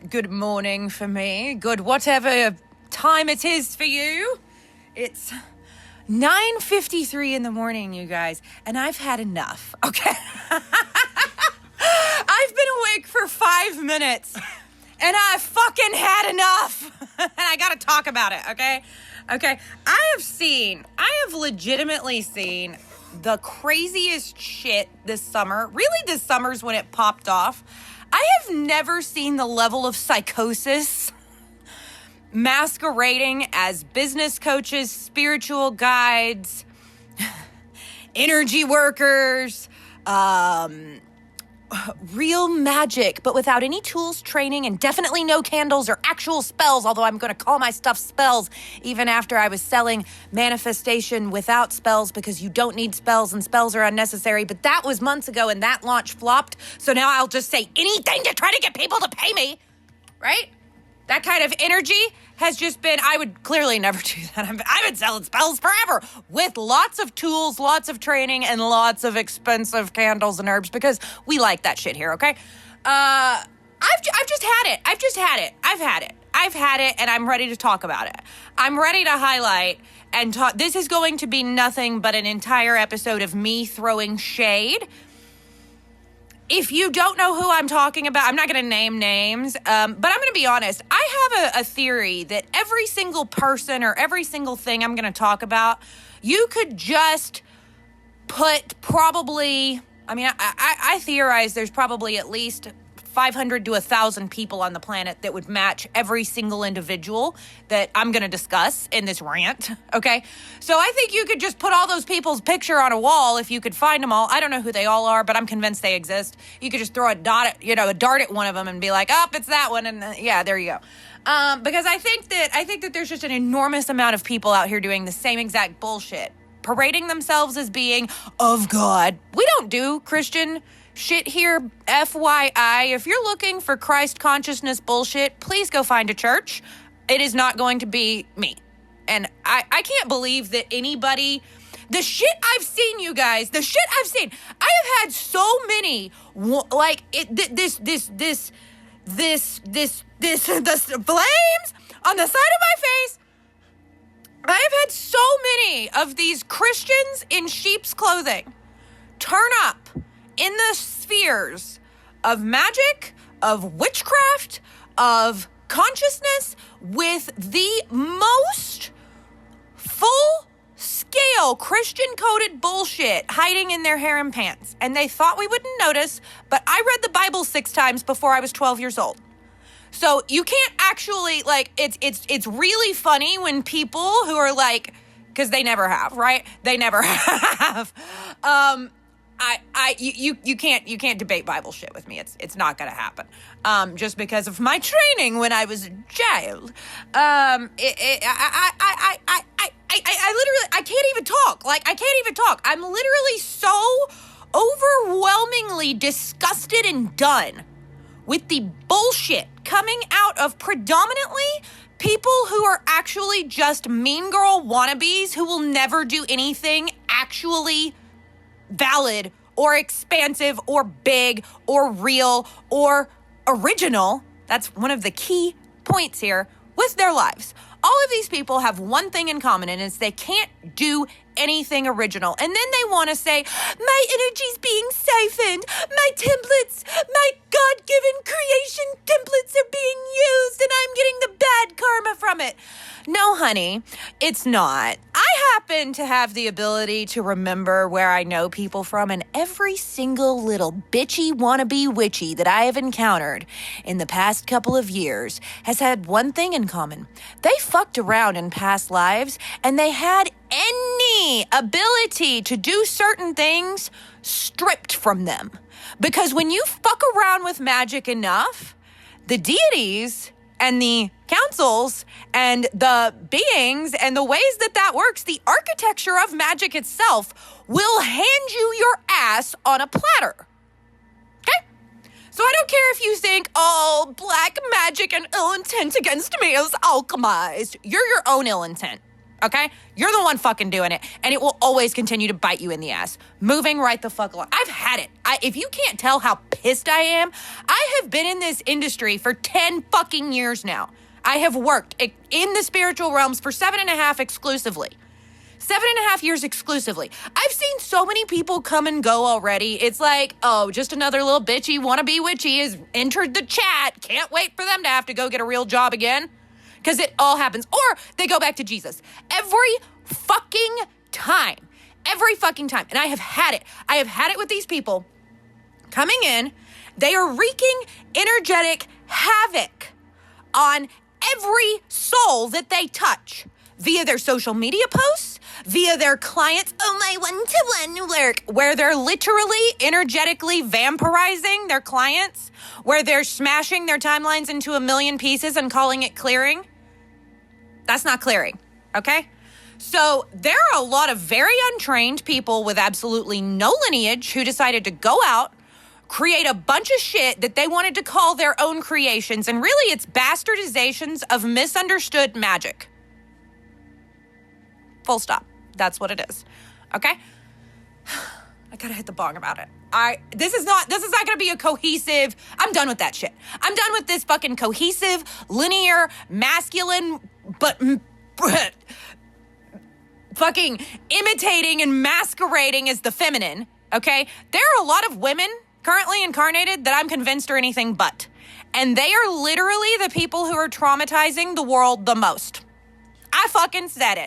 good morning for me, good whatever time it is for you. It's 9:53 in the morning, you guys, and I've had enough, okay? I've been awake for 5 minutes, and I fucking had enough, and I gotta talk about it, okay? Okay, I have legitimately seen the craziest shit this summer. Really, this summer's when it popped off. I have never seen the level of psychosis masquerading as business coaches, spiritual guides, energy workers, real magic, but without any tools, training, and definitely no candles or actual spells, although I'm going to call my stuff spells even after I was selling manifestation without spells because you don't need spells and spells are unnecessary. But that was months ago and that launch flopped. So now I'll just say anything to try to get people to pay me, right? That kind of energy has just been, I would clearly never do that. I've been selling spells forever with lots of tools, lots of training, and lots of expensive candles and herbs because we like that shit here, okay? I've just had it. I've had it, and I'm ready to talk about it. I'm ready to highlight and talk. This is going to be nothing but an entire episode of me throwing shade. If you don't know who I'm talking about, I'm not going to name names, but I'm going to be honest. I have a theory that every single person or every single thing I'm going to talk about, you could just put probably, I theorize there's probably at least 500 to 1,000 people on the planet that would match every single individual that I'm going to discuss in this rant, okay? So I think you could just put all those people's picture on a wall if you could find them all. I don't know who they all are, but I'm convinced they exist. You could just throw a dart at one of them and be like, oh, it's that one, and yeah, there you go. Because I think that there's just an enormous amount of people out here doing the same exact bullshit, parading themselves as being of God. We don't do Christian shit here, FYI. If you're looking for Christ consciousness bullshit, please go find a church. It is not going to be me. And I can't believe that anybody, the shit I've seen, you guys, I have had so many, the flames on the side of my face. I have had so many of these Christians in sheep's clothing turn up in the spheres of magic, of witchcraft, of consciousness with the most full-scale Christian-coded bullshit hiding in their harem pants. And they thought we wouldn't notice, but I read the Bible 6 times before I was 12 years old. So you can't actually, it's really funny when people who are like, because they never have, right? They never have. You can't debate Bible shit with me. It's not gonna happen. Just because of my training when I was a child. I can't even talk. I can't even talk. I'm literally so overwhelmingly disgusted and done with the bullshit coming out of predominantly people who are actually just mean girl wannabes who will never do anything actually valid or expansive or big or real or original. That's one of the key points here with their lives. All of these people have one thing in common, and it's they can't do anything original. And then they want to say, my energy's being siphoned, my templates, my God-given creation templates are being used, and I'm getting the bad karma from it. No, honey, it's not. I happen to have the ability to remember where I know people from, and every single little bitchy wannabe witchy that I have encountered in the past couple of years has had one thing in common. They fucked around in past lives, and they had any ability to do certain things stripped from them. Because when you fuck around with magic enough, the deities and the councils and the beings and the ways that works, the architecture of magic itself will hand you your ass on a platter. Okay? So I don't care if you think, oh, black magic and ill intent against me is alchemized. You're your own ill intent. Okay? You're the one fucking doing it, and it will always continue to bite you in the ass. Moving right the fuck along. I've had it. If you can't tell how pissed I am, I have been in this industry for 10 fucking years now. I have worked in the spiritual realms for 7.5 exclusively. 7.5 years exclusively. I've seen so many people come and go already. It's like, oh, just another little bitchy wannabe witchy has entered the chat. Can't wait for them to have to go get a real job again. Because it all happens. Or they go back to Jesus. Every fucking time. Every fucking time. And I have had it. I have had it with these people coming in. They are wreaking energetic havoc on every soul that they touch via their social media posts, via their clients, my one-to-one work, where they're literally energetically vampirizing their clients, where they're smashing their timelines into a million pieces and calling it clearing. That's not clearing, okay? So there are a lot of very untrained people with absolutely no lineage who decided to go out, create a bunch of shit that they wanted to call their own creations, and really it's bastardizations of misunderstood magic. Full stop. That's what it is. Okay? I gotta hit the bong about it. This is not gonna be a cohesive, I'm done with that shit. I'm done with this fucking cohesive, linear, masculine, but fucking imitating and masquerading as the feminine, okay? There are a lot of women currently incarnated that I'm convinced are anything but. And they are literally the people who are traumatizing the world the most. I fucking said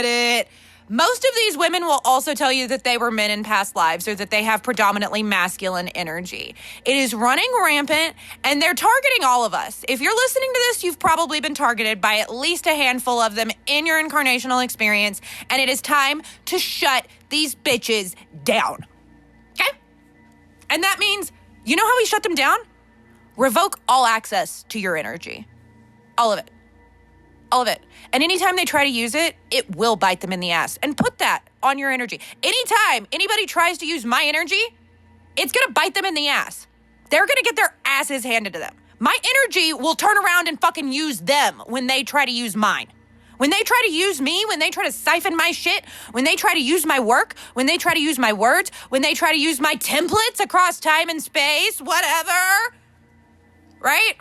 it. Most of these women will also tell you that they were men in past lives or that they have predominantly masculine energy. It is running rampant, and they're targeting all of us. If you're listening to this, you've probably been targeted by at least a handful of them in your incarnational experience, and it is time to shut these bitches down. Okay? And that means, you know how we shut them down? Revoke all access to your energy. All of it. All of it. And anytime they try to use it, it will bite them in the ass. And put that on your energy. Anytime anybody tries to use my energy, it's going to bite them in the ass. They're going to get their asses handed to them. My energy will turn around and fucking use them when they try to use mine. When they try to use me, when they try to siphon my shit, when they try to use my work, when they try to use my words, when they try to use my templates across time and space, whatever. Right?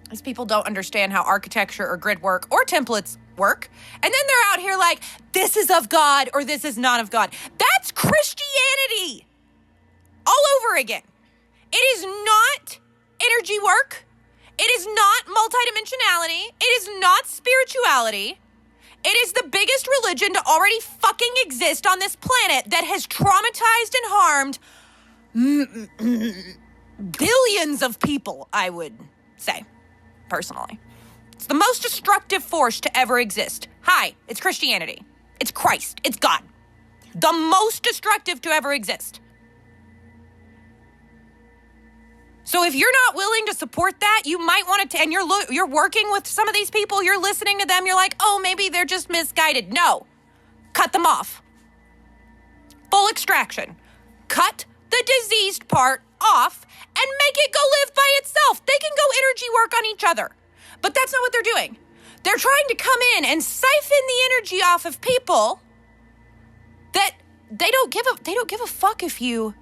These people don't understand how architecture or grid work or templates work. And then they're out here like, this is of God or this is not of God. That's Christianity all over again. It is not energy work. It is not multidimensionality. It is not spirituality. It is the biggest religion to already fucking exist on this planet that has traumatized and harmed billions of people, I would say. Personally. It's the most destructive force to ever exist. Hi, it's Christianity. It's Christ. It's God. The most destructive to ever exist. So if you're not willing to support that, you might want to, and you're working with some of these people, you're listening to them, you're like, oh, maybe they're just misguided. No. Cut them off. Full extraction. Cut the diseased part off and make it go live by itself. They can go energy work on each other. But that's not what they're doing. They're trying to come in and siphon the energy off of people that they don't give a fuck if you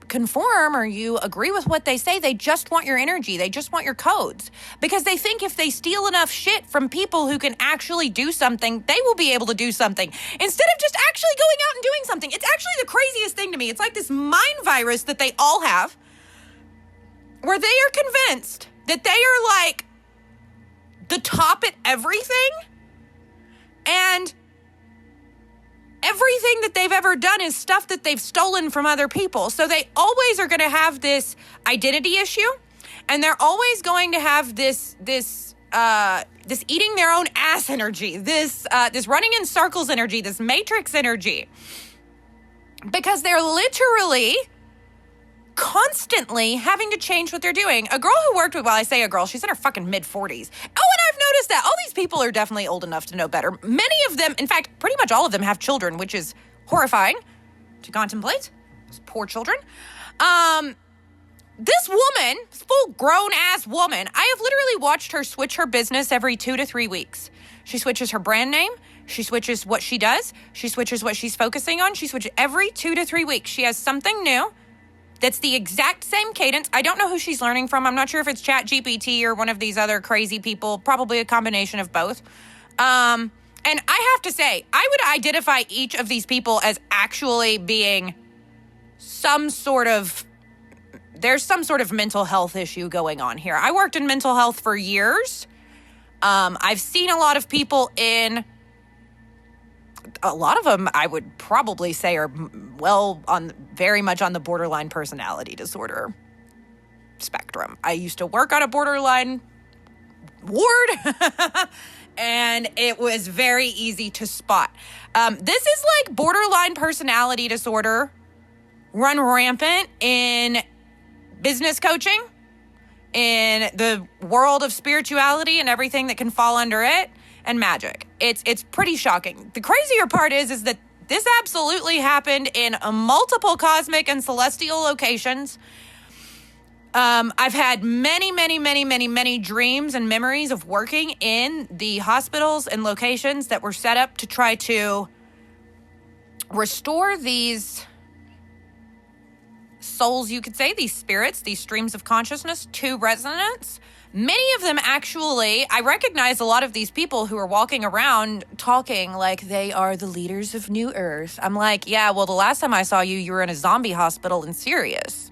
conform or you agree with what they say. They just want your energy. They just want your codes. Because they think if they steal enough shit from people who can actually do something, they will be able to do something. Instead of just actually going out and doing something. It's actually the craziest thing to me. It's like this mind virus that they all have, where they are convinced that they are like the top at everything, and everything that they've ever done is stuff that they've stolen from other people. So they always are going to have this identity issue, and they're always going to have this eating their own ass energy, this running in circles energy, this matrix energy, because they're literally constantly having to change what they're doing. A girl who worked with, well, I say a girl, she's in her fucking mid-40s. Oh, and I've noticed that all these people are definitely old enough to know better. Many of them, in fact, pretty much all of them have children, which is horrifying to contemplate. Those poor children. this woman, this full grown ass woman, I have literally watched her switch her business every 2 to 3 weeks. She switches her brand name. She switches what she does. She switches what she's focusing on. She switches every 2 to 3 weeks. She has something new that's the exact same cadence. I don't know who she's learning from. I'm not sure if it's ChatGPT or one of these other crazy people, probably a combination of both. And I have to say, I would identify each of these people as actually being there's some sort of mental health issue going on here. I worked in mental health for years. I've seen a lot of people a lot of them I would probably say are very much on the borderline personality disorder spectrum. I used to work on a borderline ward and it was very easy to spot. This is like borderline personality disorder run rampant in business coaching, in the world of spirituality and everything that can fall under it, and magic. It's pretty shocking. The crazier part is that this absolutely happened in multiple cosmic and celestial locations. I've had many dreams and memories of working in the hospitals and locations that were set up to try to restore these souls, you could say, these spirits, these streams of consciousness to resonance. Many of them actually, I recognize a lot of these people who are walking around talking like they are the leaders of New Earth. I'm like, yeah, well, the last time I saw you, you were in a zombie hospital in Sirius,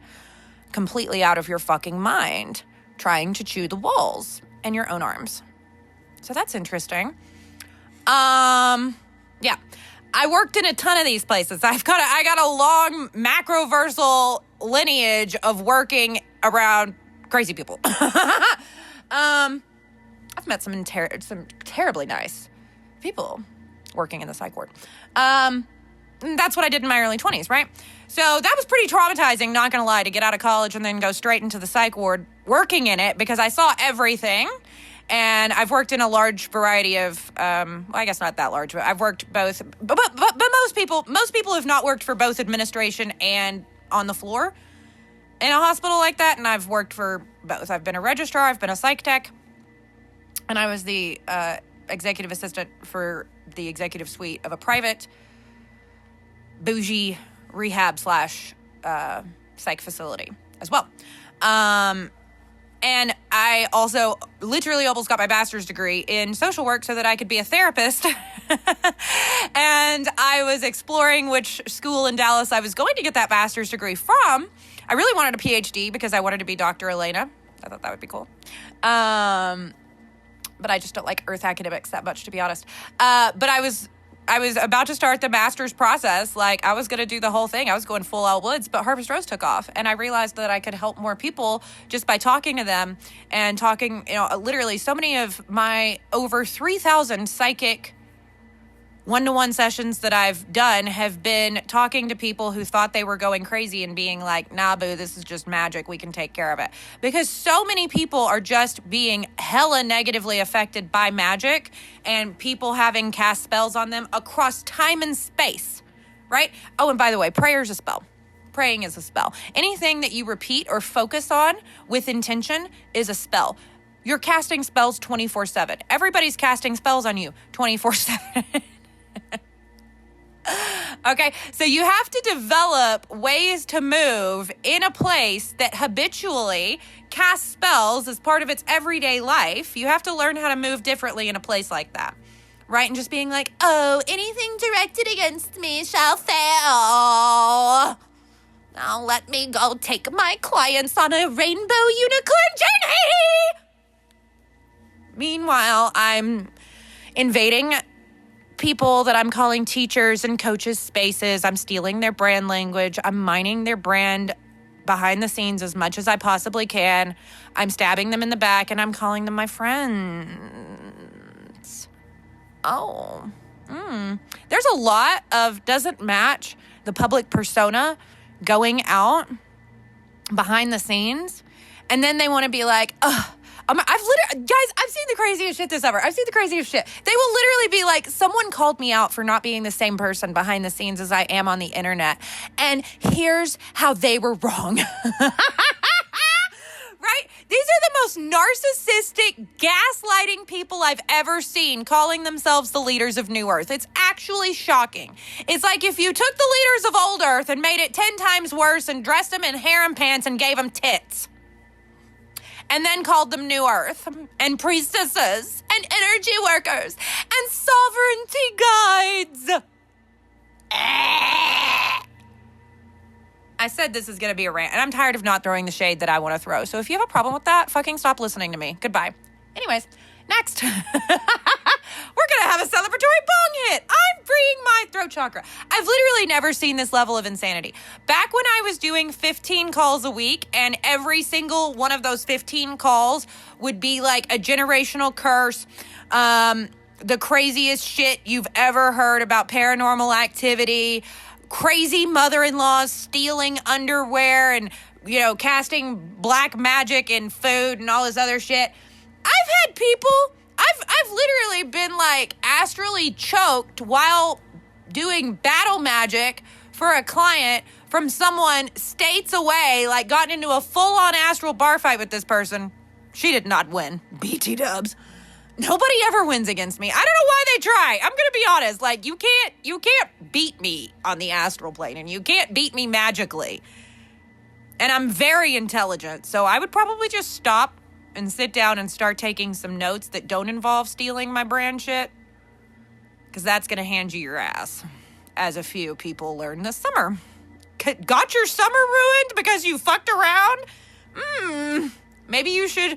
completely out of your fucking mind, trying to chew the walls and your own arms. So that's interesting. Yeah. I worked in a ton of these places. I got a long macroversal lineage of working around crazy people. I've met some terribly nice people working in the psych ward. That's what I did in my early 20s, right? So that was pretty traumatizing, not gonna lie, to get out of college and then go straight into the psych ward working in it, because I saw everything. And I've worked in a large variety of, I guess not that large, but I've worked both. But most people have not worked for both administration and on the floor in a hospital like that. And I've worked for both. I've been a registrar, I've been a psych tech, and I was the executive assistant for the executive suite of a private bougie rehab / psych facility as well. And I also literally almost got my master's degree in social work so that I could be a therapist. And I was exploring which school in Dallas I was going to get that master's degree from. I really wanted a PhD because I wanted to be Dr. Elena. I thought that would be cool. But I just don't like earth academics that much, to be honest. But I was about to start the master's process. Like, I was going to do the whole thing. I was going full out woods, but Harvest Rose took off. And I realized that I could help more people just by talking to them and talking, literally so many of my over 3,000 psychic one-to-one sessions that I've done have been talking to people who thought they were going crazy and being like, nah, boo, this is just magic. We can take care of it. Because so many people are just being hella negatively affected by magic and people having cast spells on them across time and space, right? Oh, and by the way, prayer is a spell. Praying is a spell. Anything that you repeat or focus on with intention is a spell. You're casting spells 24/7. Everybody's casting spells on you 24/7. Okay, so you have to develop ways to move in a place that habitually casts spells as part of its everyday life. You have to learn how to move differently in a place like that, right? And just being like, oh, anything directed against me shall fail. Now let me go take my clients on a rainbow unicorn journey. Meanwhile, I'm invading people that I'm calling teachers and coaches' spaces. I'm stealing their brand language. I'm mining their brand behind the scenes as much as I possibly can. I'm stabbing them in the back and I'm calling them my friends. Oh, there's a lot of doesn't match the public persona going out behind the scenes. And then they want to be like, ugh. I've seen the craziest shit this summer. I've seen the craziest shit. They will literally be like, someone called me out for not being the same person behind the scenes as I am on the internet. And here's how they were wrong. These are the most narcissistic, gaslighting people I've ever seen calling themselves the leaders of New Earth. It's actually shocking. It's like if you took the leaders of Old Earth and made it 10 times worse and dressed them in harem pants and gave them tits. And then called them New Earth and priestesses and energy workers and sovereignty guides. I said this is going to be a rant, and I'm tired of not throwing the shade that I want to throw. So if you have a problem with that, fucking stop listening to me. Goodbye. Anyways, next. We're going to have a celebratory bong hit. I'm freeing my throat chakra. I've literally never seen this level of insanity. Back when I was doing 15 calls a week, and every single one of those 15 calls would be like a generational curse, the craziest shit you've ever heard about paranormal activity, crazy mother-in-laws stealing underwear and, you know, casting black magic in food and all this other shit. I've had people, I've literally been like astrally choked while doing battle magic for a client from someone states away, like gotten into a full-on astral bar fight with this person. She did not win. BT dubs. Nobody ever wins against me. I don't know why they try. I'm going to be honest. Like, you can't beat me on the astral plane, and you can't beat me magically. And I'm very intelligent, so I would probably just stop and sit down and start taking some notes that don't involve stealing my brand shit, because that's going to hand you your ass, as a few people learned this summer. Got your summer ruined because you fucked around? Maybe you should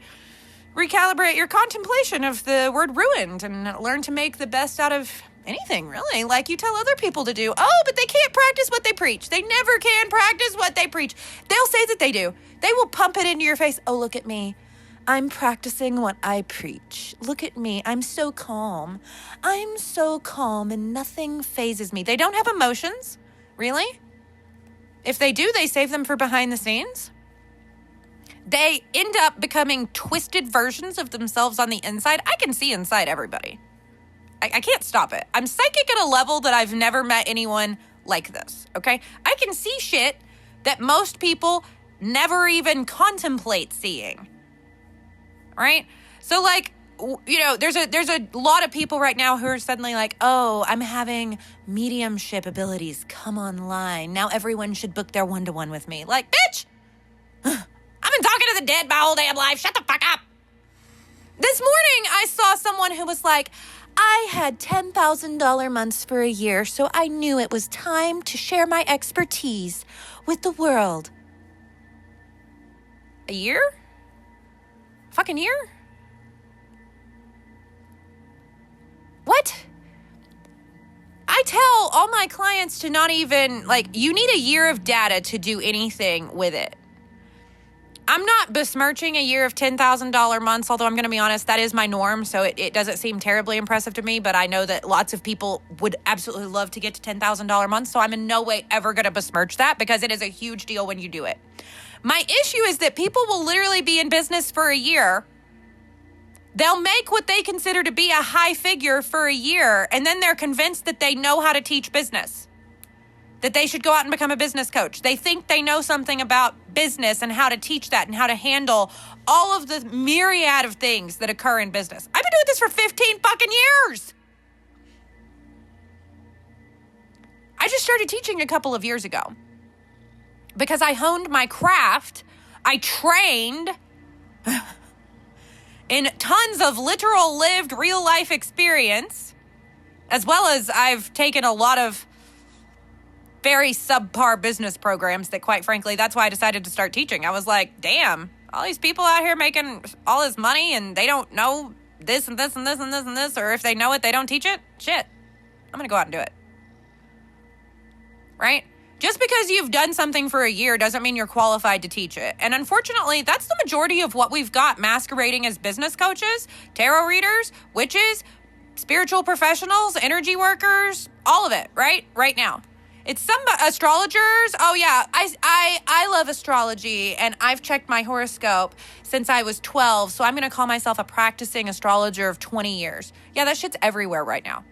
recalibrate your contemplation of the word ruined and learn to make the best out of anything, really, like you tell other people to do. Oh, but they can't practice what they preach. They never can practice what they preach. They'll say that they do. They will pump it into your face. Oh, look at me. I'm practicing what I preach. Look at me. I'm so calm. I'm so calm and nothing phases me. They don't have emotions, really. If they do, they save them for behind the scenes. They end up becoming twisted versions of themselves on the inside. I can see inside everybody. I can't stop it. I'm psychic at a level that I've never met anyone like this, okay? I can see shit that most people never even contemplate seeing, right? So, like, you know, there's a lot of people right now who are suddenly like, oh, I'm having mediumship abilities come online. Now everyone should book their one-to-one with me. Like, bitch! I've been talking to the dead my whole damn life. Shut the fuck up. This morning, I saw someone who was like, I had $10,000 months for a year, so I knew it was time to share my expertise with the world. A year? Fucking year? What? I tell all my clients to not even, like, you need a year of data to do anything with it. I'm not besmirching a year of $10,000 months, although I'm going to be honest, that is my norm, so it doesn't seem terribly impressive to me, but I know that lots of people would absolutely love to get to $10,000 months, so I'm in no way ever going to besmirch that because it is a huge deal when you do it. My issue is that people will literally be in business for a year. They'll make what they consider to be a high figure for a year, and then they're convinced that they know how to teach business, that they should go out and become a business coach. They think they know something about business and how to teach that and how to handle all of the myriad of things that occur in business. I've been doing this for 15 fucking years. I just started teaching a couple of years ago because I honed my craft. I trained in tons of literal lived real life experience, as well as I've taken a lot of very subpar business programs that, quite frankly, that's why I decided to start teaching. I was like, damn, all these people out here making all this money and they don't know this and this and this and this and this, or if they know it, they don't teach it. Shit, I'm going to go out and do it. Right? Just because you've done something for a year doesn't mean you're qualified to teach it. And unfortunately, that's the majority of what we've got masquerading as business coaches, tarot readers, witches, spiritual professionals, energy workers, all of it, right? Right now. It's some astrologers. Oh yeah, I love astrology and I've checked my horoscope since I was 12, so I'm going to call myself a practicing astrologer of 20 years. Yeah, that shit's everywhere right now.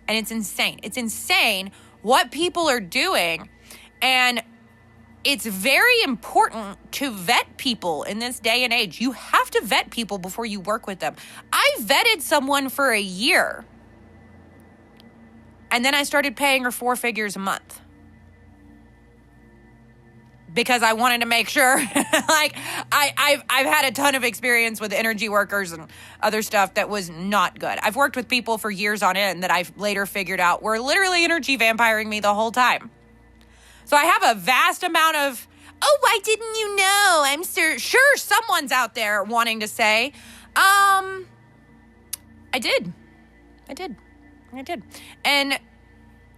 And it's insane. It's insane what people are doing. And it's very important to vet people in this day and age. You have to vet people before you work with them. I vetted someone for a year, and then I started paying her 4 figures a month because I wanted to make sure. Like, I've had a ton of experience with energy workers and other stuff that was not good. I've worked with people for years on end that I've later figured out were literally energy vampiring me the whole time. So I have a vast amount of, oh, why didn't you know? I'm sure someone's out there wanting to say, I did. And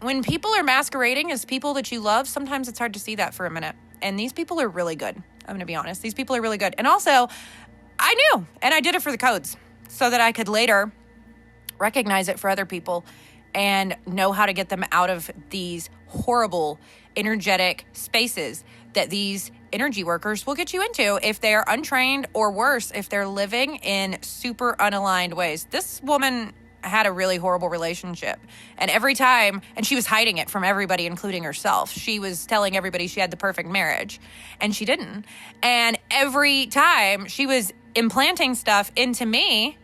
when people are masquerading as people that you love, sometimes it's hard to see that for a minute. And these people are really good. I'm going to be honest. These people are really good. And also, I knew, and I did it for the codes so that I could later recognize it for other people and know how to get them out of these horrible energetic spaces that these energy workers will get you into if they are untrained, or worse, if they're living in super unaligned ways. This woman had a really horrible relationship, and every time, and she was hiding it from everybody, including herself. She was telling everybody she had the perfect marriage, and she didn't. And every time she was implanting stuff into me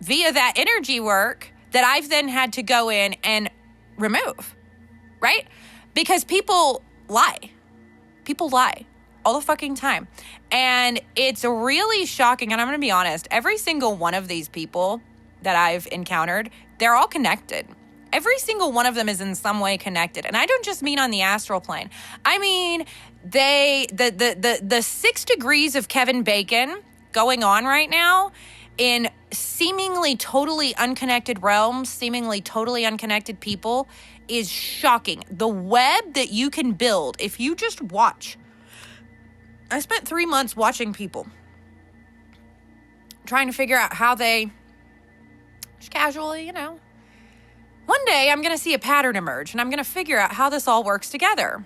via that energy work that I've then had to go in and remove, right? Because people lie. People lie all the fucking time. And it's really shocking. And I'm going to be honest, every single one of these people that I've encountered, they're all connected. Every single one of them is in some way connected. And I don't just mean on the astral plane. I mean, the 6 degrees of Kevin Bacon going on right now in seemingly totally unconnected realms, seemingly totally unconnected people, is shocking. The web that you can build if you just watch. I spent 3 months watching people, trying to figure out how they, just casually, one day I'm going to see a pattern emerge, and I'm going to figure out how this all works together.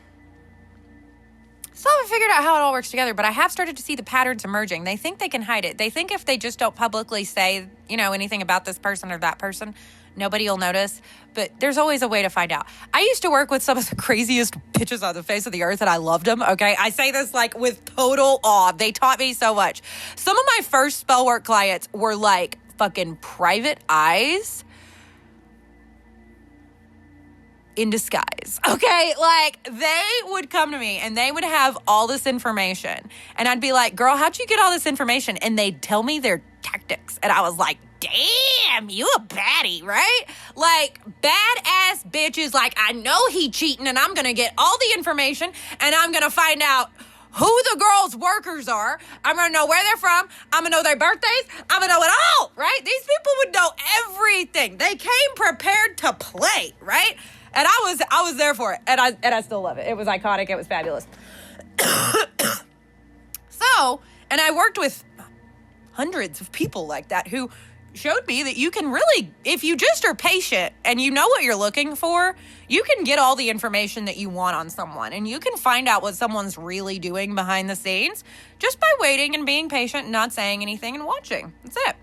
Still haven't figured out how it all works together, but I have started to see the patterns emerging. They think they can hide it. They think if they just don't publicly say, anything about this person or that person, nobody will notice. But there's always a way to find out. I used to work with some of the craziest bitches on the face of the earth, and I loved them, okay? I say this like with total awe. They taught me so much. Some of my first spell work clients were like fucking private eyes in disguise, okay? Like, they would come to me and they would have all this information, and I'd be like, girl, how'd you get all this information? And they'd tell me their tactics, and I was like, damn, you a baddie, right? Like, badass bitches, like, I know he cheating, and I'm gonna get all the information, and I'm gonna find out who the girls' workers are. I'm gonna know where they're from. I'm gonna know their birthdays. I'm gonna know it all, right? These people would know everything. They came prepared to play, right? And I was there for it, and I still love it. It was iconic. It was fabulous. So, and I worked with hundreds of people like that who showed me that you can really, if you just are patient and you know what you're looking for, you can get all the information that you want on someone, and you can find out what someone's really doing behind the scenes just by waiting and being patient and not saying anything and watching. That's it.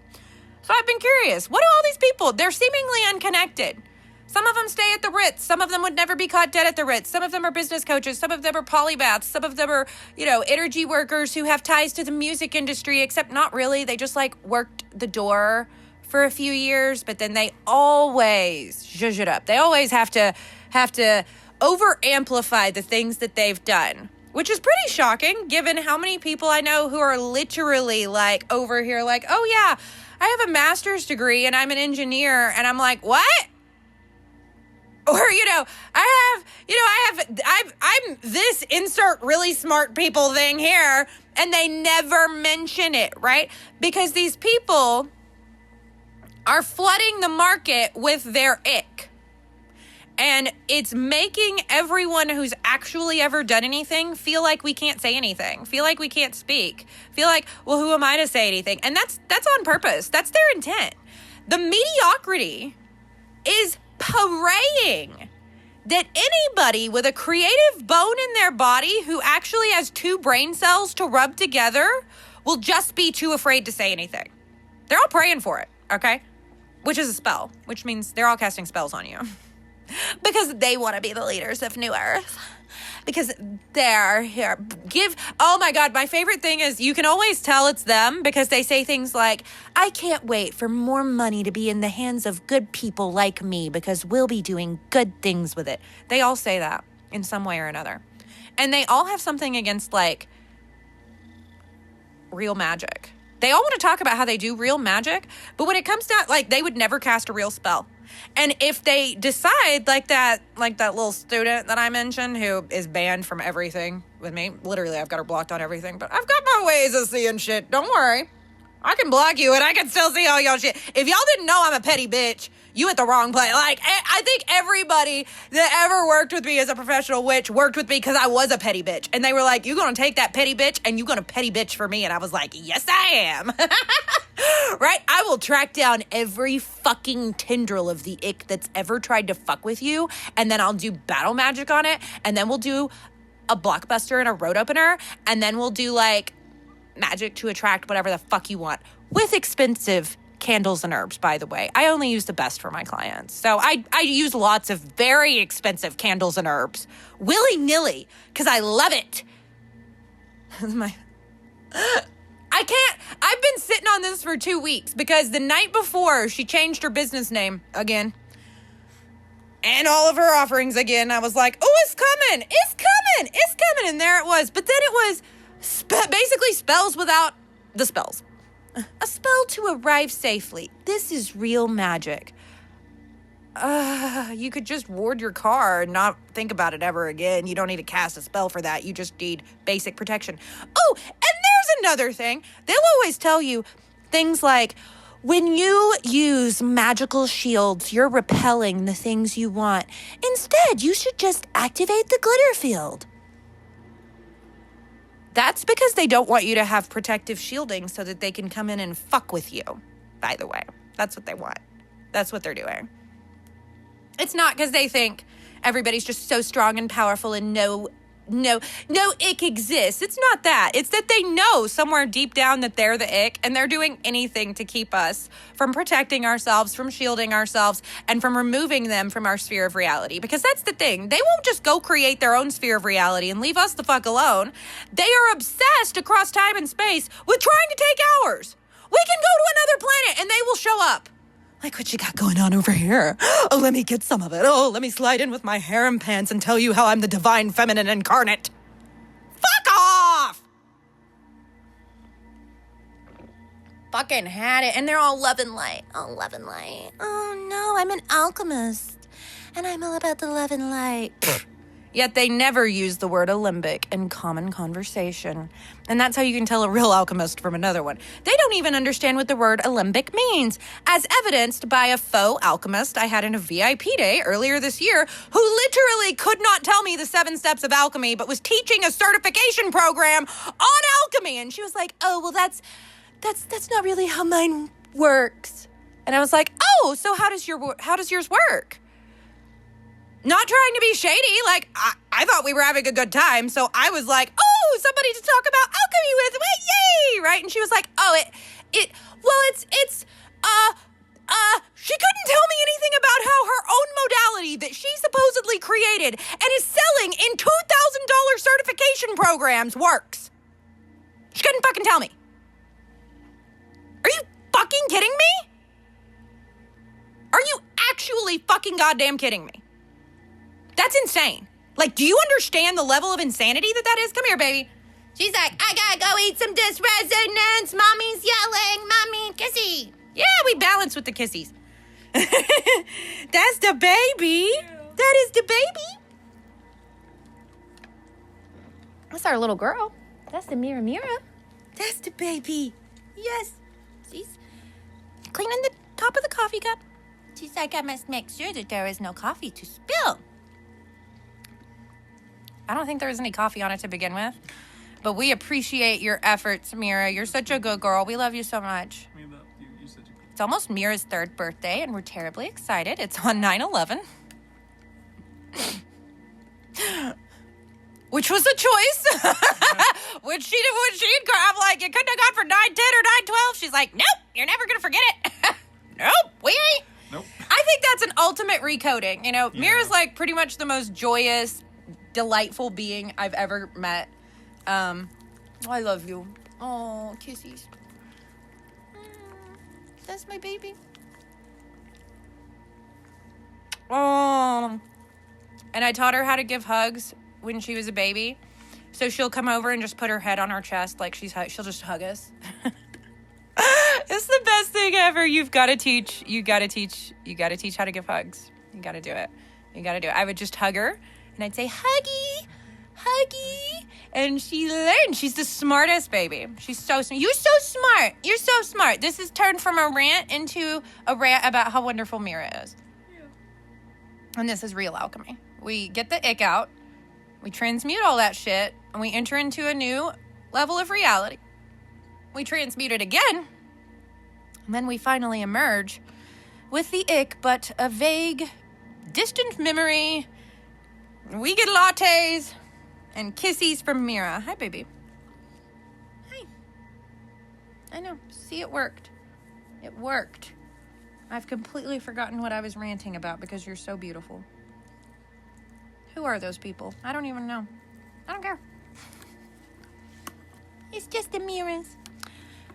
So I've been curious. What do all these people, they're seemingly unconnected. Some of them stay at the Ritz. Some of them would never be caught dead at the Ritz. Some of them are business coaches. Some of them are polymaths. Some of them are, energy workers who have ties to the music industry, except not really. They just worked the door for a few years, but then they always zhuzh it up. They always have to over amplify the things that they've done, which is pretty shocking given how many people I know who are literally over here oh yeah, I have a master's degree and I'm an engineer, and I'm like, what? Or, I'm this insert really smart people thing here, and they never mention it, right? Because these people are flooding the market with their ick. And it's making everyone who's actually ever done anything feel like we can't say anything, feel like we can't speak, feel like, well, who am I to say anything? And that's on purpose. That's their intent. The mediocrity is praying that anybody with a creative bone in their body who actually has 2 brain cells to rub together will just be too afraid to say anything. They're all praying for it, okay? Which is a spell, which means they're all casting spells on you because they want to be the leaders of New Earth. because they're here. Oh my God, my favorite thing is you can always tell it's them because they say things like, I can't wait for more money to be in the hands of good people like me because we'll be doing good things with it. They all say that in some way or another. And they all have something against like real magic. They all want to talk about how they do real magic, but when it comes down, like, they would never cast a real spell. And if they decide, like that little student that I mentioned who is banned from everything with me, literally I've got her blocked on everything, but I've got my ways of seeing shit. Don't worry. I can block you and I can still see all y'all shit. If y'all didn't know I'm a petty bitch, you at the wrong place. Like, I think everybody that ever worked with me as a professional witch worked with me because I was a petty bitch. And they were like, you gonna take that petty bitch and you gonna petty bitch for me? And I was like, yes, I am. Right? I will track down every fucking tendril of the ick that's ever tried to fuck with you. And then I'll do battle magic on it. And then we'll do a blockbuster and a road opener. And then we'll do like magic to attract whatever the fuck you want with expensive candles and herbs, by the way. I only use the best for my clients. So I use lots of very expensive candles and herbs willy-nilly because I love it. I've been sitting on this for 2 weeks because the night before she changed her business name again and all of her offerings again, I was like, oh, it's coming. And there it was. But then it was basically spells without the spells. A spell to arrive safely. This is real magic. You could just ward your car and not think about it ever again. You don't need to cast a spell for that. You just need basic protection. Oh, and there's another thing. They'll always tell you things like, when you use magical shields, you're repelling the things you want. Instead, you should just activate the glitter field. That's because they don't want you to have protective shielding so that they can come in and fuck with you, by the way. That's what they want. That's what they're doing. It's not because they think everybody's just so strong and powerful and no ick exists. It's not that. It's that they know somewhere deep down that they're the ick and they're doing anything to keep us from protecting ourselves, from shielding ourselves, and from removing them from our sphere of reality. Because that's the thing. They won't just go create their own sphere of reality and leave us the fuck alone. They are obsessed across time and space with trying to take ours. We can go to another planet and they will show up. Like, what you got going on over here? Oh, let me get some of it. Oh, let me slide in with my harem pants and tell you how I'm the divine feminine incarnate. Fuck off! Fucking had it. And they're all love and light. Oh, love and light. Oh, no, I'm an alchemist. And I'm all about the love and light. Yet they never use the word alembic in common conversation. And that's how you can tell a real alchemist from another one. They don't even understand what the word alembic means, as evidenced by a faux alchemist I had in a VIP day earlier this year who literally could not tell me the 7 steps of alchemy, but was teaching a certification program on alchemy. And she was like, oh, well, that's not really how mine works. And I was like, oh, so how does yours work? Not trying to be shady, like, I thought we were having a good time, so I was like, oh, somebody to talk about alchemy with, yay, right? And she was like, oh, she couldn't tell me anything about how her own modality that she supposedly created and is selling in $2,000 certification programs works. She couldn't fucking tell me. Are you fucking kidding me? Are you actually fucking goddamn kidding me? That's insane. Like, do you understand the level of insanity that is? Come here, baby. She's like, I gotta go eat some disresonance. Mommy's yelling. Mommy, kissy. Yeah, we balance with the kissies. That's the baby. That is the baby. That's our little girl. That's the Mira. That's the baby. Yes. She's cleaning the top of the coffee cup. She's like, I must make sure that there is no coffee to spill. I don't think there was any coffee on it to begin with. But we appreciate your efforts, Mira. You're such a good girl. We love you so much. It's almost Mira's 3rd birthday, and we're terribly excited. It's on 9/11. Which was a choice. Which she'd grab, like, you couldn't have gone for 9/10 or 9/12. She's like, nope, you're never going to forget it. Nope, we ain't. Nope. I think that's an ultimate recoding. You know, yeah. Mira's like pretty much the most joyous, delightful being I've ever met. I love you. Oh, kissies. That's my baby. Oh. And I taught her how to give hugs when she was a baby. So she'll come over and just put her head on our chest like she'll just hug us. It's the best thing ever. You got to teach how to give hugs. You got to do it. I would just hug her and I'd say, huggy. And she learned. She's the smartest baby. She's so smart. You're so smart. This has turned from a rant into a rant about how wonderful Mira is. Yeah. And this is real alchemy. We get the ick out. We transmute all that shit. And we enter into a new level of reality. We transmute it again. And then we finally emerge with the ick, but a vague, distant memory. We get lattes and kissies from Mira. Hi, baby. Hi. I know. See, it worked. It worked. I've completely forgotten what I was ranting about because you're so beautiful. Who are those people? I don't even know. I don't care. It's just the Miras.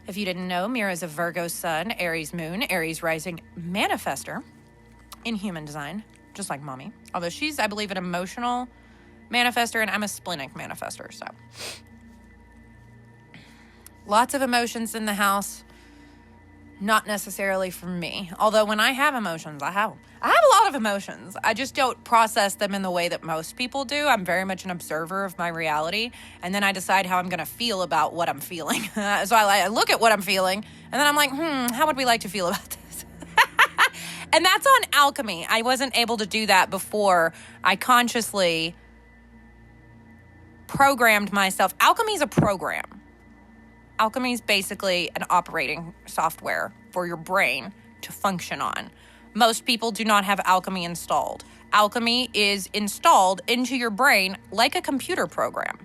If you didn't know, Mira is a Virgo sun, Aries moon, Aries rising manifester in human design, just like mommy. Although she's, I believe, an emotional manifester and I'm a splenic manifester, so. Lots of emotions in the house, not necessarily for me. Although when I have emotions, I have a lot of emotions. I just don't process them in the way that most people do. I'm very much an observer of my reality. And then I decide how I'm going to feel about what I'm feeling. So I look at what I'm feeling and then I'm like, how would we like to feel about this? And that's on alchemy. I wasn't able to do that before I consciously programmed myself. Alchemy is a program. Alchemy is basically an operating software for your brain to function on. Most people do not have alchemy installed. Alchemy is installed into your brain like a computer program.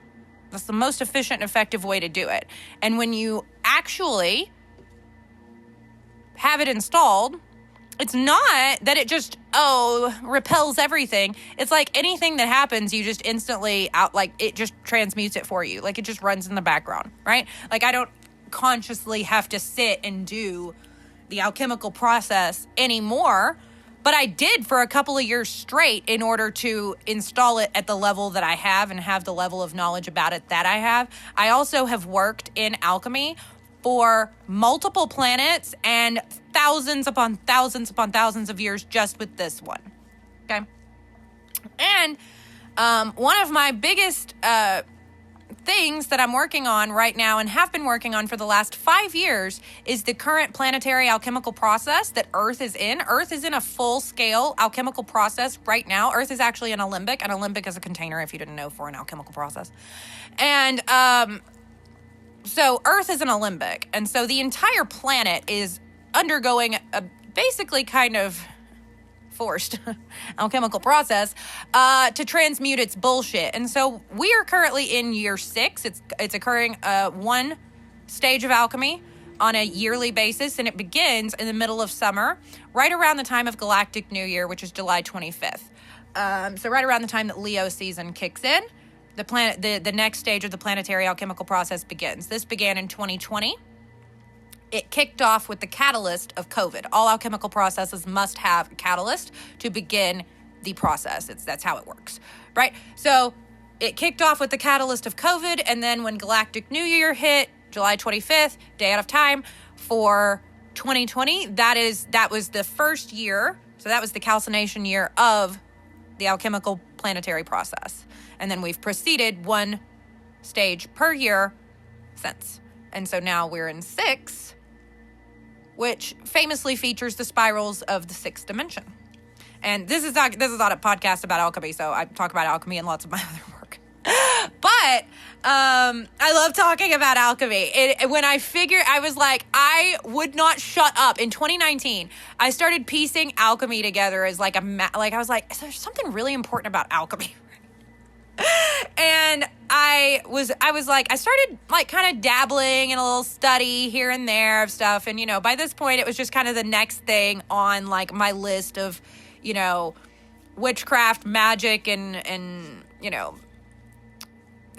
That's the most efficient and effective way to do it. And when you actually have it installed, it's not that it just, repels everything. It's like anything that happens, you just instantly it just transmutes it for you. Like it just runs in the background, right? Like I don't consciously have to sit and do the alchemical process anymore, but I did for a couple of years straight in order to install it at the level that I have and have the level of knowledge about it that I have. I also have worked in alchemy for multiple planets and thousands upon thousands of years just with this one. Okay. And one of my biggest things that I'm working on right now and have been working on for the last 5 years is the current planetary alchemical process that Earth is in. Earth is in a full-scale alchemical process right now. Earth is actually an alembic. An alembic is a container, if you didn't know, for an alchemical process. And so Earth is an alembic. And so the entire planet is undergoing a basically kind of forced alchemical process to transmute its bullshit. And so we are currently in year 6. It's occurring one stage of alchemy on a yearly basis, and it begins in the middle of summer, right around the time of Galactic New Year, which is July 25th. So right around the time that Leo season kicks in, the next stage of the planetary alchemical process begins. This began in 2020. It kicked off with the catalyst of COVID. All alchemical processes must have a catalyst to begin the process. That's how it works, right? So it kicked off with the catalyst of COVID, and then when Galactic New Year hit, July 25th, day out of time for 2020, that was the first year, so that was the calcination year of the alchemical planetary process. And then we've proceeded one stage per year since. And so now we're in 6, which famously features the spirals of the 6th dimension. And this is not a podcast about alchemy, so I talk about alchemy in lots of my other work. But I love talking about alchemy. When I was like, I would not shut up. In 2019, I started piecing alchemy together as I was like, is there something really important about alchemy? And I started kind of dabbling in a little study here and there of stuff. And, by this point, it was just kind of the next thing on my list of, witchcraft, magic, and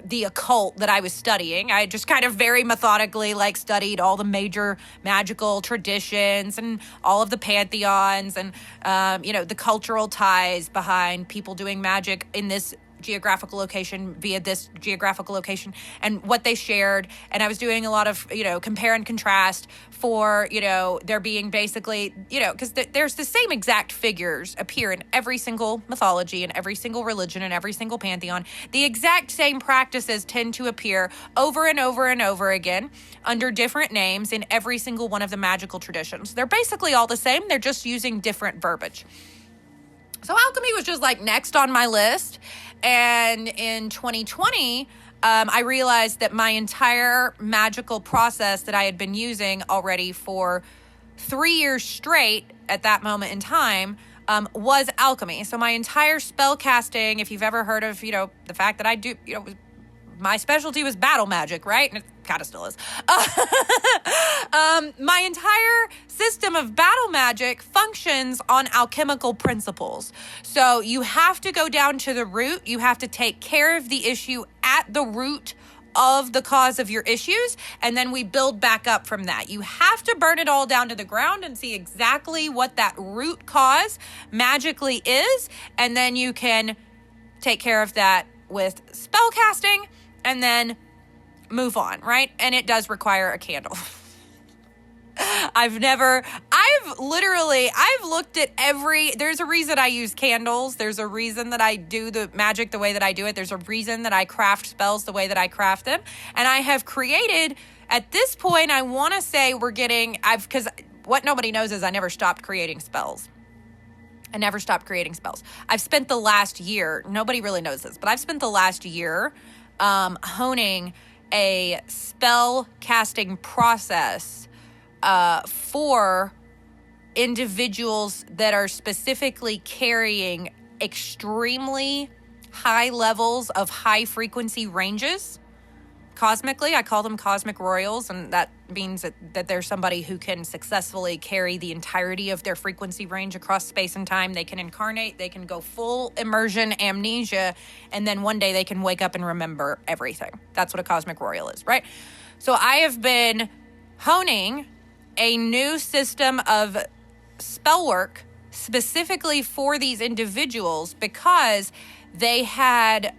the occult that I was studying. I just kind of very methodically studied all the major magical traditions and all of the pantheons and, the cultural ties behind people doing magic in this geographical location via this geographical location and what they shared. And I was doing a lot of, compare and contrast for, there being basically, because there's the same exact figures appear in every single mythology and every single religion and every single pantheon. The exact same practices tend to appear over and over and over again under different names in every single one of the magical traditions. They're basically all the same. They're just using different verbiage. So alchemy was just next on my list. And in 2020, I realized that my entire magical process that I had been using already for 3 years straight at that moment in time was alchemy. So my entire spell casting, if you've ever heard of, the fact that I do, my specialty was battle magic, right? And it kind of still is. My entire system of battle magic functions on alchemical principles. So you have to go down to the root. You have to take care of the issue at the root of the cause of your issues, and then we build back up from that. You have to burn it all down to the ground and see exactly what that root cause magically is, and then you can take care of that with spell casting and then move on, right? And it does require a candle. I've looked at there's a reason I use candles. There's a reason that I do the magic the way that I do it. There's a reason that I craft spells the way that I craft them. And I have created, at this point, I want to say because what nobody knows is I never stopped creating spells. I've spent the last year, nobody really knows this, but I've spent the last year honing a spell casting process for individuals that are specifically carrying extremely high levels of high frequency ranges. Cosmically, I call them cosmic royals, and that means that there's somebody who can successfully carry the entirety of their frequency range across space and time. They can incarnate, they can go full immersion amnesia, and then one day they can wake up and remember everything. That's what a cosmic royal is, right? So I have been honing a new system of spell work specifically for these individuals because they had...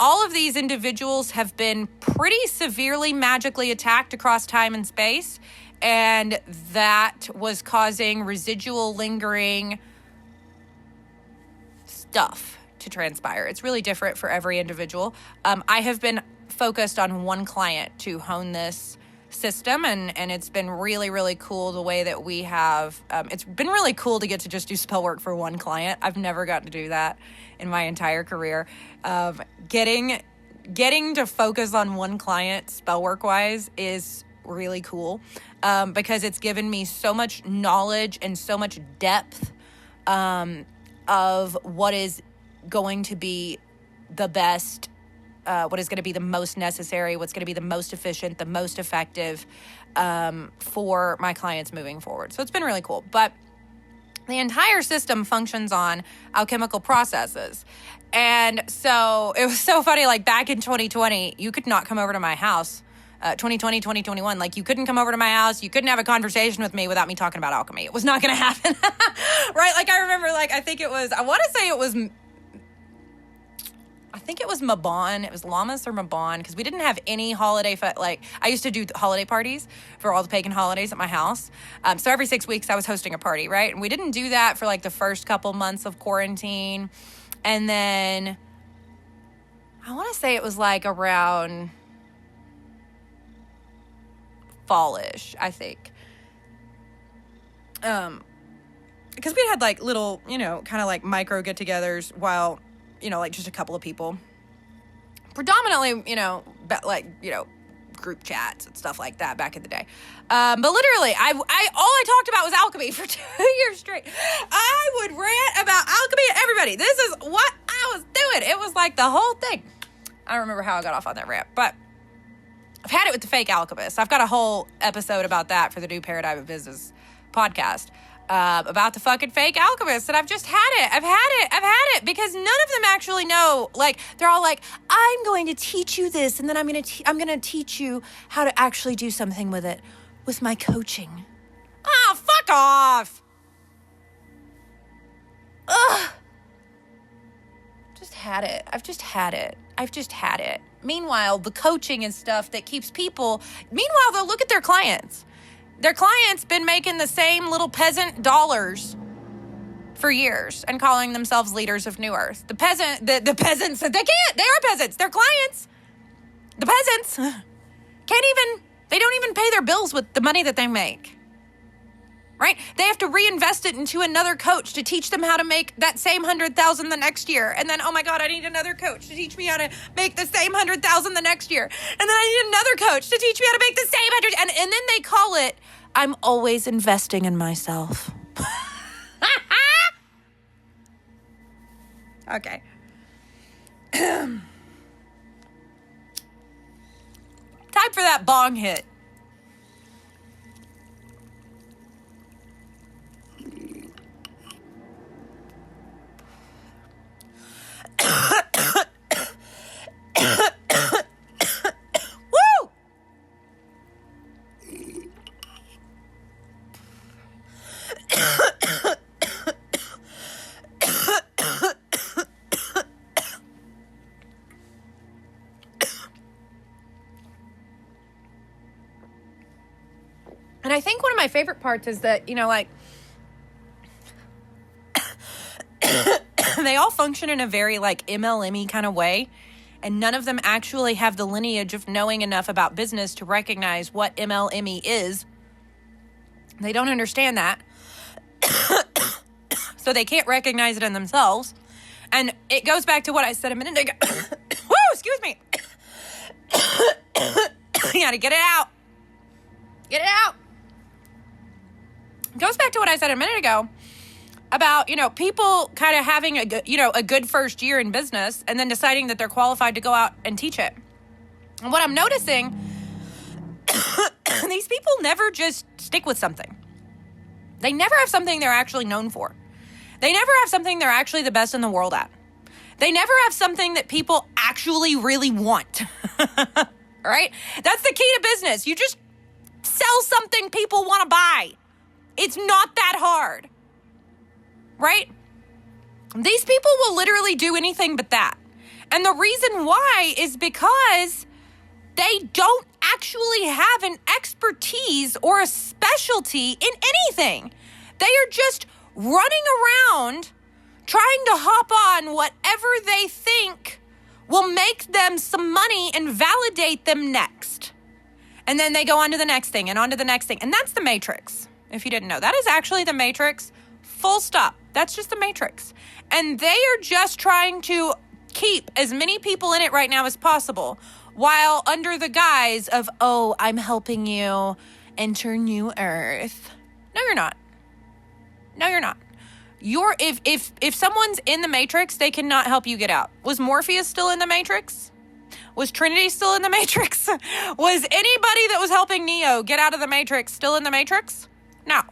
all of these individuals have been pretty severely magically attacked across time and space, and that was causing residual lingering stuff to transpire. It's really different for every individual. I have been focused on one client to hone this system, and it's been really, really cool the way that we have. It's been really cool to get to just do spell work for one client. I've never gotten to do that in my entire career. Getting to focus on one client spell work wise is really cool because it's given me so much knowledge and so much depth of what is going to be the best, what is going to be the most necessary, what's going to be the most efficient, the most effective for my clients moving forward. So it's been really cool. But the entire system functions on alchemical processes. And so it was so funny, back in 2020, you could not come over to my house. 2020, 2021, you couldn't come over to my house. You couldn't have a conversation with me without me talking about alchemy. It was not going to happen. Right? I remember, I think it was Mabon. It was Lammas or Mabon, because we didn't have any holiday. I used to do holiday parties for all the pagan holidays at my house. So every 6 weeks I was hosting a party, right? And we didn't do that for the first couple months of quarantine. And then I want to say it was around fallish, I think. Because we had little, kind of micro get-togethers while, just a couple of people. Predominantly, group chats and stuff like that back in the day. But literally, all I talked about was alchemy for 2 years straight. I would rant about alchemy to everybody. This is what I was doing. It was the whole thing. I don't remember how I got off on that rant, but I've had it with the fake alchemists. I've got a whole episode about that for the new Paradigm of Business podcast. about the fucking fake alchemists, and I've just had it. I've had it because none of them actually know. Like, they're all like, I'm going to teach you this, and then I'm gonna teach you how to actually do something with it, with my coaching. Oh, fuck off. Ugh. I've just had it. Meanwhile, the coaching and stuff that keeps people, they'll look at their clients. Their clients been making the same little peasant dollars for years and calling themselves leaders of New Earth. The peasants, they are peasants. They're clients. The peasants they don't even pay their bills with the money that they make. Right? They have to reinvest it into another coach to teach them how to make that same 100,000 the next year. And then, oh my God, I need another coach to teach me how to make the same 100,000 the next year. And then I need another coach to teach me how to make the same 100. And then they call it, I'm always investing in myself. Okay. Time for that bong hit. Woo! And I think one of my favorite parts is that, like, they all function in a very, like, MLM-y kind of way, and none of them actually have the lineage of knowing enough about business to recognize what MLM-y is. They don't understand that. So they can't recognize it in themselves. And it goes back to what I said a minute ago. Woo, excuse me. You gotta get it out. Get it out. It goes back to what I said a minute ago about, people kind of having a good first year in business and then deciding that they're qualified to go out and teach it. And what I'm noticing, these people never just stick with something. They never have something they're actually known for. They never have something they're actually the best in the world at. They never have something that people actually really want. Right? That's the key to business. You just sell something people want to buy. It's not that hard. Right? These people will literally do anything but that. And the reason why is because they don't actually have an expertise or a specialty in anything. They are just running around trying to hop on whatever they think will make them some money and validate them next. And then they go on to the next thing and on to the next thing. And that's the Matrix, if you didn't know. That is actually the Matrix, full stop. That's just the Matrix. And they are just trying to keep as many people in it right now as possible, while under the guise of, oh, I'm helping you enter New Earth. No, you're not. No, you're not. If someone's in the Matrix, they cannot help you get out. Was Morpheus still in the Matrix? Was Trinity still in the Matrix? Was anybody that was helping Neo get out of the Matrix still in the Matrix? No. I'm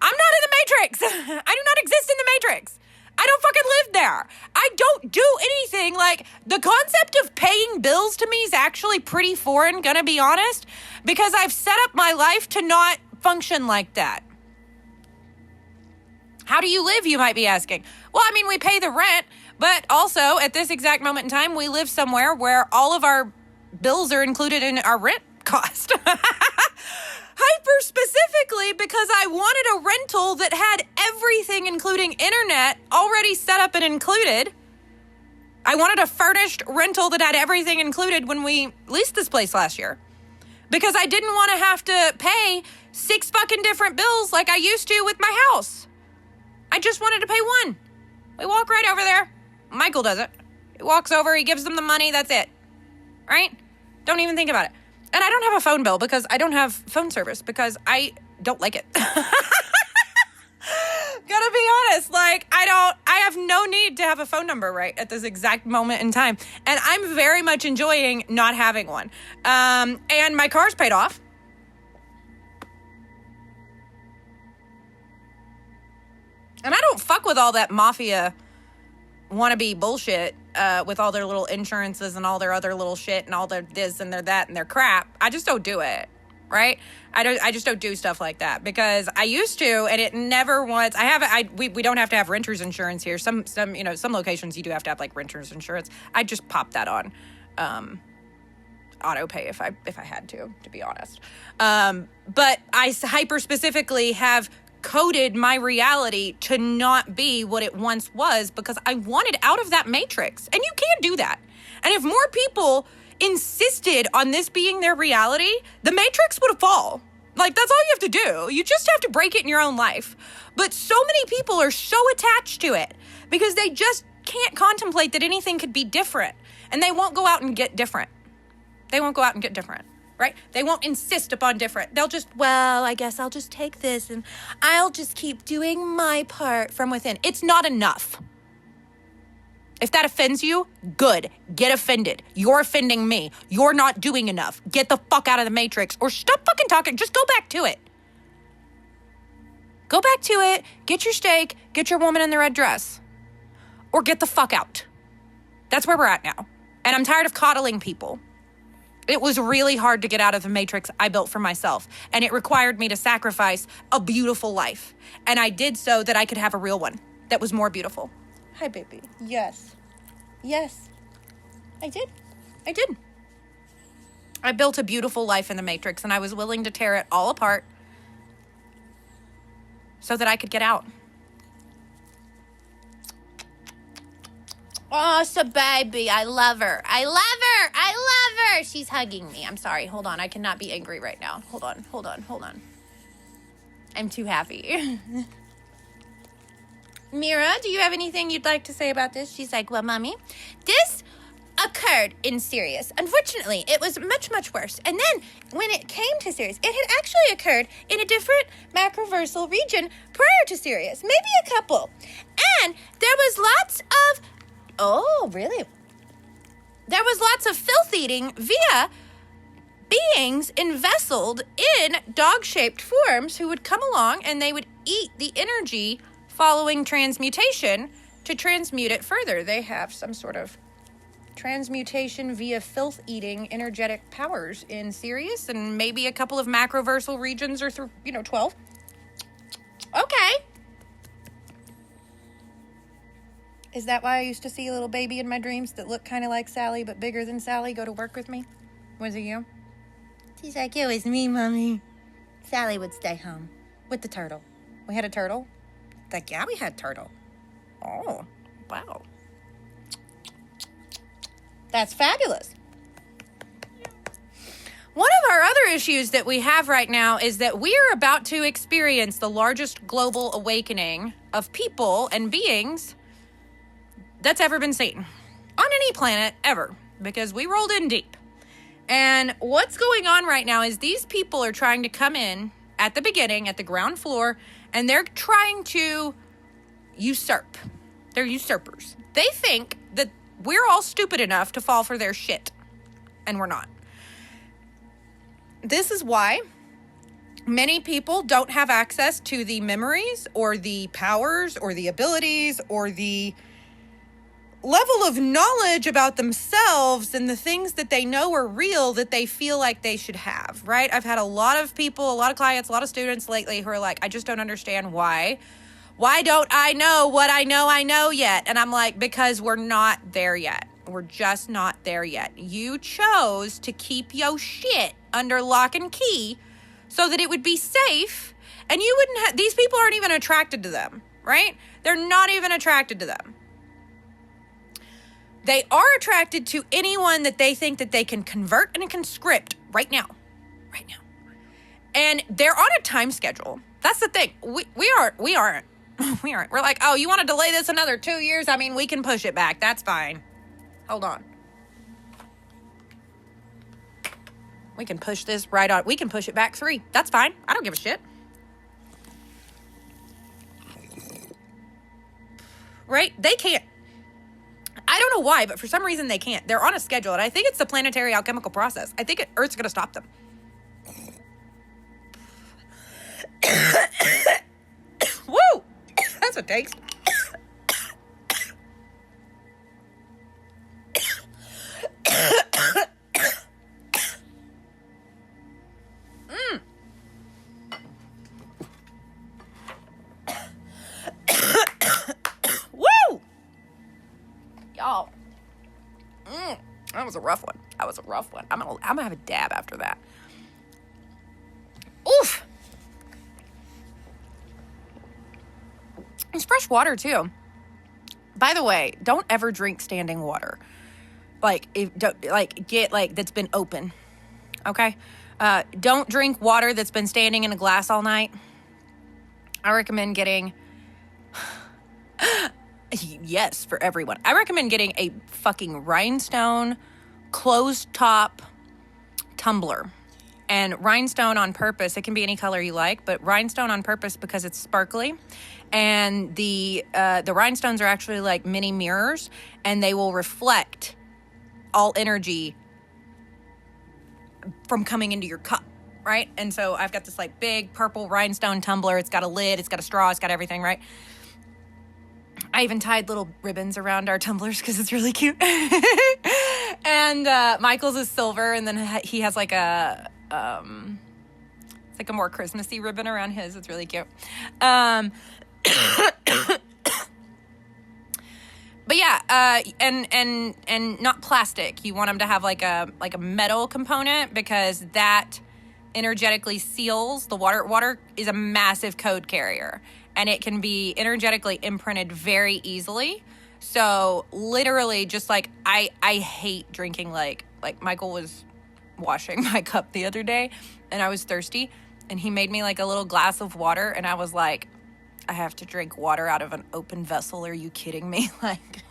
not in the Matrix. I do not exist in the Matrix. I don't fucking live there. I don't do anything. Like, the concept of paying bills to me is actually pretty foreign, gonna be honest, because I've set up my life to not function like that. How do you live, you might be asking? Well, I mean, we pay the rent, but also at this exact moment in time, we live somewhere where all of our bills are included in our rent cost. Hyper specifically because I wanted a rental that had everything, including internet, already set up and included. I wanted a furnished rental that had everything included when we leased this place last year. Because I didn't want to have to pay 6 fucking different bills like I used to with my house. I just wanted to pay one. We walk right over there. Michael does it. He walks over, he gives them the money, that's it. Right? Don't even think about it. And I don't have a phone bill because I don't have phone service because I don't like it. Gotta be honest, like, I have no need to have a phone number right at this exact moment in time. And I'm very much enjoying not having one. And my car's paid off. And I don't fuck with all that mafia wannabe bullshit with all their little insurances and all their other little shit and all their this and their that and their crap. I just don't do it, right? I just don't do stuff like that because I used to, and it never once. We don't have to have renter's insurance here. Some some locations you do have to have like renter's insurance. I just pop that on auto pay if I had to be honest. But I hyper specifically have coded my reality to not be what it once was because I wanted out of that matrix. And you can't do that. And if more people insisted on this being their reality, the matrix would fall. Like, that's all you have to do. You just have to break it in your own life. But so many people are so attached to it because they just can't contemplate that anything could be different. And they won't go out and get different. Right? They won't insist upon different. They'll just, well, I guess I'll just take this and I'll just keep doing my part from within. It's not enough. If that offends you, good. Get offended. You're offending me. You're not doing enough. Get the fuck out of the matrix or stop fucking talking. Just go back to it. Go back to it. Get your steak. Get your woman in the red dress. Or get the fuck out. That's where we're at now. And I'm tired of coddling people. It was really hard to get out of the matrix I built for myself, and it required me to sacrifice a beautiful life. And I did so that I could have a real one that was more beautiful. Hi, baby. Yes. I did. I built a beautiful life in the matrix, and I was willing to tear it all apart so that I could get out. Oh, so baby, I love her. She's hugging me. I'm sorry. Hold on. I cannot be angry right now. Hold on. I'm too happy. Mira, do you have anything you'd like to say about this? She's like, well, mommy, this occurred in Sirius. Unfortunately, it was much, much worse. And then when it came to Sirius, it had actually occurred in a different macroversal region prior to Sirius. Maybe a couple. And there was lots of... Oh, really? There was lots of filth eating via beings invesseled in dog-shaped forms who would come along and they would eat the energy following transmutation to transmute it further. They have some sort of transmutation via filth-eating energetic powers in Sirius and maybe a couple of macroversal regions or 12. Okay. Is that why I used to see a little baby in my dreams that looked kind of like Sally but bigger than Sally go to work with me? Was it you? She's like, it was me, Mommy. Sally would stay home with the turtle. We had a turtle? Like, yeah, we had turtle. Oh, wow. That's fabulous. One of our other issues that we have right now is that we are about to experience the largest global awakening of people and beings that's ever been seen on any planet ever, because we rolled in deep. And what's going on right now is these people are trying to come in at the beginning, at the ground floor, and they're trying to usurp. They're usurpers. They think that we're all stupid enough to fall for their shit, and we're not. This is why many people don't have access to the memories or the powers or the abilities or the level of knowledge about themselves and the things that they know are real that they feel like they should have, right? I've had a lot of people, a lot of clients, a lot of students lately who are like, I just don't understand why. Why don't I know what I know yet? And I'm like, because we're not there yet. We're just not there yet. You chose to keep your shit under lock and key so that it would be safe, and you wouldn't have, these people aren't even attracted to them, right? They're not even attracted to them. They are attracted to anyone that they think that they can convert and conscript right now. And they're on a time schedule. That's the thing. We aren't. We're like, oh, you want to delay this another 2 years? I mean, we can push it back. That's fine. Hold on. We can push this right on. We can push it back 3. That's fine. I don't give a shit. Right? They can't. I don't know why, but for some reason they can't. They're on a schedule, and I think it's the planetary alchemical process. I think Earth's going to stop them. Woo! That's a taste. Woo! Y'all. That was a rough one. I'm gonna have a dab after that. Oof. It's fresh water too. By the way, don't ever drink standing water. That's been open. Okay? Don't drink water that's been standing in a glass all night. I recommend getting... Yes, for everyone. I recommend getting a fucking rhinestone closed top tumbler. And rhinestone on purpose, it can be any color you like, but rhinestone on purpose because it's sparkly. And the rhinestones are actually like mini mirrors, and they will reflect all energy from coming into your cup, right? And so I've got this like big purple rhinestone tumbler. It's got a lid, it's got a straw, it's got everything, right? I even tied little ribbons around our tumblers because it's really cute. And Michael's is silver, and then he has like it's like a more Christmassy ribbon around his. It's really cute. But yeah, and not plastic. You want them to have like a metal component because that energetically seals the water. Water is a massive code carrier, and it can be energetically imprinted very easily. So literally, just like I hate drinking. Like Michael was washing my cup the other day, and I was thirsty, and he made me like a little glass of water, and I was like, I have to drink water out of an open vessel. Are you kidding me? Like,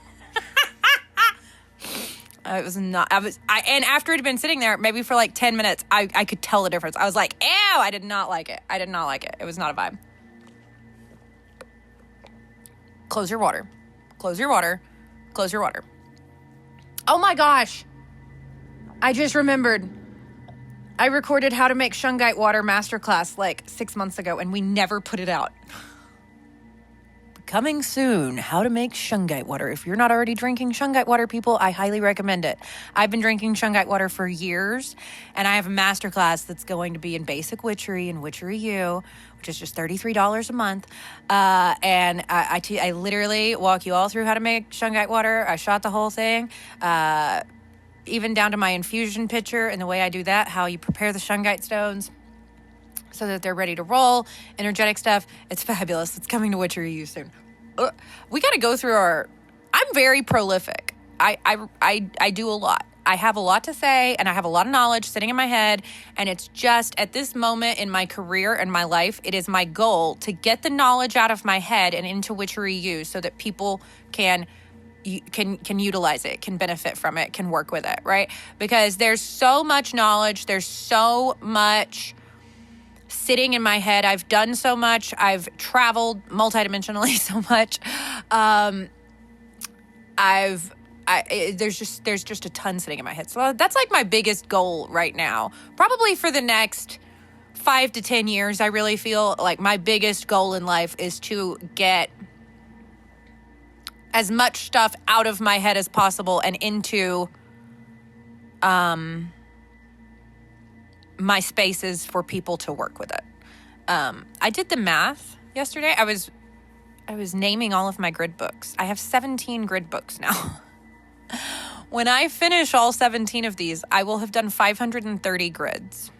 I was not, and after it had been sitting there, maybe for like 10 minutes, I could tell the difference. I was like, ew, I did not like it. It was not a vibe. Close your water. Oh my gosh. I just remembered. I recorded how to make shungite water masterclass like 6 months ago, and we never put it out. Coming soon, how to make shungite water. If you're not already drinking shungite water, people, I highly recommend it. I've been drinking shungite water for years, and I have a masterclass that's going to be in Basic Witchery and Witchery U, which is just $33 a month. And I literally walk you all through how to make shungite water. I shot the whole thing, even down to my infusion pitcher and the way I do that, how you prepare the shungite stones so that they're ready to roll, energetic stuff. It's fabulous. It's coming to Witchery U soon. We got to go through I'm very prolific. I do a lot. I have a lot to say, and I have a lot of knowledge sitting in my head, and it's just at this moment in my career and my life, it is my goal to get the knowledge out of my head and into Witchery U so that people can utilize it, can benefit from it, can work with it, right? Because there's so much knowledge, there's so much sitting in my head. I've done so much. I've traveled multidimensionally so much. There's just a ton sitting in my head. So that's like my biggest goal right now. Probably for the next 5 to 10 years, I really feel like my biggest goal in life is to get as much stuff out of my head as possible and into my spaces for people to work with it. I did the math yesterday. I was naming all of my grid books. I have 17 grid books now. When I finish all 17 of these, I will have done 530 grids.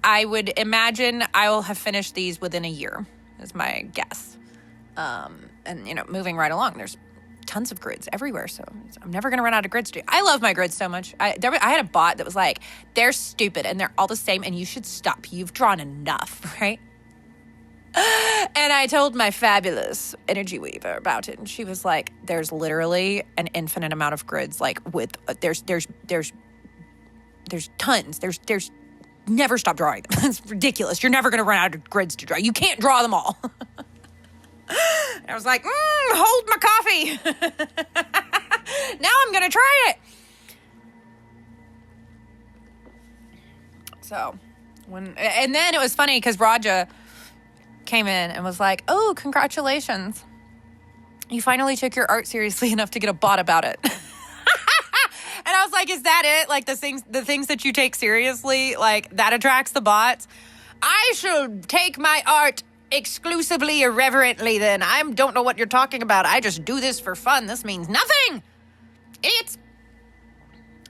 I would imagine I will have finished these within a year, is my guess. And, moving right along, there's tons of grids everywhere, so I'm never going to run out of grids to do. I love my grids so much. I had a bot that was like, they're stupid and they're all the same and you should stop. You've drawn enough, right? And I told my fabulous energy weaver about it, and she was like, there's literally an infinite amount of grids, like with there's tons. There's never stop drawing them. It's ridiculous. You're never going to run out of grids to draw. You can't draw them all. And I was like, hold my coffee. Now I'm going to try it. So, and then it was funny because Raja, came in and was like, oh, congratulations. You finally took your art seriously enough to get a bot about it. And I was like, is that it? Like the things that you take seriously, like that attracts the bots? I should take my art exclusively irreverently then. I don't know what you're talking about. I just do this for fun. This means nothing. Idiots.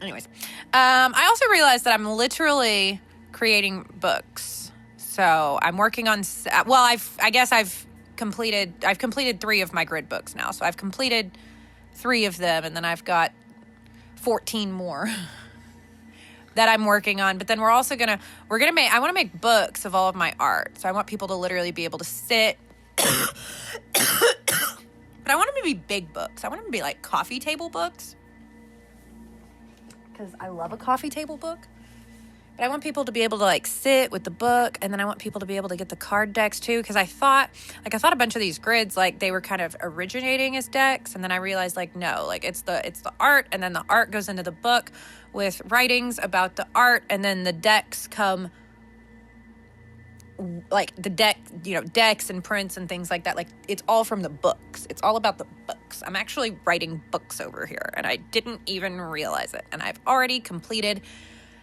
Anyways, I also realized that I'm literally creating books. So I'm working on, I've completed 3 of my grid books now. So I've completed 3 of them, and then I've got 14 more that I'm working on. But then I want to make books of all of my art. So I want people to literally be able to sit. But I want them to be big books. I want them to be like coffee table books, because I love a coffee table book. But I want people to be able to like sit with the book, and then I want people to be able to get the card decks too, because I thought a bunch of these grids, like they were kind of originating as decks, and then I realized like no, like it's the art, and then the art goes into the book with writings about the art, and then the decks come like the deck, decks and prints and things like that. Like it's all from the books. It's all about the books. I'm actually writing books over here, and I didn't even realize it. And I've already completed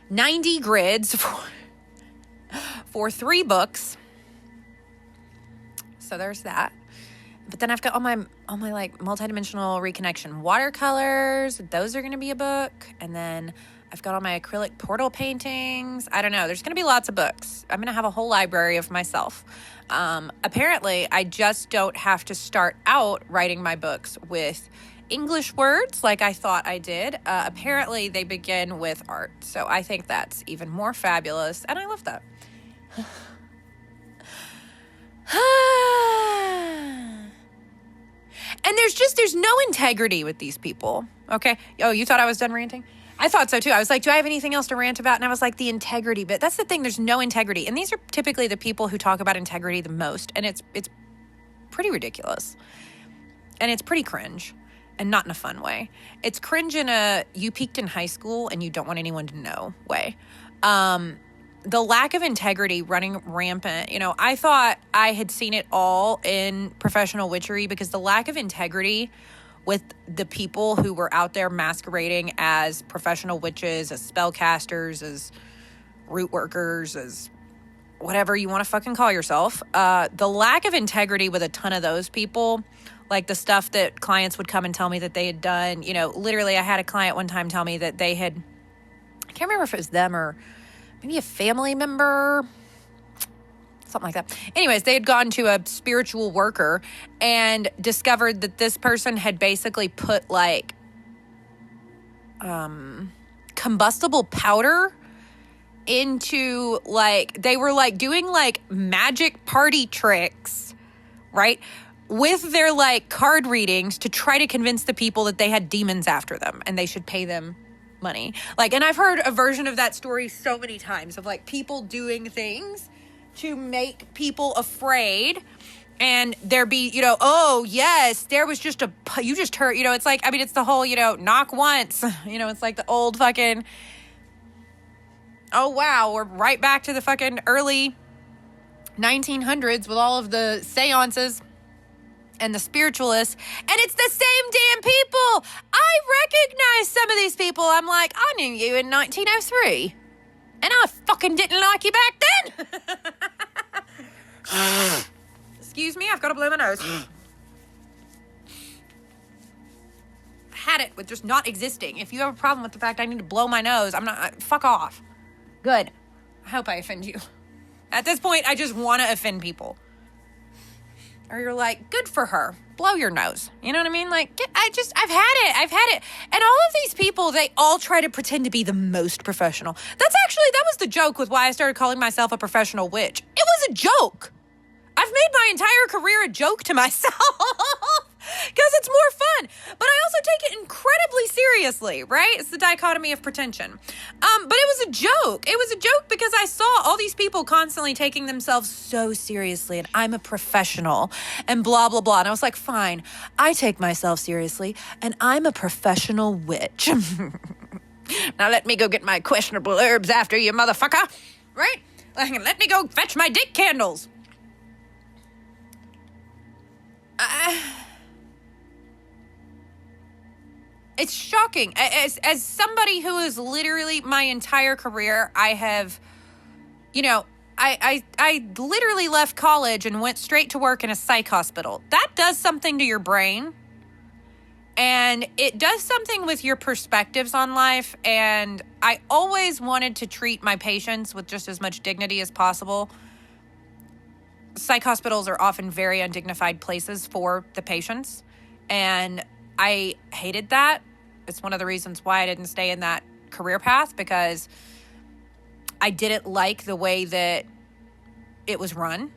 90 grids for 3 books. So there's that. But then I've got all my like multidimensional reconnection watercolors. Those are going to be a book. And then I've got all my acrylic portal paintings. I don't know. There's going to be lots of books. I'm going to have a whole library of myself. Apparently, I just don't have to start out writing my books with English words like I thought I did. Apparently, they begin with art. So I think that's even more fabulous. And I love that. And there's no integrity with these people. Okay. Oh, you thought I was done ranting? I thought so too. I was like, do I have anything else to rant about? And I was like, the integrity bit. That's the thing. There's no integrity. And these are typically the people who talk about integrity the most. And it's pretty ridiculous. And it's pretty cringe. And not in a fun way. It's cringe in a you peaked in high school and you don't want anyone to know way. The lack of integrity running rampant. I thought I had seen it all in professional witchery, because the lack of integrity with the people who were out there masquerading as professional witches, as spellcasters, as root workers, as whatever you want to fucking call yourself. The lack of integrity with a ton of those people, like the stuff that clients would come and tell me that they had done. Literally I had a client one time tell me that they had, I can't remember if it was them or maybe a family member, something like that. Anyways, they had gone to a spiritual worker and discovered that this person had basically put like combustible powder into like, they were like doing like magic party tricks, right? With their like card readings to try to convince the people that they had demons after them and they should pay them money. Like, and I've heard a version of that story so many times of like people doing things to make people afraid, and there be, oh yes, there was just you just heard, it's like, I mean, it's the whole, knock once, it's like the old fucking, oh wow, we're right back to the fucking early 1900s with all of the seances and the spiritualists, and it's the same damn people. I recognize some of these people. I'm like, I knew you in 1903, and I fucking didn't like you back then. Excuse me, I've got to blow my nose. Had it with just not existing. If you have a problem with the fact I need to blow my nose, fuck off. Good. I hope I offend you. At this point, I just want to offend people. Or you're like, good for her. Blow your nose. You know what I mean? Like, I've had it. And all of these people, they all try to pretend to be the most professional. That was the joke with why I started calling myself a professional witch. It was a joke. I've made my entire career a joke to myself. Because it's more fun. But I also take it incredibly seriously, right? It's the dichotomy of pretension. But it was a joke. It was a joke because I saw all these people constantly taking themselves so seriously, and I'm a professional and blah, blah, blah. And I was like, fine, I take myself seriously and I'm a professional witch. Now let me go get my questionable herbs after you, motherfucker. Right? Let me go fetch my dick candles. It's shocking. As somebody who is literally my entire career, I have, I literally left college and went straight to work in a psych hospital. That does something to your brain. And it does something with your perspectives on life. And I always wanted to treat my patients with just as much dignity as possible. Psych hospitals are often very undignified places for the patients. And I hated that. It's one of the reasons why I didn't stay in that career path, because I didn't like the way that it was run.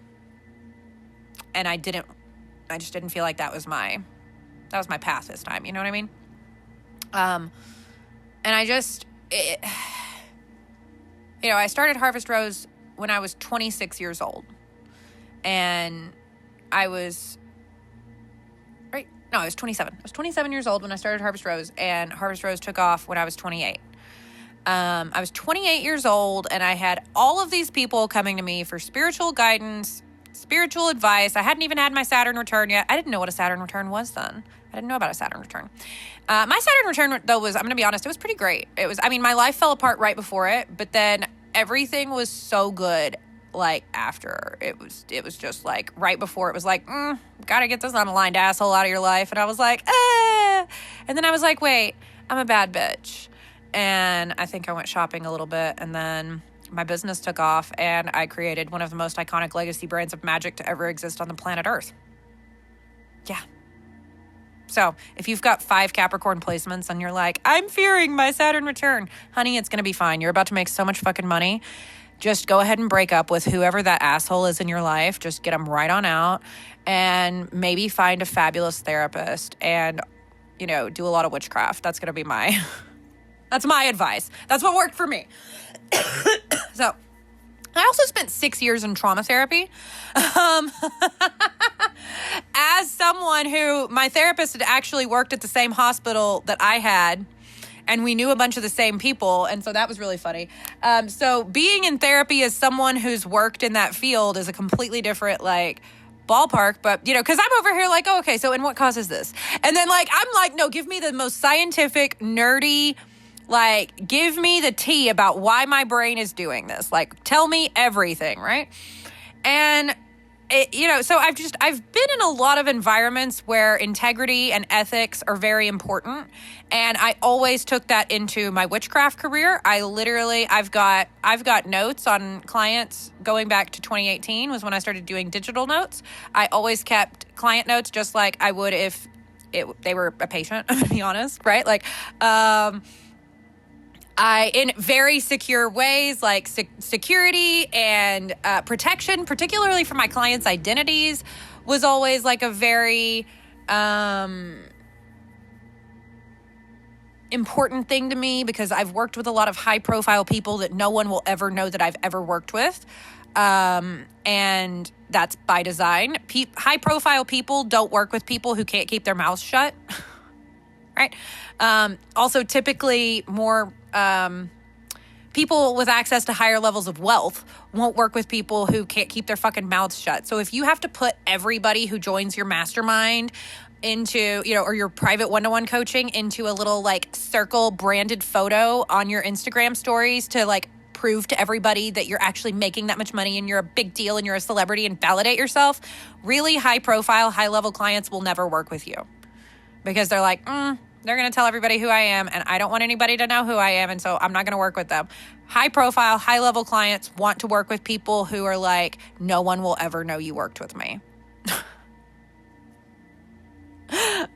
And I just didn't feel like that was my path this time. You know what I mean? And I started Harvest Rose when I was 26 years old. And I was 27. I was 27 years old when I started Harvest Rose, and Harvest Rose took off when I was 28. I was 28 years old, and I had all of these people coming to me for spiritual guidance, spiritual advice. I hadn't even had my Saturn return yet. I didn't know what a Saturn return was then. I didn't know about a Saturn return. My Saturn return, though, I'm going to be honest, it was pretty great. My life fell apart right before it, but then everything was so good. Like after it was just like right before it was like, gotta get this unaligned asshole out of your life. And I was like, and then I was like, wait, I'm a bad bitch. And I think I went shopping a little bit, and then my business took off, and I created one of the most iconic legacy brands of magic to ever exist on the planet Earth. Yeah. So if you've got 5 Capricorn placements and you're like, I'm fearing my Saturn return, honey, it's going to be fine. You're about to make so much fucking money. Just go ahead and break up with whoever that asshole is in your life. Just get them right on out, and maybe find a fabulous therapist and, do a lot of witchcraft. That's going to be that's my advice. That's what worked for me. So I also spent 6 years in trauma therapy. As someone who, my therapist had actually worked at the same hospital that I had, and we knew a bunch of the same people, and so that was really funny. So being in therapy as someone who's worked in that field is a completely different, ballpark, but, because I'm over here like, oh, okay, so and what causes this? And then, I'm like, no, give me the most scientific, nerdy, give me the tea about why my brain is doing this. Tell me everything, right? And so I've been in a lot of environments where integrity and ethics are very important. And I always took that into my witchcraft career. I've got notes on clients going back to 2018 was when I started doing digital notes. I always kept client notes just like I would if they were a patient, to be honest, right? In very secure ways, like security and protection, particularly for my clients' identities, was always a very important thing to me, because I've worked with a lot of high-profile people that no one will ever know that I've ever worked with. And that's by design. High-profile people don't work with people who can't keep their mouths shut, right? Also, typically more... people with access to higher levels of wealth won't work with people who can't keep their fucking mouths shut. So if you have to put everybody who joins your mastermind into, or your private one-to-one coaching into a little circle branded photo on your Instagram stories to prove to everybody that you're actually making that much money and you're a big deal and you're a celebrity and validate yourself, really high profile, high level clients will never work with you, because they're they're going to tell everybody who I am, and I don't want anybody to know who I am, and so I'm not going to work with them. High-profile, high-level clients want to work with people who are no one will ever know you worked with me.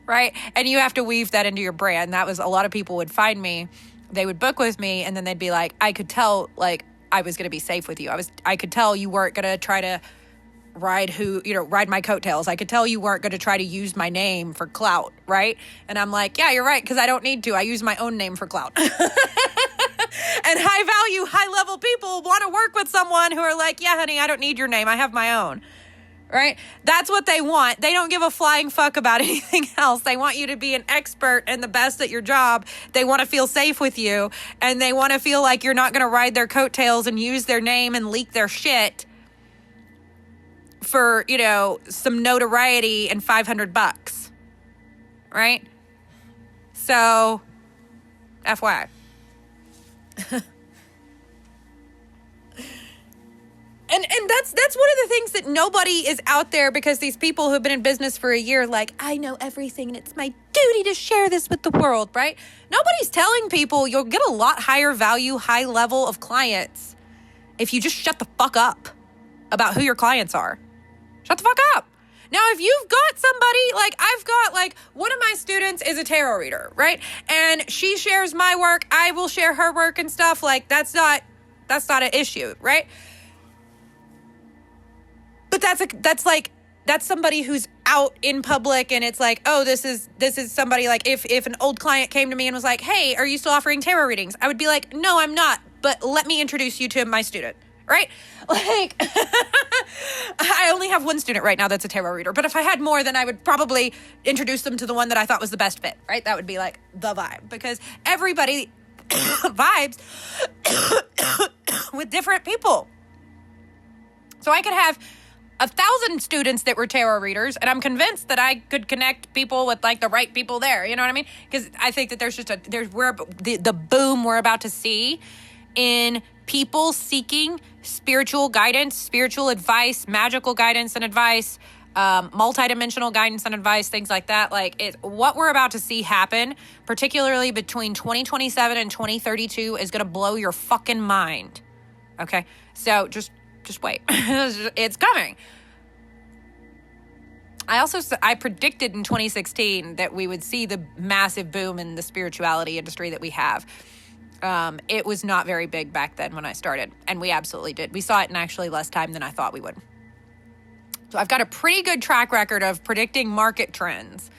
Right? And you have to weave that into your brand. That was, a lot of people would find me, they would book with me, and then they'd be like, I could tell, I was going to be safe with you. I could tell you weren't going to try to ride my coattails. I could tell you weren't going to try to use my name for clout, right? And I'm like, yeah, you're right, because I don't need to. I use my own name for clout. And high-value, high-level people want to work with someone who are like, yeah, honey, I don't need your name. I have my own, right? That's what they want. They don't give a flying fuck about anything else. They want you to be an expert and the best at your job. They want to feel safe with you, and they want to feel like you're not going to ride their coattails and use their name and leak their shit. for, some notoriety and $500, right? So, FYI. And that's one of the things that nobody is out there, because these people who've been in business for a year, like, I know everything and it's my duty to share this with the world, right? Nobody's telling people you'll get a lot higher value, high level of clients if you just shut the fuck up about who your clients are. Shut the fuck up. Now, if you've got somebody, like I've got, like, one of my students is a tarot reader, right? And she shares my work, I will share her work and stuff. Like, that's not an issue, right? But that's somebody who's out in public, and it's like, oh, this is somebody, like, if an old client came to me and was like, hey, are you still offering tarot readings? I would be like, no, I'm not, but let me introduce you to my student, right? Like, I only have one student right now that's a tarot reader, but if I had more, then I would probably introduce them to the one that I thought was the best fit, right? That would be like the vibe, because everybody vibes with different people. So I could have 1,000 students that were tarot readers, and I'm convinced that I could connect people with, like, the right people there. You know what I mean? Because I think that there's the boom we're about to see in people seeking spiritual guidance, spiritual advice, magical guidance and advice, multidimensional guidance and advice, things like that. Like, what we're about to see happen, particularly between 2027 and 2032, is going to blow your fucking mind. Okay? So just wait. It's coming. I predicted in 2016 that we would see the massive boom in the spirituality industry that we have. It was not very big back then when I started, and we absolutely did. We saw it in actually less time than I thought we would. So I've got a pretty good track record of predicting market trends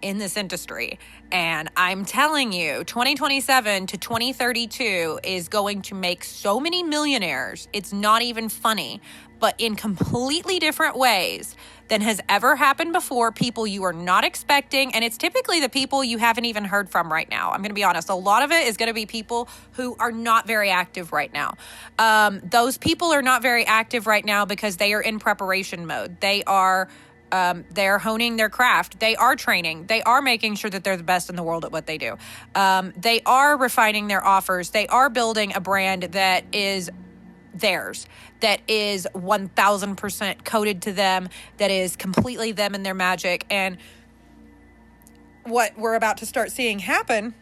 in this industry. And I'm telling you, 2027 to 2032 is going to make so many millionaires. It's not even funny, but in completely different ways than has ever happened before. People you are not expecting. And it's typically the people you haven't even heard from right now. I'm going to be honest. A lot of it is going to be people who are not very active right now. Those people are not very active right now because they are in preparation mode. They're honing their craft. They are training. They are making sure that they're the best in the world at what they do. They are refining their offers. They are building a brand that is theirs, that is 1000% coded to them, that is completely them and their magic. And what we're about to start seeing happen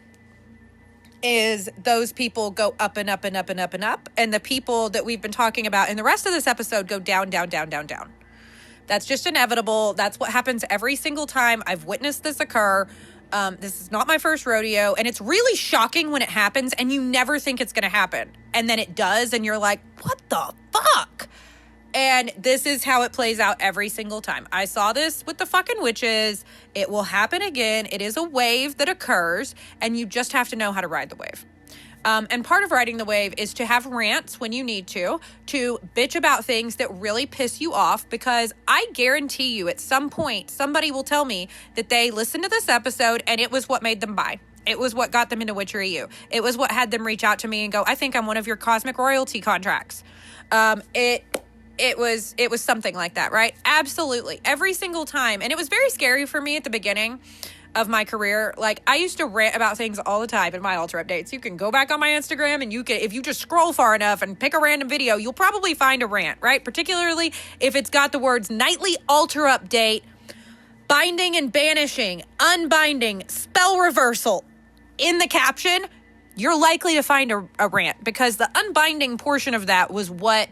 is those people go up and up and up and up and up. And the people that we've been talking about in the rest of this episode go down, down, down, down, down. That's just inevitable. That's what happens every single time. I've witnessed this occur. This is not my first rodeo. And it's really shocking when it happens and you never think it's going to happen. And then it does. And you're like, what the fuck? And this is how it plays out every single time. I saw this with the fucking witches. It will happen again. It is a wave that occurs. And you just have to know how to ride the wave. And part of riding the wave is to have rants when you need to bitch about things that really piss you off, because I guarantee you at some point, somebody will tell me that they listened to this episode and it was what made them buy. It was what got them into Witchery U. It was what had them reach out to me and go, I think I'm one of your cosmic royalty contracts. It was something like that, right? Absolutely. Every single time. And it was very scary for me at the beginning of my career. Like, I used to rant about things all the time in my altar updates. You can go back on my Instagram and if you just scroll far enough and pick a random video, you'll probably find a rant, right? Particularly if it's got the words nightly altar update, binding and banishing, unbinding, spell reversal in the caption, you're likely to find a rant, because the unbinding portion of that was what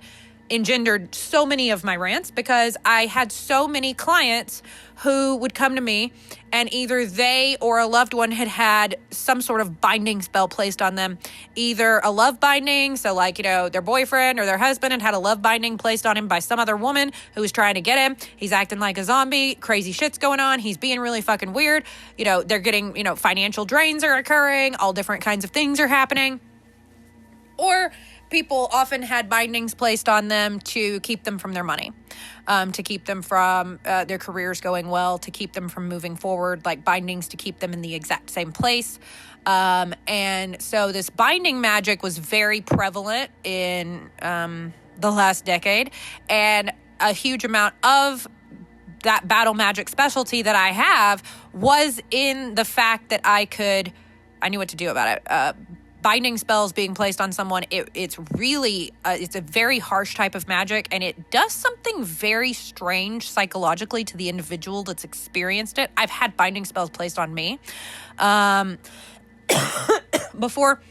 engendered so many of my rants, because I had so many clients who would come to me and either they or a loved one had some sort of binding spell placed on them, either a love binding, so like, their boyfriend or their husband had a love binding placed on him by some other woman who was trying to get him. He's acting like a zombie, crazy shit's going on, he's being really fucking weird, they're getting, financial drains are occurring, all different kinds of things are happening. Or people often had bindings placed on them to keep them from their money, to keep them from their careers going well, to keep them from moving forward, like bindings to keep them in the exact same place. And so this binding magic was very prevalent in the last decade. And a huge amount of that battle magic specialty that I have was in the fact that I knew what to do about it. Binding spells being placed on someone, it's really, it's a very harsh type of magic, and it does something very strange psychologically to the individual that's experienced it. I've had binding spells placed on me before.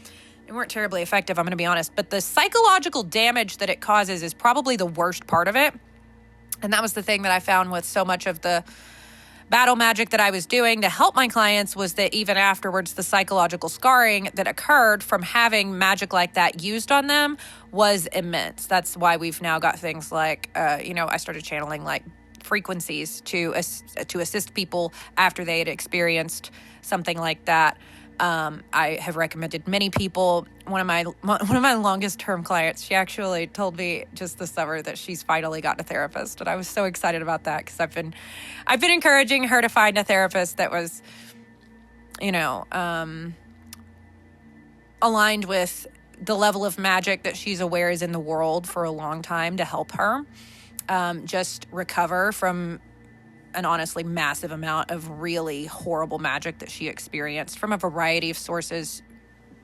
They weren't terribly effective, I'm going to be honest, but the psychological damage that it causes is probably the worst part of it. And that was the thing that I found with so much of the battle magic that I was doing to help my clients, was that even afterwards, the psychological scarring that occurred from having magic like that used on them was immense. That's why we've now got things like, I started channeling like frequencies to assist people after they had experienced something like that. I have recommended many people. One of my longest term clients, she actually told me just this summer that she's finally gotten a therapist, and I was so excited about that because I've been encouraging her to find a therapist that was, aligned with the level of magic that she's aware is in the world for a long time, to help her just recover from an honestly massive amount of really horrible magic that she experienced from a variety of sources,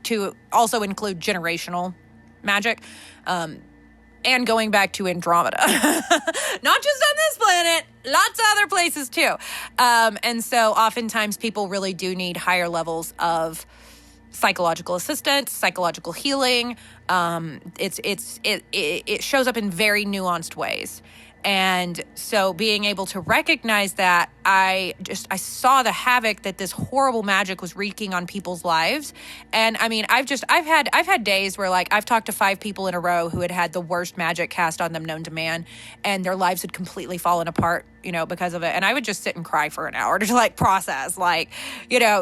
to also include generational magic, and going back to Andromeda. Not just on this planet, lots of other places too. And so oftentimes people really do need higher levels of psychological assistance, psychological healing. It shows up in very nuanced ways. And so being able to recognize that, I saw the havoc that this horrible magic was wreaking on people's lives. And I mean, I've had days where like I've talked to 5 people in a row who had the worst magic cast on them known to man, and their lives had completely fallen apart, because of it. And I would just sit and cry for an hour to like process, like,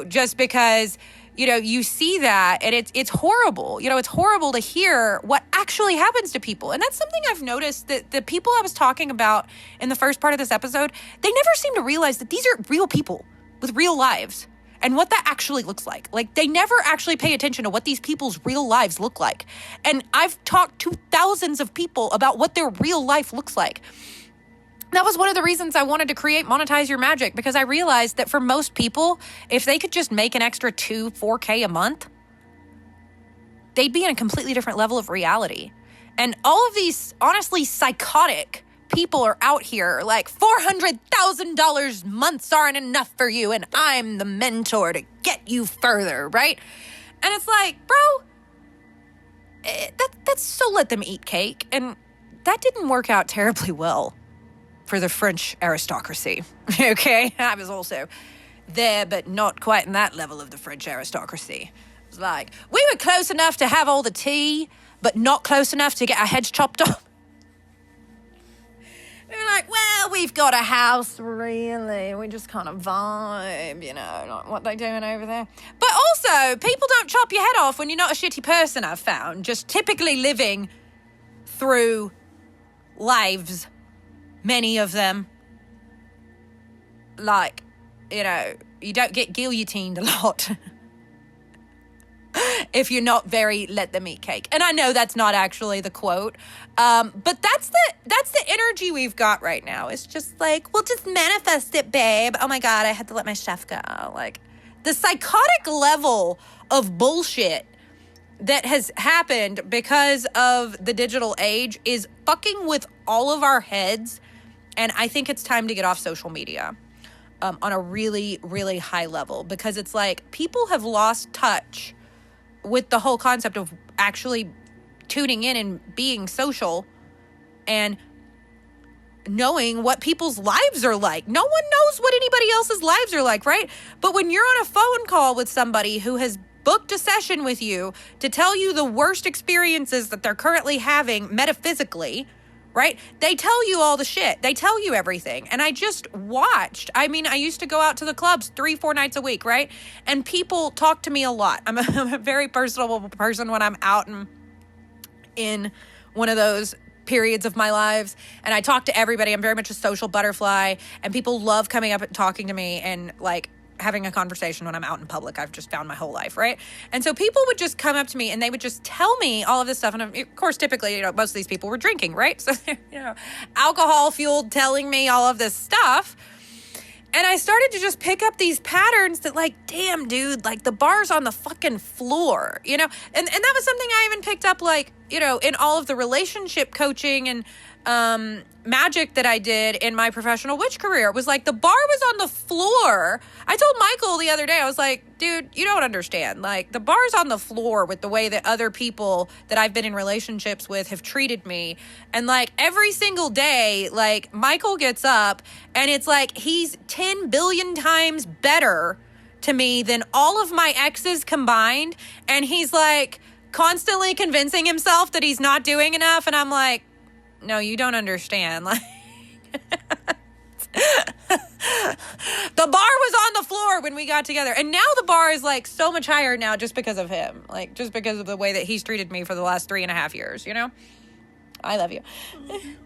just because you see that, and it's horrible. It's horrible to hear what actually happens to people. And that's something I've noticed, that the people I was talking about in the first part of this episode, they never seem to realize that these are real people with real lives and what that actually looks like. Like, they never actually pay attention to what these people's real lives look like. And I've talked to thousands of people about what their real life looks like. That was one of the reasons I wanted to create Monetize Your Magic, because I realized that for most people, if they could just make an extra $4K a month, they'd be in a completely different level of reality. And all of these, honestly, psychotic people are out here like, $400,000 months aren't enough for you, and I'm the mentor to get you further, right? And it's like, bro, that's so let them eat cake. And that didn't work out terribly well for the French aristocracy, okay? I was also there, but not quite in that level of the French aristocracy. It was like, we were close enough to have all the tea, but not close enough to get our heads chopped off. We were like, well, we've got a house, really. We just kind of vibe, like what they're doing over there. But also, people don't chop your head off when you're not a shitty person, I've found. Just typically living through lives, many of them, like, you don't get guillotined a lot if you're not very let them eat cake. And I know that's not actually the quote, but that's the energy we've got right now. It's just like, well, just manifest it, babe. Oh my God, I had to let my chef go. Like, the psychotic level of bullshit that has happened because of the digital age is fucking with all of our heads. And I think it's time to get off social media on a really, really high level, because it's like people have lost touch with the whole concept of actually tuning in and being social and knowing what people's lives are like. No one knows what anybody else's lives are like, right? But when you're on a phone call with somebody who has booked a session with you to tell you the worst experiences that they're currently having metaphysically, right? They tell you all the shit. They tell you everything. And I just watched. I mean, I used to go out to the clubs 3-4 nights a week, right? And people talk to me a lot. I'm a very personable person when I'm out and in one of those periods of my lives. And I talk to everybody. I'm very much a social butterfly. And people love coming up and talking to me and like having a conversation when I'm out in public. I've just found my whole life, right? And so people would just come up to me and they would just tell me all of this stuff. And of course, typically, most of these people were drinking, right? So, alcohol fueled telling me all of this stuff. And I started to just pick up these patterns that like, damn, dude, like the bar's on the fucking floor, And that was something I even picked up like, in all of the relationship coaching and magic that I did in my professional witch career. It was like the bar was on the floor. I told Michael the other day, I was like, dude, you don't understand. Like the bar's on the floor with the way that other people that I've been in relationships with have treated me. And like every single day, like Michael gets up and it's like he's 10 billion times better to me than all of my exes combined. And he's like constantly convincing himself that he's not doing enough. And I'm like, no, you don't understand. Like, the bar was on the floor when we got together. And now the bar is like so much higher now just because of him. Like, just because of the way that he's treated me for the last 3.5 years, I love you.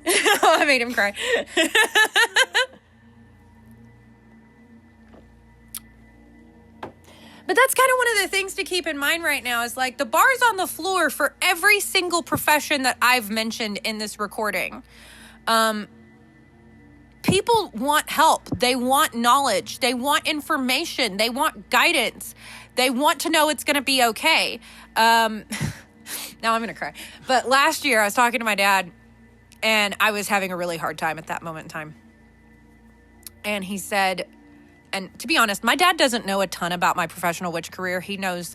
I made him cry. But that's kind of one of the things to keep in mind right now is like the bar's on the floor for every single profession that I've mentioned in this recording. People want help. They want knowledge. They want information. They want guidance. They want to know it's going to be okay. Now I'm going to cry. But last year I was talking to my dad and I was having a really hard time at that moment in time. And he said, and to be honest, my dad doesn't know a ton about my professional witch career. He knows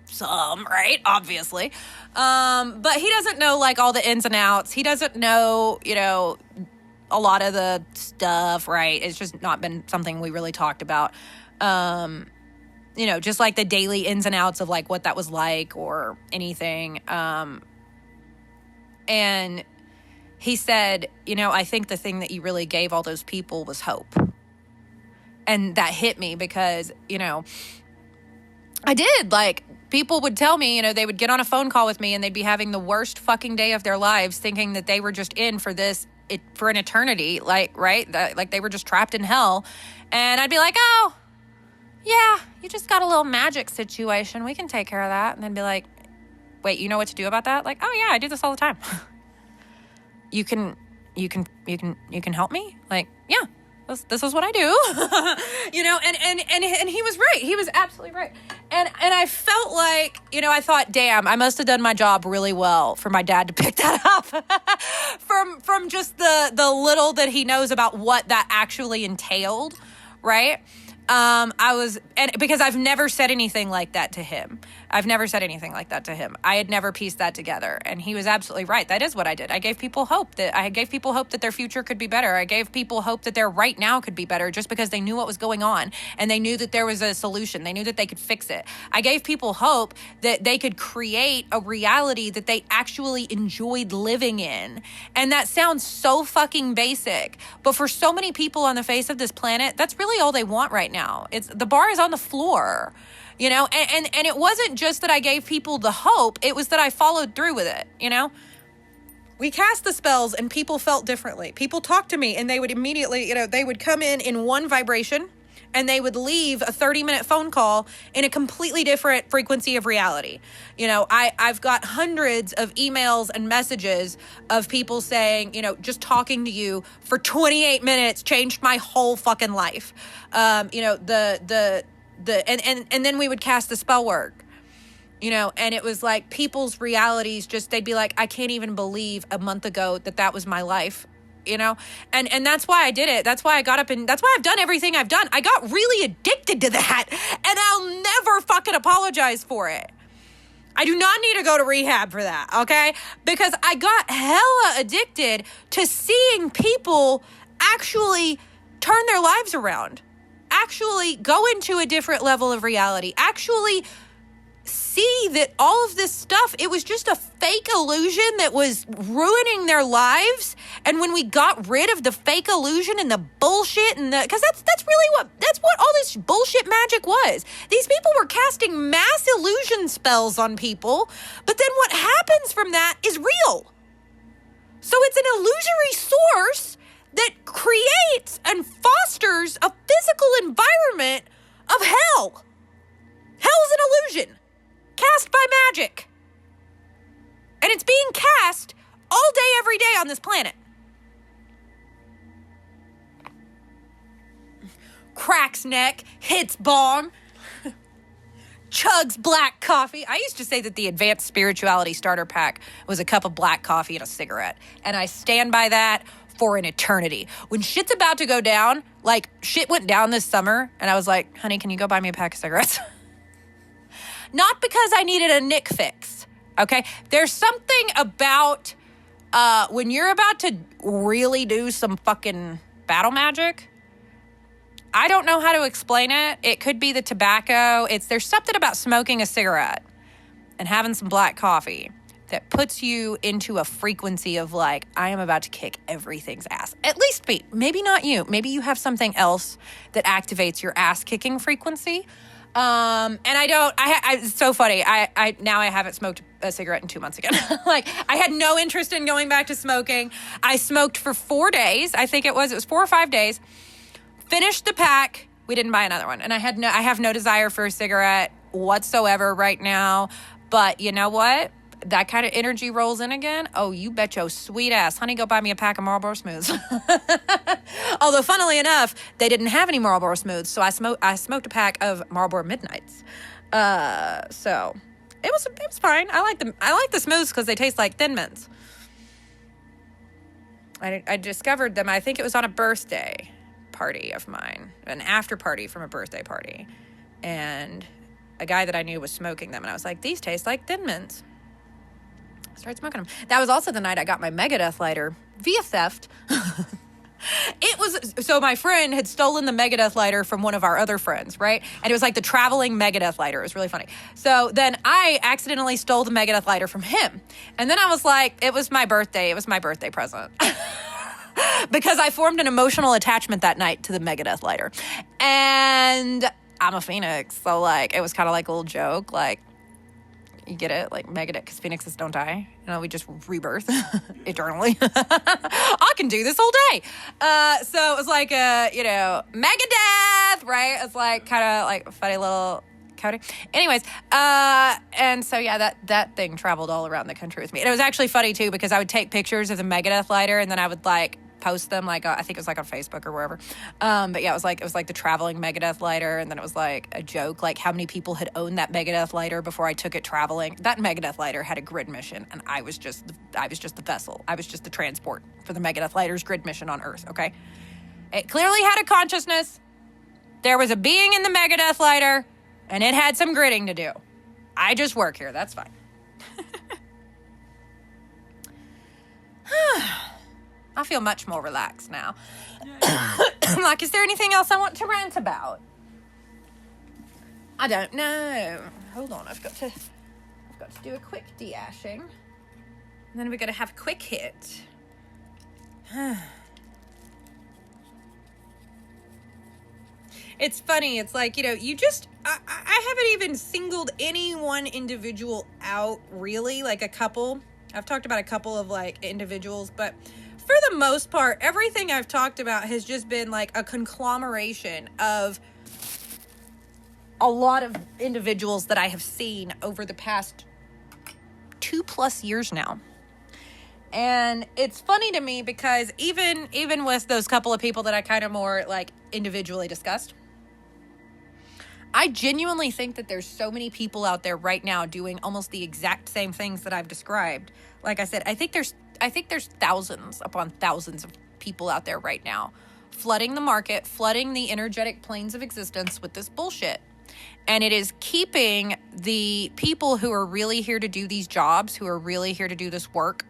some, right? Obviously. But he doesn't know like all the ins and outs. He doesn't know, a lot of the stuff, right? It's just not been something we really talked about. Just like the daily ins and outs of like what that was like or anything. And he said, I think the thing that you really gave all those people was hope. And that hit me because, I did. Like, people would tell me, they would get on a phone call with me and they'd be having the worst fucking day of their lives thinking that they were just in for for an eternity, like, right? Like, they were just trapped in hell. And I'd be like, oh, yeah, you just got a little magic situation. We can take care of that. And then be like, wait, you know what to do about that? Like, oh, yeah, I do this all the time. You can help me? Like, yeah. This is what I do, and he was right. He was absolutely right. And I felt like, I thought, damn, I must have done my job really well for my dad to pick that up from just the little that he knows about what that actually entailed. Right. Because I've never said anything like that to him. I had never pieced that together. And he was absolutely right. That is what I did. I gave people hope that their future could be better. I gave people hope that their right now could be better just because they knew what was going on and they knew that there was a solution. They knew that they could fix it. I gave people hope that they could create a reality that they actually enjoyed living in. And that sounds so fucking basic. But for so many people on the face of this planet, that's really all they want right now. The bar is on the floor. And it wasn't just that I gave people the hope, it was that I followed through with it, We cast the spells and people felt differently. People talked to me and they would immediately, they would come in one vibration and they would leave a 30-minute phone call in a completely different frequency of reality. I've got hundreds of emails and messages of people saying, just talking to you for 28 minutes changed my whole fucking life. And then we would cast the spell work, and it was like people's realities they'd be like, I can't even believe a month ago that was my life, and that's why I did it. That's why I got up and that's why I've done everything I've done. I got really addicted to that and I'll never fucking apologize for it. I do not need to go to rehab for that, okay? Because I got hella addicted to seeing people actually turn their lives around. Actually go into a different level of reality, actually see that all of this stuff, it was just a fake illusion that was ruining their lives. And when we got rid of the fake illusion and the bullshit because that's what all this bullshit magic was. These people were casting mass illusion spells on people, but then what happens from that is real. So it's an illusory source that creates and fosters a physical environment of hell. Hell's an illusion cast by magic. And it's being cast all day, every day on this planet. Cracks neck, hits bong, chugs black coffee. I used to say that the Advanced Spirituality Starter Pack was a cup of black coffee and a cigarette. And I stand by that for an eternity. When shit's about to go down, like shit went down this summer, and I was like, honey, can you go buy me a pack of cigarettes? Not because I needed a nick fix, okay? There's something about when you're about to really do some fucking battle magic. I don't know how to explain it. It could be the tobacco. There's something about smoking a cigarette and having some black coffee that puts you into a frequency of like, I am about to kick everything's ass. At least me. Maybe not you. Maybe you have something else that activates your ass kicking frequency. And it's so funny. I haven't smoked a cigarette in 2 months again. Like, I had no interest in going back to smoking. I smoked for 4 days. I think it was 4 or 5 days. Finished the pack. We didn't buy another one. And I have no desire for a cigarette whatsoever right now. But you know what? That kind of energy rolls in again. Oh, you bet your sweet ass. Honey, go buy me a pack of Marlboro Smooths. Although, funnily enough, they didn't have any Marlboro Smooths, so I smoked a pack of Marlboro Midnights. So it was fine. I like the Smooths because they taste like Thin Mints. I discovered them. I think it was on a birthday party of mine, an after party from a birthday party, and a guy that I knew was smoking them, and I was like, these taste like Thin Mints. Started smoking them. That was also the night I got my Megadeth lighter via theft. So my friend had stolen the Megadeth lighter from one of our other friends, right? And it was like the traveling Megadeth lighter. It was really funny. So then I accidentally stole the Megadeth lighter from him. And then I was like, it was my birthday. It was my birthday present. Because I formed an emotional attachment that night to the Megadeth lighter. And I'm a phoenix. So like, it was kind of like a little joke. Like, you get it? Like Megadeth, because phoenixes don't die. You know, we just rebirth eternally. I can do this all day. So it was like, Megadeth, right? It's like kind of like a funny little coding. Anyways, and so yeah, that thing traveled all around the country with me. And it was actually funny too, because I would take pictures of the Megadeth lighter and then I would like post them like, I think it was like on Facebook or wherever. But yeah, it was like the traveling Megadeth lighter. And then it was like a joke, like how many people had owned that Megadeth lighter before I took it traveling. That Megadeth lighter had a grid mission and I was just the vessel. I was just the transport for the Megadeth lighter's grid mission on Earth. Okay. It clearly had a consciousness. There was a being in the Megadeth lighter and it had some gridding to do. I just work here. That's fine. I feel much more relaxed now. Like, is there anything else I want to rant about? I don't know. Hold on, I've got to do a quick de-ashing. And then we're going to have a quick hit. It's funny. It's like, you just... I haven't even singled any one individual out, really. Like, a couple. I've talked about a couple of, like, individuals, but... for the most part, everything I've talked about has just been like a conglomeration of a lot of individuals that I have seen over the past 2+ years now. And it's funny to me because even with those couple of people that I kind of more like individually discussed, I genuinely think that there's so many people out there right now doing almost the exact same things that I've described. Like I said, I think there's thousands upon thousands of people out there right now flooding the market, flooding the energetic planes of existence with this bullshit. And it is keeping the people who are really here to do these jobs, who are really here to do this work,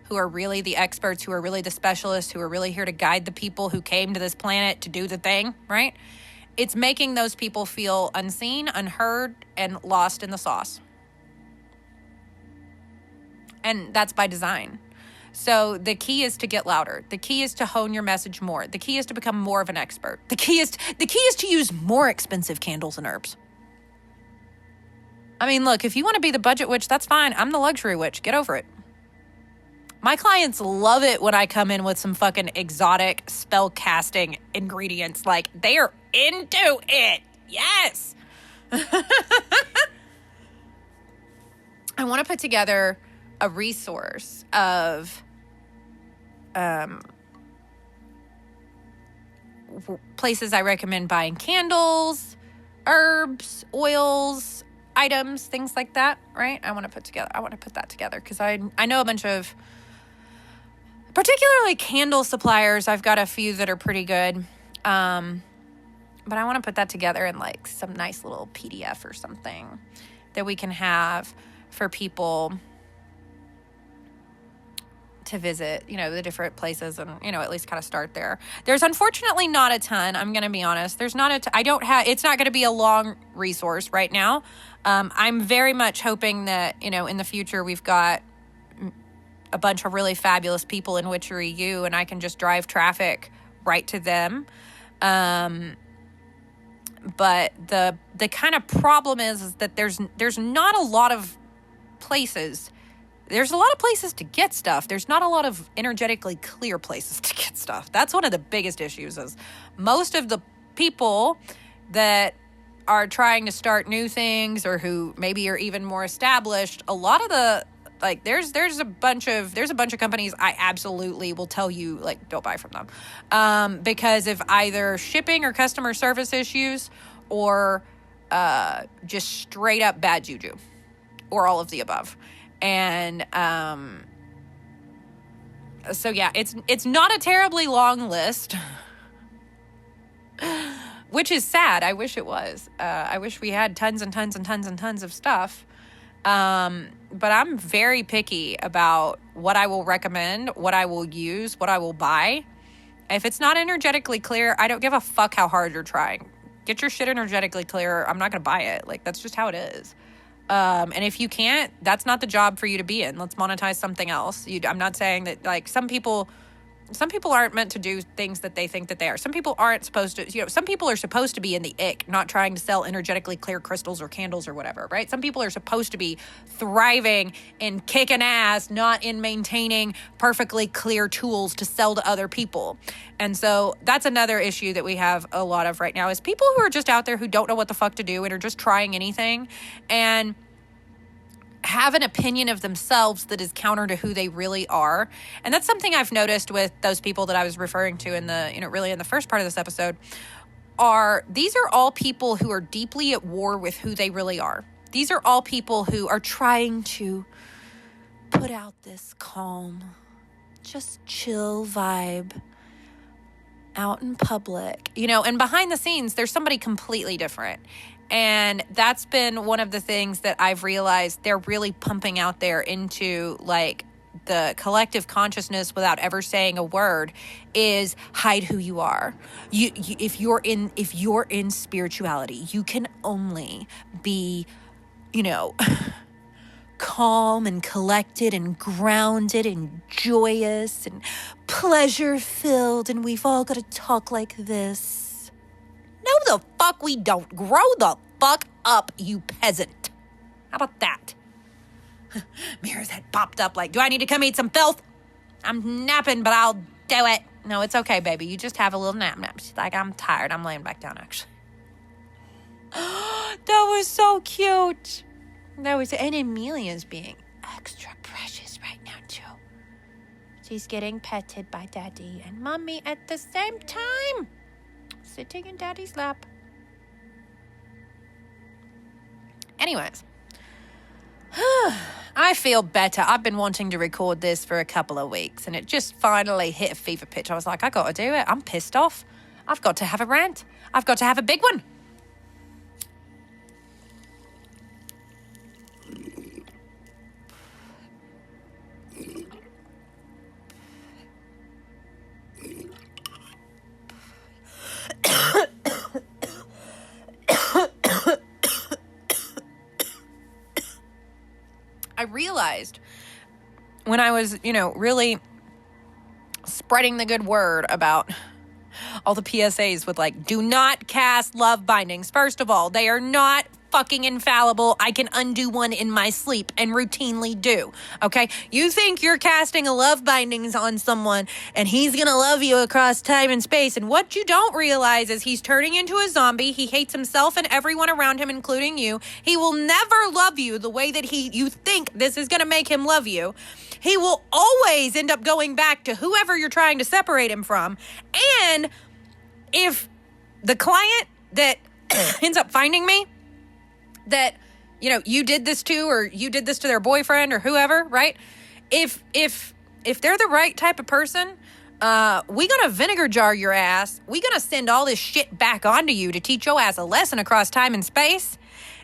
who are really the experts, who are really the specialists, who are really here to guide the people who came to this planet to do the thing, right? It's making those people feel unseen, unheard, and lost in the sauce. And that's by design. So the key is to get louder. The key is to hone your message more. The key is to become more of an expert. The key is to use more expensive candles and herbs. I mean, look, if you want to be the budget witch, that's fine. I'm the luxury witch. Get over it. My clients love it when I come in with some fucking exotic spell casting ingredients. Like, they are into it. Yes. I want to put together a resource of places I recommend buying candles, herbs, oils, items, things like that, right? I want to put that together because I know a bunch of particularly candle suppliers. I've got a few that are pretty good. But I want to put that together in like some nice little PDF or something that we can have for people to visit, you know, the different places and, you know, at least kind of start there. There's unfortunately not a ton. I'm going to be honest. There's not it's not going to be a long resource right now. I'm very much hoping that, you know, in the future we've got a bunch of really fabulous people in Witchery U and I can just drive traffic right to them. But the kind of problem is that there's not a lot of places. There's a lot of places to get stuff. There's not a lot of energetically clear places to get stuff. That's one of the biggest issues is most of the people that are trying to start new things or who maybe are even more established, a lot of the, like, there's a bunch of companies I absolutely will tell you, like, don't buy from them. Because of either shipping or customer service issues or just straight up bad juju or all of the above. And so yeah, it's not a terribly long list, which is sad. I wish it was. I wish we had tons and tons and tons and tons of stuff. But I'm very picky about what I will recommend, what I will use, what I will buy. If it's not energetically clear, I don't give a fuck how hard you're trying. Get your shit energetically clear. I'm not going to buy it. Like, that's just how it is. And if you can't, that's not the job for you to be in. Let's monetize something else. I'm not saying that, like, some people aren't meant to do things that they think that they are. Some people aren't supposed to, you know, some people are supposed to be in the ick, not trying to sell energetically clear crystals or candles or whatever, right? Some people are supposed to be thriving in kicking ass, not in maintaining perfectly clear tools to sell to other people. And so that's another issue that we have a lot of right now is people who are just out there who don't know what the fuck to do and are just trying anything and have an opinion of themselves that is counter to who they really are. And that's something I've noticed with those people that I was referring to in the, you know, really in the first part of this episode these are all people who are deeply at war with who they really are. These are all people who are trying to put out this calm, just chill vibe out in public, you know, and behind the scenes, there's somebody completely different. And that's been one of the things that I've realized they're really pumping out there into, like, the collective consciousness without ever saying a word is hide who you are. You if you're in spirituality, you can only be, you know, calm and collected and grounded and joyous and pleasure-filled, and we've all got to talk like this. No, the fuck we don't. Grow the fuck up, you peasant. How about that? Mira's head popped up like, do I need to come eat some filth? I'm napping, but I'll do it. No, it's okay, baby. You just have a little nap. She's like, I'm tired. I'm laying back down, actually. That was so cute. And Amelia's being extra precious right now, too. She's getting petted by Daddy and Mommy at the same time. Sitting in Daddy's lap. Anyways. I feel better. I've been wanting to record this for a couple of weeks, and it just finally hit a fever pitch. I was like, I got to do it. I'm pissed off. I've got to have a rant. I've got to have a big one. I realized when I was, you know, really spreading the good word about all the PSAs with, like, do not cast love bindings. First of all, they are not fucking infallible. I can undo one in my sleep and routinely do. Okay? You think you're casting a love bindings on someone and he's gonna love you across time and space, and what you don't realize is he's turning into a zombie. He hates himself and everyone around him, including you. He will never love you the way that you think this is gonna make him love you. He will always end up going back to whoever you're trying to separate him from. And if the client that ends up finding me, that, you did this to, or you did this to their boyfriend or whoever, right? If they're the right type of person, we gonna vinegar jar your ass. We gonna send all this shit back onto you to teach your ass a lesson across time and space.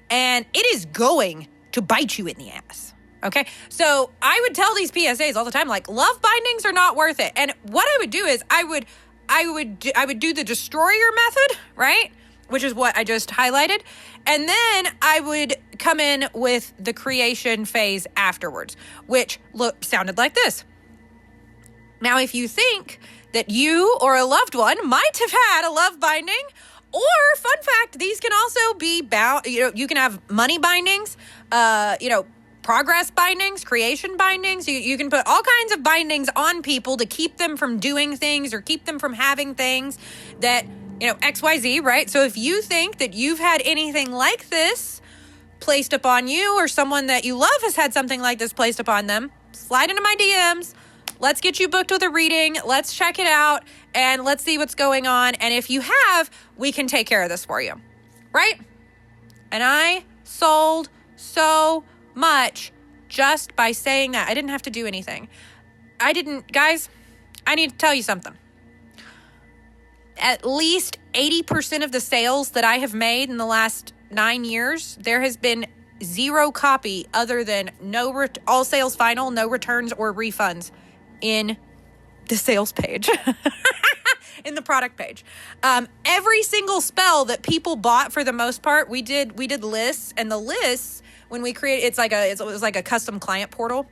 And it is going to bite you in the ass. Okay? So I would tell these PSAs all the time, like, love bindings are not worth it. And what I would do is I would do the destroyer method, right? Which is what I just highlighted. And then I would come in with the creation phase afterwards, which sounded like this. Now, if you think that you or a loved one might have had a love binding, or fun fact, these can also be bound, you can have money bindings, progress bindings, creation bindings. You can put all kinds of bindings on people to keep them from doing things or keep them from having things that, XYZ, right? So if you think that you've had anything like this placed upon you, or someone that you love has had something like this placed upon them, slide into my DMs. Let's get you booked with a reading. Let's check it out and let's see what's going on. And if you have, we can take care of this for you, right? And I sold so much just by saying that. I didn't have to do anything. Guys, I need to tell you something. At least 80% of the sales that I have made in the last 9 years, there has been zero copy other than all sales final, no returns or refunds in the sales page, in the product page. Every single spell that people bought, for the most part, we did lists, and the lists, when we create, it was like a custom client portal.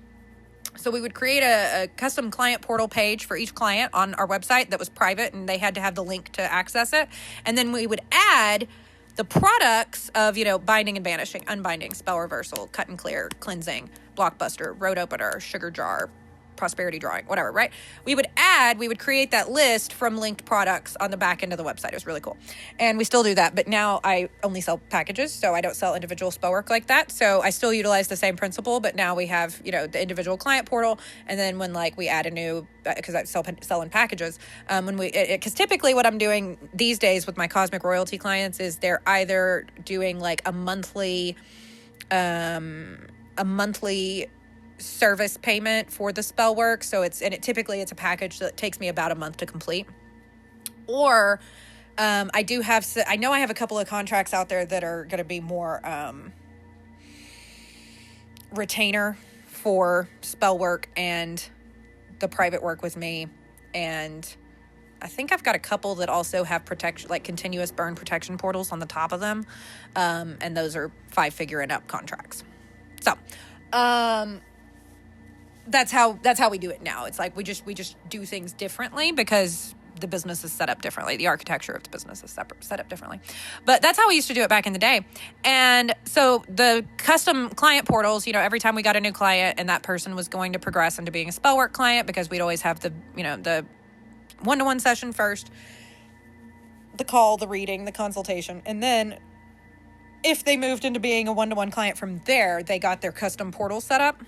So we would create a custom client portal page for each client on our website that was private, and they had to have the link to access it. And then we would add the products of, binding and banishing, unbinding, spell reversal, cut and clear, cleansing, blockbuster, road opener, sugar jar, prosperity drawing, whatever, right? We would create that list from linked products on the back end of the website. It was really cool. And we still do that, but now I only sell packages, so I don't sell individual spell work like that. So I still utilize the same principle, but now we have, the individual client portal. And then when we add a new, because I sell in packages, because typically what I'm doing these days with my Cosmic Royalty clients is they're either doing like a monthly service payment for the spell work. So typically it's a package that takes me about a month to complete. Or I know I have a couple of contracts out there that are going to be more retainer for spell work and the private work with me. And I think I've got a couple that also have protection, like continuous burn protection portals on the top of them. And those are 5-figure and up contracts. So, that's how we do it now. It's like we just do things differently because the business is set up differently. The architecture of the business is set up differently. But that's how we used to do it back in the day. And so the custom client portals, every time we got a new client and that person was going to progress into being a spell work client, because we'd always have the one-to-one session first, the call, the reading, the consultation, and then if they moved into being a one-to-one client from there, they got their custom portal set up.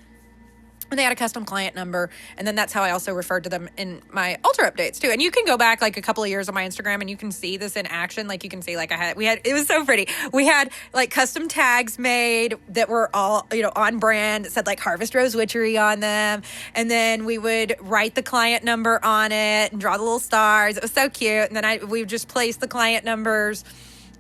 And they had a custom client number. And then that's how I also referred to them in my altar updates too. And you can go back like a couple of years on my Instagram and you can see this in action. Like you can see it was so pretty. We had like custom tags made that were all, on brand. It said like Harvest Rose Witchery on them. And then we would write the client number on it and draw the little stars. It was so cute. And then we would just place the client numbers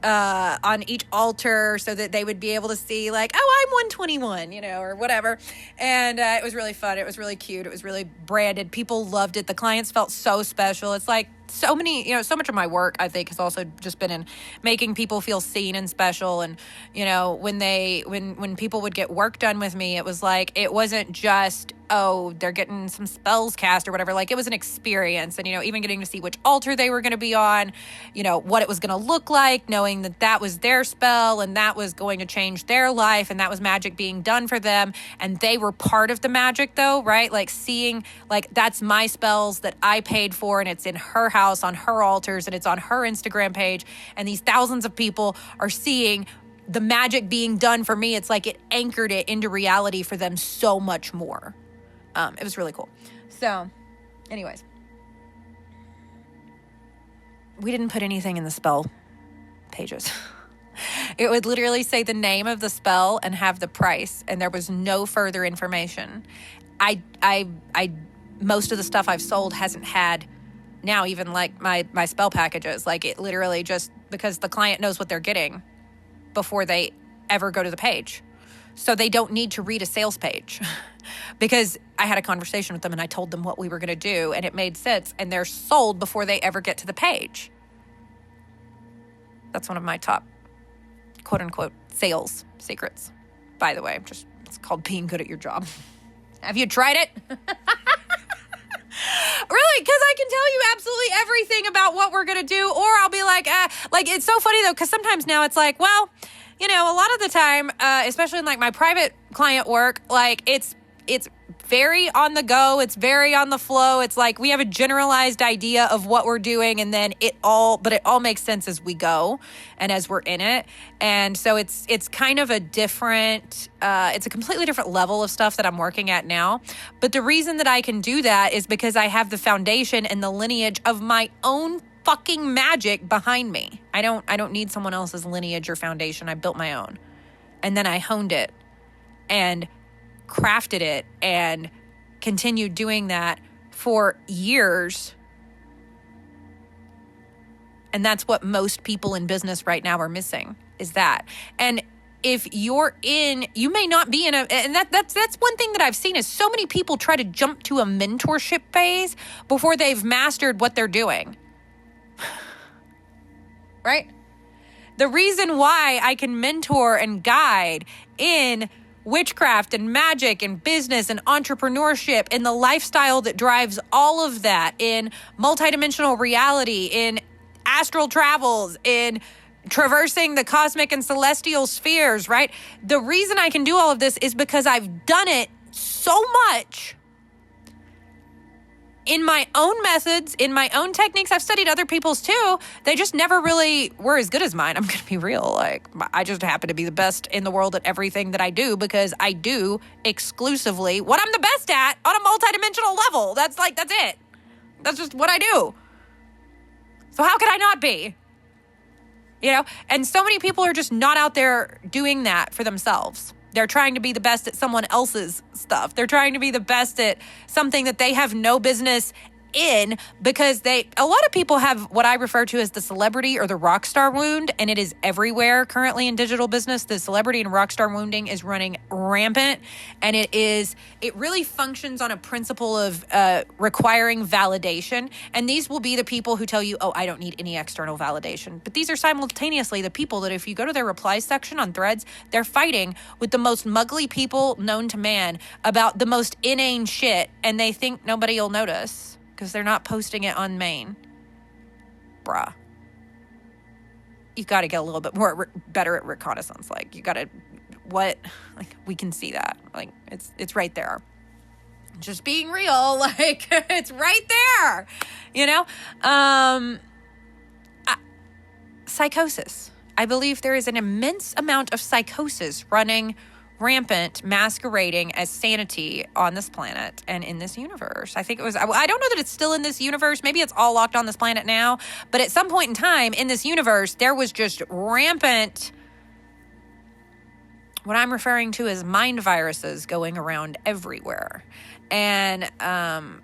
on each altar so that they would be able to see like, oh, I'm 121, or whatever. And it was really fun. It was really cute. It was really branded. People loved it. The clients felt so special. It's like so much of my work, I think, has also just been in making people feel seen and special. And, when people would get work done with me, it was like, it wasn't just oh, they're getting some spells cast or whatever. Like, it was an experience. And, even getting to see which altar they were going to be on, what it was going to look like, knowing that that was their spell and that was going to change their life and that was magic being done for them. And they were part of the magic, though, right? Like, seeing, like, that's my spells that I paid for, and it's in her house on her altars and it's on her Instagram page. And these thousands of people are seeing the magic being done for me. It's like it anchored it into reality for them so much more. It was really cool. So, anyways, we didn't put anything in the spell pages. It would literally say the name of the spell and have the price, and there was no further information. I most of the stuff I've sold hasn't had now, even like my spell packages. Like, it literally just, because the client knows what they're getting before they ever go to the page. So they don't need to read a sales page because I had a conversation with them and I told them what we were going to do and it made sense, and they're sold before they ever get to the page. That's one of my top quote unquote sales secrets, by the way. It's called being good at your job. Have you tried it? Really, because I can tell you absolutely everything about what we're going to do, or I'll be like, it's so funny though, because sometimes now it's like, well, a lot of the time, especially in like my private client work, like it's very on the go. It's very on the flow. It's like we have a generalized idea of what we're doing, and then it all makes sense as we go and as we're in it. And so it's kind of a different, it's a completely different level of stuff that I'm working at now. But the reason that I can do that is because I have the foundation and the lineage of my own fucking magic behind me. I don't need someone else's lineage or foundation. I built my own. And then I honed it and crafted it and continued doing that for years. And that's what most people in business right now are missing, is that. And if you may not be in and that's one thing that I've seen is so many people try to jump to a mentorship phase before they've mastered what they're doing. Right? The reason why I can mentor and guide in witchcraft and magic and business and entrepreneurship and the lifestyle that drives all of that, in multidimensional reality, in astral travels, in traversing the cosmic and celestial spheres, right? The reason I can do all of this is because I've done it so much in my own methods, in my own techniques. I've studied other people's too. They just never really were as good as mine. I'm going to be real. Like, I just happen to be the best in the world at everything that I do because I do exclusively what I'm the best at on a multidimensional level. That's it. That's just what I do. So how could I not be? And so many people are just not out there doing that for themselves. They're trying to be the best at someone else's stuff. They're trying to be the best at something that they have no business in, because a lot of people have what I refer to as the celebrity or the rock star wound, and it is everywhere currently in digital business. The celebrity and rock star wounding is running rampant, and it really functions on a principle of requiring validation. And these will be the people who tell you, oh, I don't need any external validation. But these are simultaneously the people that if you go to their reply section on threads, they're fighting with the most muggly people known to man about the most inane shit, and they think nobody will notice because they're not posting it on main. Bruh. You got to get a little bit better at reconnaissance. Like, you got to, we can see that. Like, it's right there. Just being real, like, it's right there, psychosis. I believe there is an immense amount of psychosis running rampant, masquerading as sanity on this planet and in this universe. I don't know that it's still in this universe. Maybe it's all locked on this planet now. But at some point in time in this universe, there was just rampant, what I'm referring to as mind viruses going around everywhere. And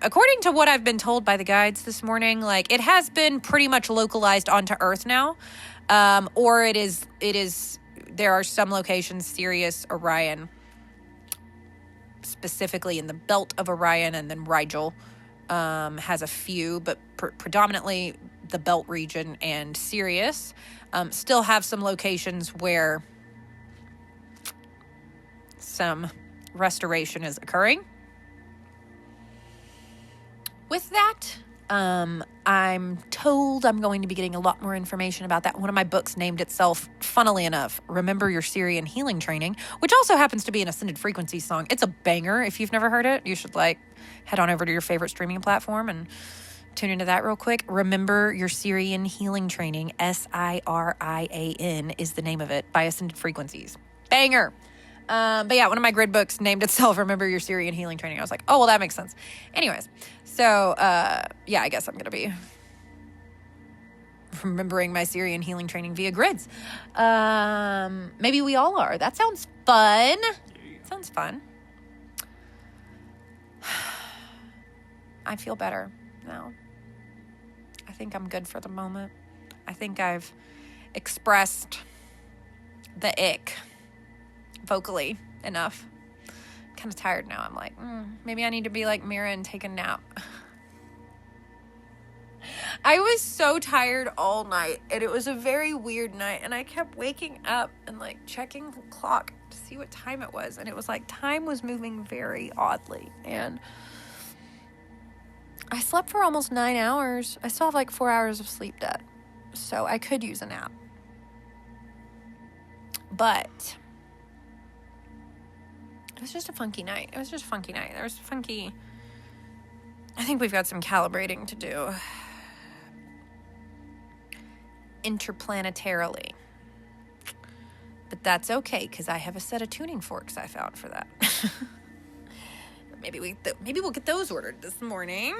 according to what I've been told by the guides this morning, like, it has been pretty much localized onto Earth now. Or it is, there are some locations, Sirius, Orion, specifically in the belt of Orion, and then Rigel has a few, but predominantly the belt region and Sirius still have some locations where some restoration is occurring. with that, I'm told I'm going to be getting a lot more information about that. One of my books named itself, funnily enough, Remember Your Syrian Healing Training, which also happens to be an Ascended Frequency song. It's a banger. If you've never heard it, you should head on over to your favorite streaming platform and tune into that real quick. Remember Your Syrian Healing Training, SIRIAN is the name of it, by Ascended Frequencies. Banger. But yeah, one of my grid books named itself Remember Your Syrian Healing Training. I was like, oh, well, that makes sense. Anyways, so yeah, I guess I'm going to be remembering my Syrian healing training via grids. Maybe we all are. That sounds fun. Sounds fun. I feel better now. I think I'm good for the moment. I think I've expressed the ick vocally enough. I'm kind of tired now. I'm like, maybe I need to be like Mira and take a nap. I was so tired all night, and it was a very weird night, and I kept waking up and checking the clock to see what time it was, and it was time was moving very oddly, and I slept for almost 9 hours. I still have 4 hours of sleep debt, so I could use a nap. But it was just a funky night. There was funky... I think we've got some calibrating to do interplanetarily. But that's okay, because I have a set of tuning forks I found for that. Maybe we'll get those ordered this morning.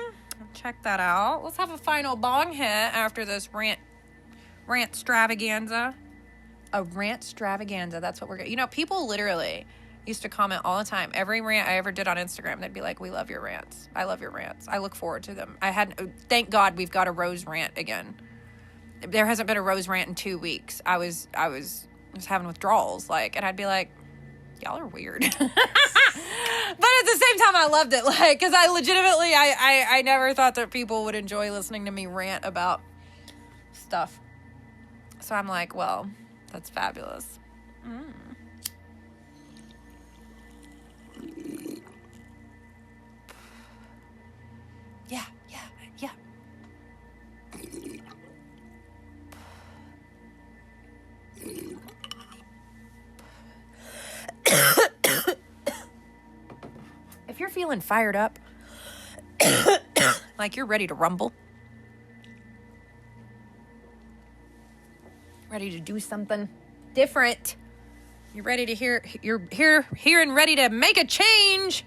Check that out. Let's have a final bong hit after this rant extravaganza. A rant extravaganza. That's what we're getting. People literally used to comment all the time. Every rant I ever did on Instagram, they'd be like, we love your rants. I love your rants. I look forward to them. Thank God we've got a Rose rant again. There hasn't been a Rose rant in 2 weeks. I was having withdrawals, and I'd be like, y'all are weird. But at the same time, I loved it, because I legitimately, I never thought that people would enjoy listening to me rant about stuff. So I'm like, well, that's fabulous. Yeah. If you're feeling fired up, like you're ready to rumble, ready to do something different, you're ready to you're here and ready to make a change.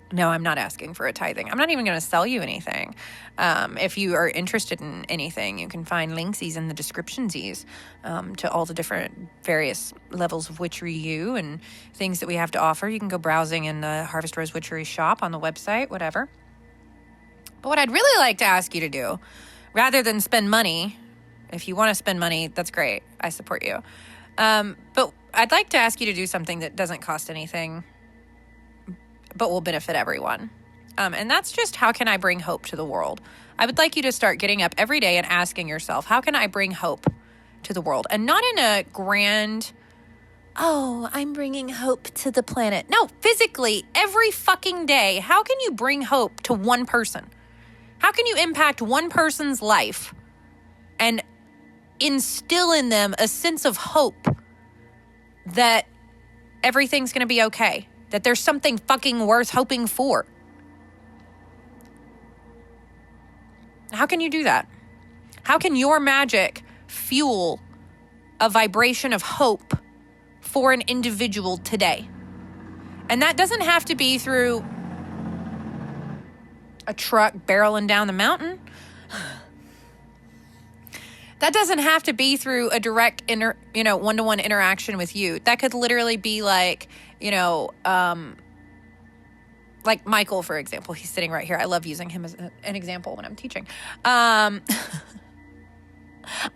No, I'm not asking for a tithing. I'm not even going to sell you anything. If you are interested in anything, you can find linksies in the descriptionsies to all the different various levels of Witchery U and things that we have to offer. You can go browsing in the Harvest Rose Witchery shop on the website, whatever. But what I'd really like to ask you to do, rather than spend money, if you want to spend money, that's great. I support you. But I'd like to ask you to do something that doesn't cost anything, but will benefit everyone. And that's just, how can I bring hope to the world? I would like you to start getting up every day and asking yourself, how can I bring hope to the world? And not in a grand, oh, I'm bringing hope to the planet. No, physically, every fucking day, how can you bring hope to one person? How can you impact one person's life and instill in them a sense of hope that everything's going to be okay? That there's something fucking worth hoping for. How can you do that? How can your magic fuel a vibration of hope for an individual today? And that doesn't have to be through a truck barreling down the mountain. That doesn't have to be through a direct one-to-one interaction with you. That could literally be like Michael, for example. He's sitting right here. I love using him as an example when I'm teaching. I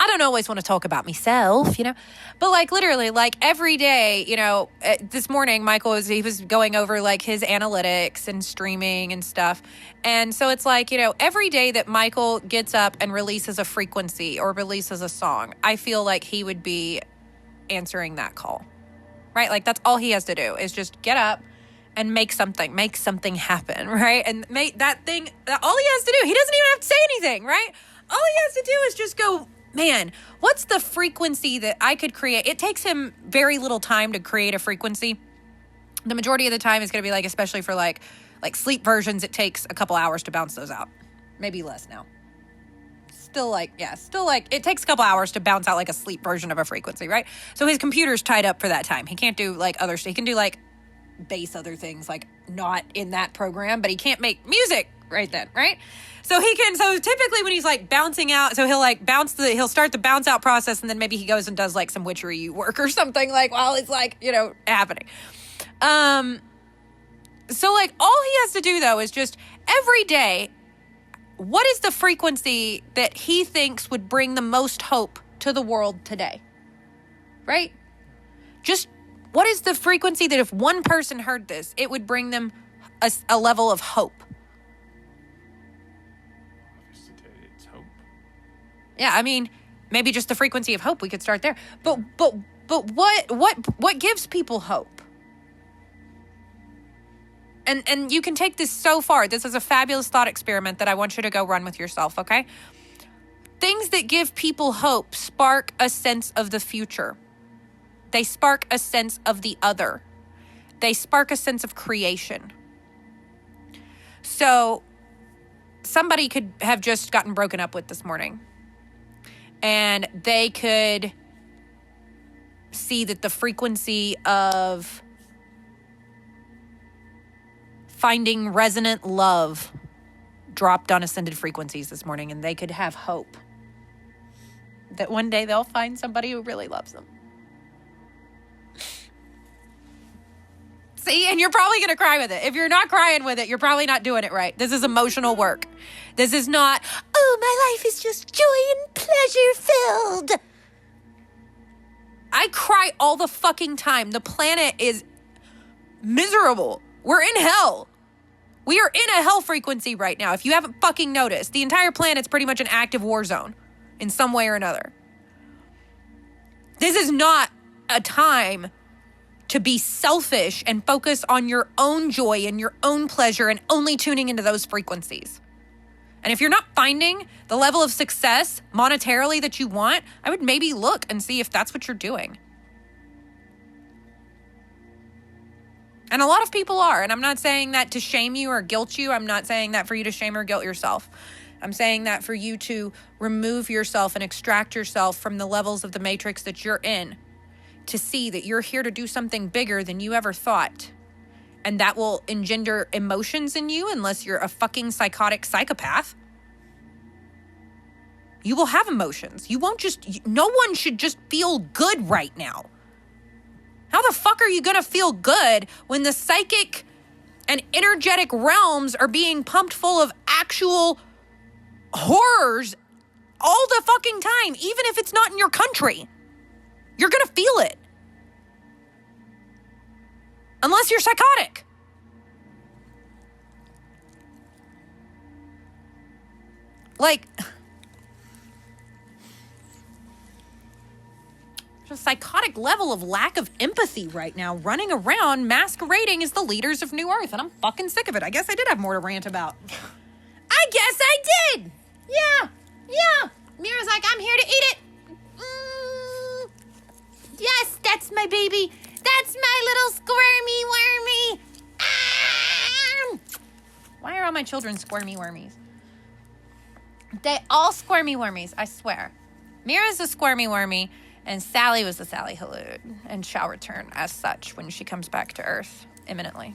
don't always want to talk about myself, but literally, every day, this morning, he was going over his analytics and streaming and stuff. And so it's every day that Michael gets up and releases a frequency or releases a song, I feel like he would be answering that call, right? That's all he has to do is just get up and make something happen, right? And make that thing, all he has to do, he doesn't even have to say anything, right? All he has to do is just go, man, what's the frequency that I could create? It takes him very little time to create a frequency. The majority of the time is going to be like, especially for like sleep versions, it takes a couple hours to bounce those out. Maybe less now. Still it takes a couple hours to bounce out like a sleep version of a frequency, right? So his computer's tied up for that time. He can't do like other stuff. He can do like base other things, like not in that program, but he can't make music right then, right? So typically when he's like bouncing out, so he'll start the bounce out process, and then maybe he goes and does like some Witchery U work or something like while it's like, happening. So like all he has to do though is just every day, what is the frequency that he thinks would bring the most hope to the world today? Right? Just what is the frequency that if one person heard this, it would bring them a level of hope? It's hope. Yeah, I mean, maybe just the frequency of hope. We could start there. But what gives people hope? And you can take this so far. This is a fabulous thought experiment that I want you to go run with yourself, okay? Things that give people hope spark a sense of the future. They spark a sense of the other. They spark a sense of creation. So somebody could have just gotten broken up with this morning, and they could see that the frequency of finding resonant love dropped on ascended frequencies this morning, and they could have hope that one day they'll find somebody who really loves them. See, and you're probably going to cry with it. If you're not crying with it, you're probably not doing it right. This is emotional work. This is not, oh, my life is just joy and pleasure filled. I cry all the fucking time. The planet is miserable. We're in hell. We are in a hell frequency right now. If you haven't fucking noticed, the entire planet's pretty much an active war zone in some way or another. This is not a time to be selfish and focus on your own joy and your own pleasure and only tuning into those frequencies. And if you're not finding the level of success monetarily that you want, I would maybe look and see if that's what you're doing. And a lot of people are. And I'm not saying that to shame you or guilt you. I'm not saying that for you to shame or guilt yourself. I'm saying that for you to remove yourself and extract yourself from the levels of the matrix that you're in, to see that you're here to do something bigger than you ever thought. And that will engender emotions in you unless you're a fucking psychotic psychopath. You will have emotions. No one should just feel good right now. How the fuck are you going to feel good when the psychic and energetic realms are being pumped full of actual horrors all the fucking time, even if it's not in your country? You're going to feel it. Unless you're psychotic. Like, there's a psychotic level of lack of empathy right now running around masquerading as the leaders of New Earth, and I'm fucking sick of it. I guess I did have more to rant about. I guess I did. Yeah. Mira's like, I'm here to eat it. Yes, that's my baby. That's my little squirmy wormy. Ah! Why are all my children squirmy wormies? They all squirmy wormies, I swear. Mira's a squirmy wormy, and Sally was a Sally Halud, and shall return as such when she comes back to Earth imminently.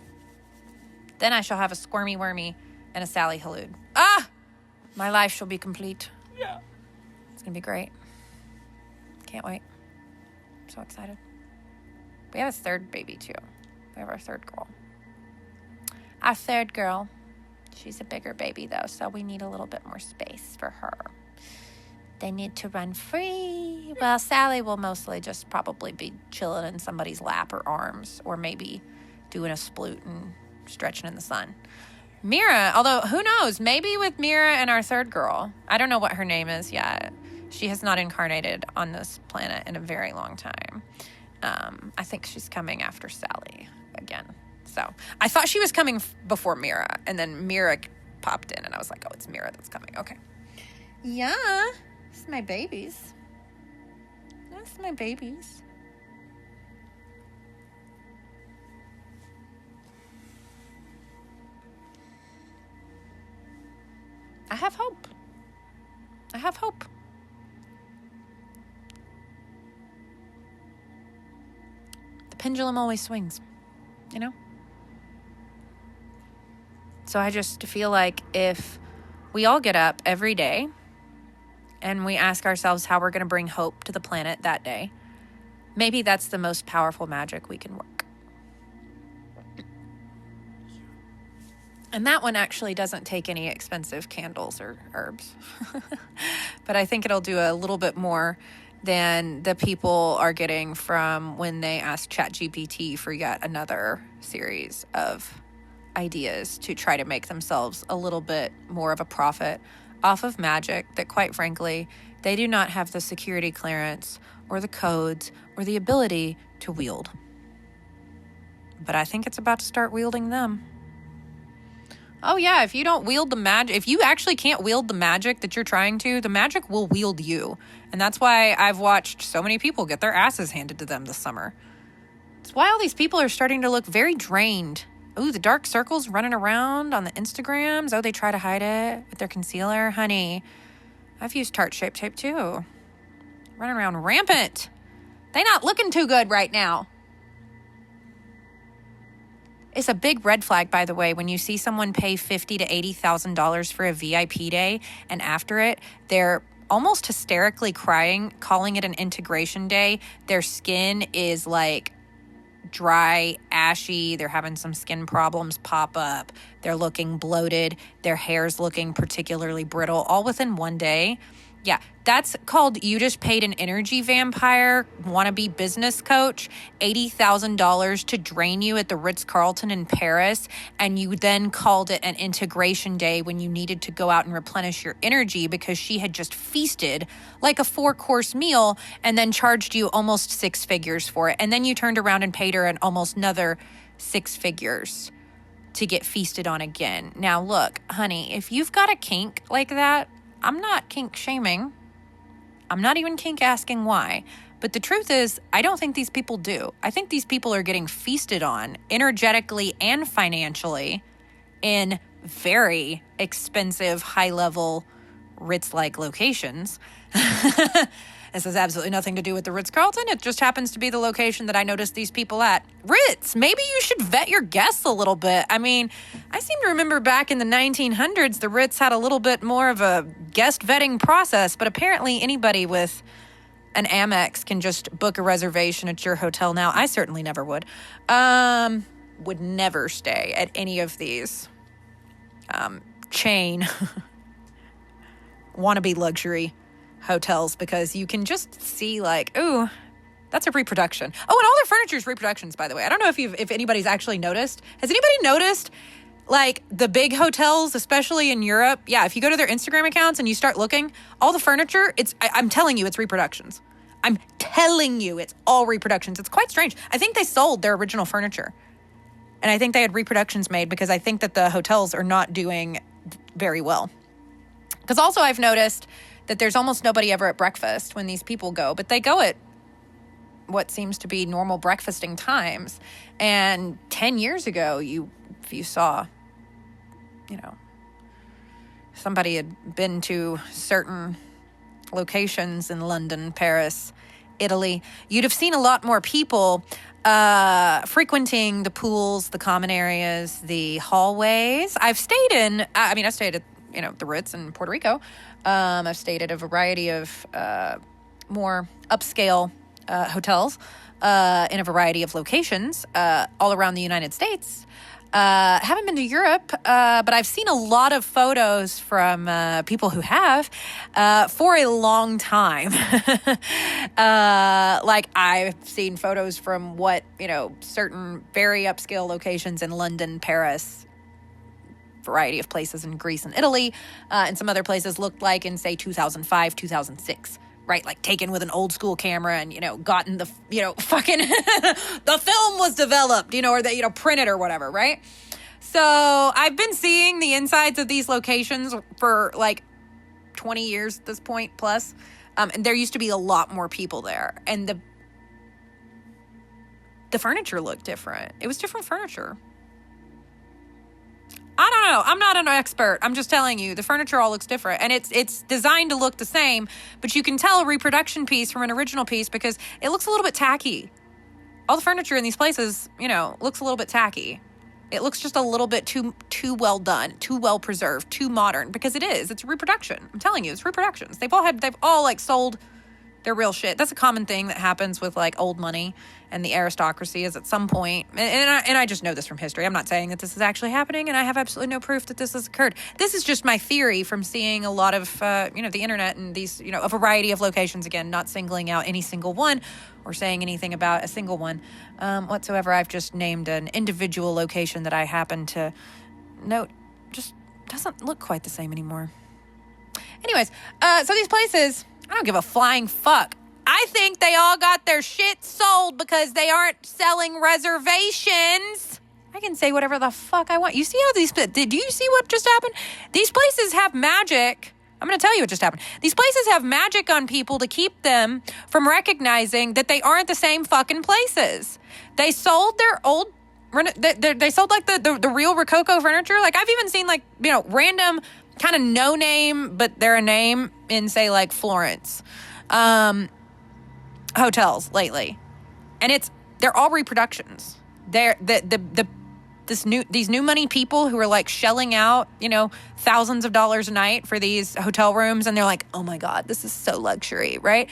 Then I shall have a squirmy wormy and a Sally Halud. Ah! My life shall be complete. Yeah. It's gonna be great. Can't wait. I'm so excited. We have a third baby, too. We have our third girl. Our third girl, she's a bigger baby, though, so we need a little bit more space for her. They need to run free. Well, Sally will mostly just probably be chilling in somebody's lap or arms, or maybe doing a sploot and stretching in the sun. Mira, although who knows, maybe with Mira and our third girl, I don't know what her name is yet. She has not incarnated on this planet in a very long time. I think she's coming after Sally again. So I thought she was coming before Mira, and then Mira popped in, and I was like, oh, it's Mira that's coming. Okay. Yeah, it's my babies. That's my babies. I have hope. I have hope. The pendulum always swings, you know? So I just feel like if we all get up every day and we ask ourselves how we're going to bring hope to the planet that day, maybe that's the most powerful magic we can work. And that one actually doesn't take any expensive candles or herbs. But I think it'll do a little bit more than the people are getting from when they ask ChatGPT for yet another series of ideas to try to make themselves a little bit more of a profit off of magic that, quite frankly, they do not have the security clearance or the codes or the ability to wield. But I think it's about to start wielding them. Oh yeah, if you don't wield the magic, if you actually can't wield the magic that you're trying to, the magic will wield you. And that's why I've watched so many people get their asses handed to them this summer. It's why all these people are starting to look very drained. Ooh, the dark circles running around on the Instagrams. Oh, they try to hide it with their concealer. Honey, I've used Tarte Shape Tape too. Running around rampant. They not looking too good right now. It's a big red flag, by the way, when you see someone pay $50,000 to $80,000 for a VIP day, and after it, they're almost hysterically crying, calling it an integration day. Their skin is like dry, ashy. They're having some skin problems pop up. They're looking bloated. Their hair's looking particularly brittle, all within one day. Yeah, that's called you just paid an energy vampire, wannabe business coach, $80,000 to drain you at the Ritz-Carlton in Paris, and you then called it an integration day when you needed to go out and replenish your energy because she had just feasted like a 4-course meal and then charged you almost 6 figures for it. And then you turned around and paid her an almost another 6 figures to get feasted on again. Now, look, honey, if you've got a kink like that, I'm not kink shaming. I'm not even kink asking why. But the truth is, I don't think these people do. I think these people are getting feasted on energetically and financially in very expensive, high-level, Ritz-like locations. This has absolutely nothing to do with the Ritz-Carlton. It just happens to be the location that I noticed these people at. Ritz, maybe you should vet your guests a little bit. I mean, I seem to remember back in the 1900s, the Ritz had a little bit more of a guest vetting process, but apparently anybody with an Amex can just book a reservation at your hotel now. I certainly never would. Would never stay at any of these chain wannabe luxury hotels because you can just see like, ooh, that's a reproduction. Oh, and all their furniture is reproductions, by the way. I don't know if anybody's actually noticed. Has anybody noticed like the big hotels, especially in Europe? Yeah, if you go to their Instagram accounts and you start looking, all the furniture, I'm telling you, it's reproductions. I'm telling you, it's all reproductions. It's quite strange. I think they sold their original furniture. And I think they had reproductions made because I think that the hotels are not doing very well. Because also I've noticed that there's almost nobody ever at breakfast when these people go, but they go at what seems to be normal breakfasting times. And 10 years ago, if you saw, somebody had been to certain locations in London, Paris, Italy, you'd have seen a lot more people frequenting the pools, the common areas, the hallways. I've stayed at the Ritz in Puerto Rico. I've stayed at a variety of more upscale hotels in a variety of locations all around the United States. Haven't been to Europe, but I've seen a lot of photos from people who have for a long time. Like I've seen photos from certain very upscale locations in London, Paris, variety of places in Greece and Italy, and some other places looked like in, say, 2005, 2006. right? Like taken with an old school camera and, gotten the, fucking, the film was developed, or the, printed or whatever, right? So I've been seeing the insides of these locations for like 20 years at this point plus. And there used to be a lot more people there. And the furniture looked different. It was different furniture. I don't know. I'm not an expert. I'm just telling you, the furniture all looks different. And it's designed to look the same, but you can tell a reproduction piece from an original piece because it looks a little bit tacky. All the furniture in these places, looks a little bit tacky. It looks just a little bit too well done, too well preserved, too modern, because it is. It's reproduction. I'm telling you, it's reproductions. They've all like sold their real shit. That's a common thing that happens with like old money and the aristocracy is at some point, and I just know this from history. I'm not saying that this is actually happening, and I have absolutely no proof that this has occurred. This is just my theory from seeing a lot of, the internet and these, a variety of locations. Again, not singling out any single one or saying anything about a single one whatsoever. I've just named an individual location that I happen to note just doesn't look quite the same anymore. Anyways, so these places, I don't give a flying fuck. I think they all got their shit sold because they aren't selling reservations. I can say whatever the fuck I want. You see how do you see what just happened? These places have magic. I'm going to tell you what just happened. These places have magic on people to keep them from recognizing that they aren't the same fucking places. They sold their old, they sold like the real Rococo furniture. Like I've even seen like, random kind of no name, but they're a name in say like Florence. Hotels lately, and they're all reproductions. These new money people who are like shelling out thousands of dollars a night for these hotel rooms, and they're like, oh my god, this is so luxury, right?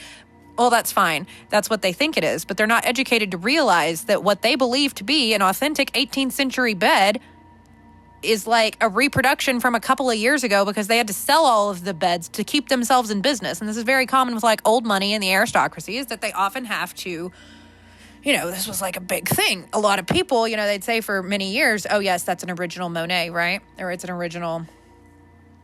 Well, that's fine. That's what they think it is, but they're not educated to realize that what they believe to be an authentic 18th century bed is like a reproduction from a couple of years ago because they had to sell all of the beds to keep themselves in business. And this is very common with like old money and the aristocracy, is that they often have to, this was like a big thing. A lot of people, they'd say for many years, oh yes, that's an original Monet, right? Or it's an original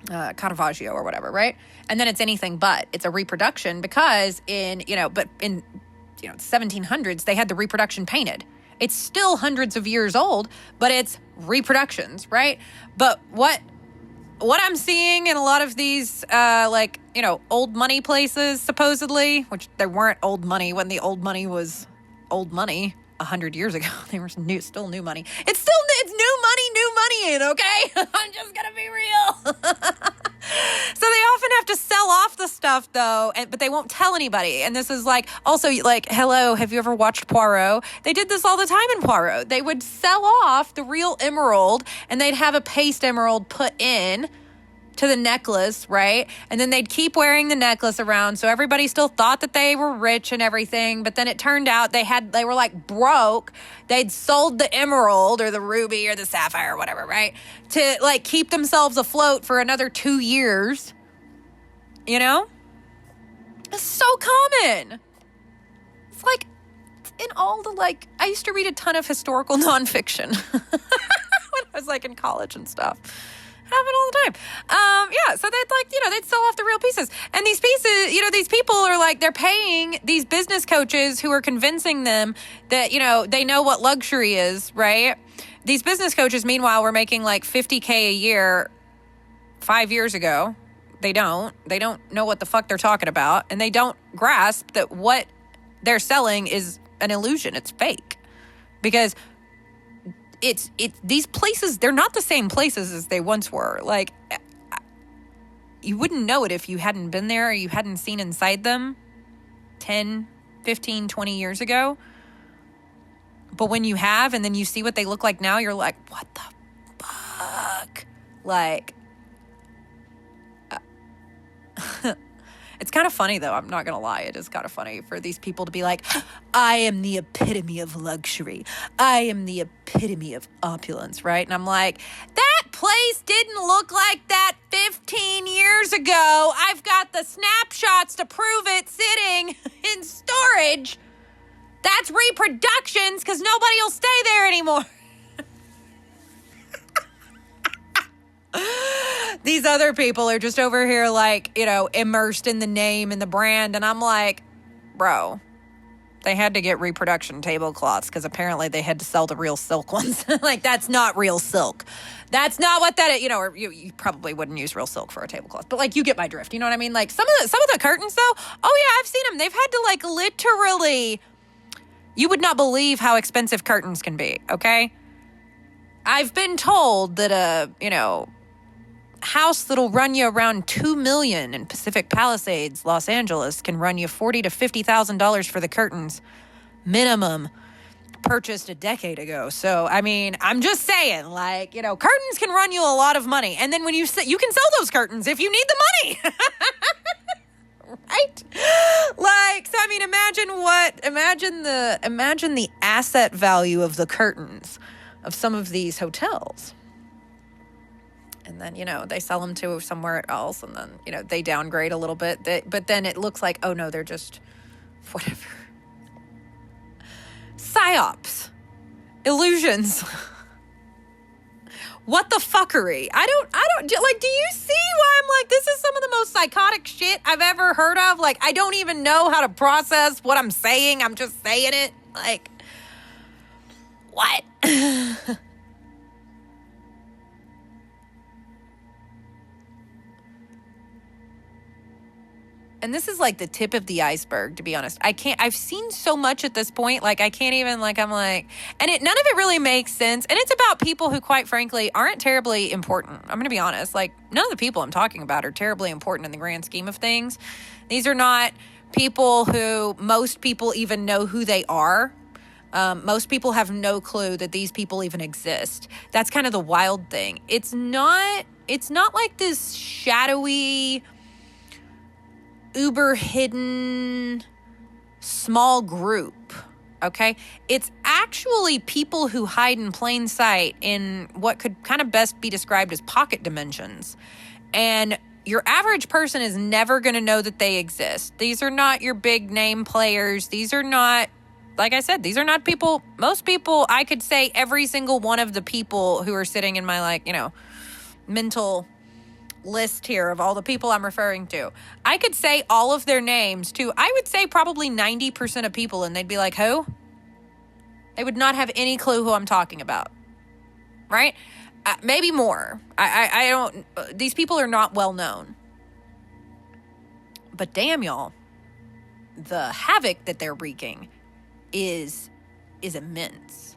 Caravaggio or whatever, right? And then it's anything but. It's a reproduction because in 1700s, they had the reproduction painted. It's still hundreds of years old, but it's reproductions, right? But what I'm seeing in a lot of these, old money places, supposedly, which there weren't old money when the old money was old money 100 years ago. They were still new money. It's new money in, okay? I'm just gonna be real. So they often have to sell off the stuff though, but they won't tell anybody. And this is like, also like, hello, have you ever watched Poirot? They did this all the time in Poirot. They would sell off the real emerald and they'd have a paste emerald put in to the necklace, right? And then they'd keep wearing the necklace around. So everybody still thought that they were rich and everything. But then it turned out they were like broke. They'd sold the emerald or the ruby or the sapphire or whatever, right? To like keep themselves afloat for another 2 years. It's so common. It's like in all the I used to read a ton of historical nonfiction when I was like in college and stuff. Happen all the time. So they'd sell off the real pieces. And these pieces, these people are like, they're paying these business coaches who are convincing them that, they know what luxury is, right? These business coaches, meanwhile, were making like $50K a year 5 years ago. They don't know what the fuck they're talking about. And they don't grasp that what they're selling is an illusion. It's fake. Because it's these places, they're not the same places as they once were. Like, you wouldn't know it if you hadn't been there or you hadn't seen inside them 10, 15, 20 years ago. But when you have, and then you see what they look like now, you're like, what the fuck? Like, it's kind of funny, though. I'm not going to lie. It is kind of funny for these people to be like, I am the epitome of luxury. I am the epitome of opulence, right? And I'm like, that place didn't look like that 15 years ago. I've got the snapshots to prove it sitting in storage. That's reproductions because nobody will stay there anymore. these other people are just over here like, immersed in the name and the brand. And I'm like, bro, they had to get reproduction tablecloths because apparently they had to sell the real silk ones. Like, that's not real silk. That's not what that is. Or you probably wouldn't use real silk for a tablecloth. But, like, you get my drift. You know what I mean? Like, some of the curtains, though, oh, yeah, I've seen them. They've had to, like, literally, you would not believe how expensive curtains can be, okay? I've been told that a house that'll run you around $2 million in Pacific Palisades, Los Angeles, can run you $40,000 to $50,000 for the curtains, minimum, purchased a decade ago. So, I mean, I'm just saying, like, curtains can run you a lot of money, and then when you can sell those curtains if you need the money. Right? Like, so I mean, imagine the asset value of the curtains of some of these hotels. And then, they sell them to somewhere else, and then, they downgrade a little bit. But then it looks like, oh no, they're just whatever. Psyops. Illusions. What the fuckery? I don't, like, do you see why I'm like, this is some of the most psychotic shit I've ever heard of? Like, I don't even know how to process what I'm saying. I'm just saying it. Like, what? And this is like the tip of the iceberg, to be honest. I've seen so much at this point, like I can't even, like, I'm like, and none of it really makes sense. And it's about people who, quite frankly, aren't terribly important. I'm going to be honest. Like, none of the people I'm talking about are terribly important in the grand scheme of things. These are not people who most people even know who they are. Most people have no clue that these people even exist. That's kind of the wild thing. It's not like this shadowy, uber hidden small group, okay? It's actually people who hide in plain sight in what could kind of best be described as pocket dimensions. And your average person is never going to know that they exist. These are not your big name players. These are not, like I said, these are not people, most people, I could say every single one of the people who are sitting in my, like, mental list here of all the people I'm referring to. I could say all of their names to, I would say probably 90% of people, and they'd be like, who? They would not have any clue who I'm talking about. Right? Maybe more. I don't, these people are not well known. But damn, y'all, the havoc that they're wreaking is immense.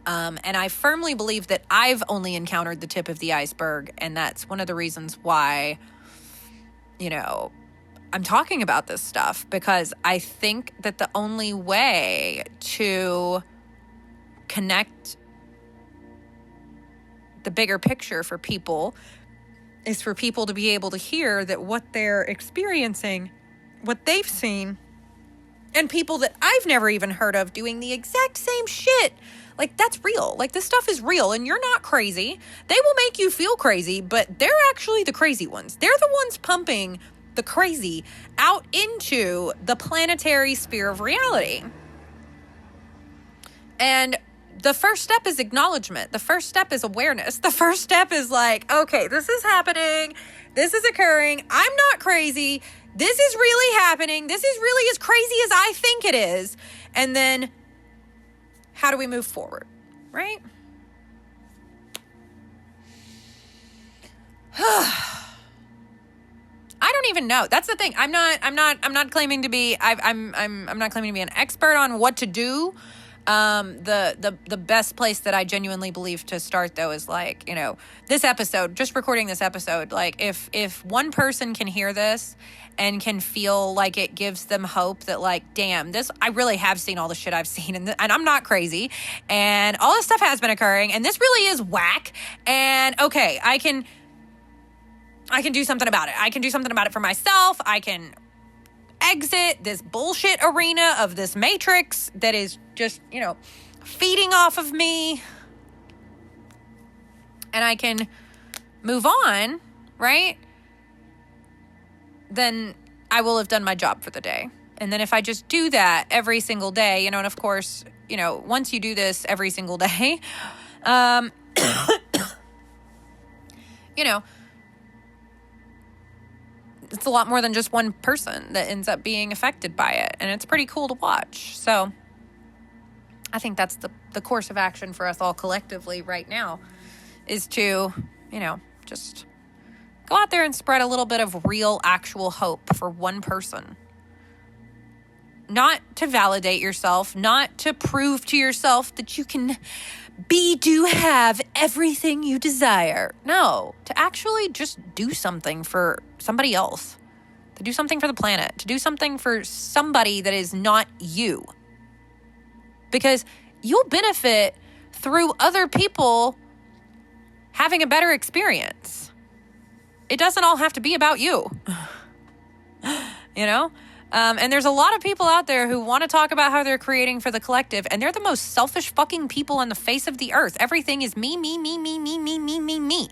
And I firmly believe that I've only encountered the tip of the iceberg, and that's one of the reasons why, I'm talking about this stuff, because I think that the only way to connect the bigger picture for people is for people to be able to hear that what they're experiencing, what they've seen, and people that I've never even heard of doing the exact same shit. Like, that's real. Like, this stuff is real, and you're not crazy. They will make you feel crazy, but they're actually the crazy ones. They're the ones pumping the crazy out into the planetary sphere of reality. And the first step is acknowledgement. The first step is awareness. The first step is like, okay, this is happening. This is occurring. I'm not crazy. This is really happening. This is really as crazy as I think it is. And then how do we move forward? Right? I don't even know. That's the thing. I'm not claiming to be I'm not claiming to be an expert on what to do. The best place that I genuinely believe to start, though, is like, this episode, just recording this episode, like if one person can hear this and can feel like it gives them hope that, like, damn, I really have seen all the shit I've seen, and I'm not crazy, and all this stuff has been occurring, and this really is whack, and okay, I can do something about it. I can do something about it for myself. I can exit this bullshit arena of this matrix that is just, feeding off of me, and I can move on, right? Then I will have done my job for the day. And then if I just do that every single day, and of course, once you do this every single day, it's a lot more than just one person that ends up being affected by it. And it's pretty cool to watch. So I think that's the course of action for us all collectively right now, is to, just go out there and spread a little bit of real, actual hope for one person. Not to validate yourself, not to prove to yourself that you can be, do, have everything you desire. No, to actually just do something for somebody else, to do something for the planet, to do something for somebody that is not you. Because you'll benefit through other people having a better experience. It doesn't all have to be about you. And there's a lot of people out there who want to talk about how they're creating for the collective, and they're the most selfish fucking people on the face of the earth. Everything is me, me, me, me, me, me, me, me, me.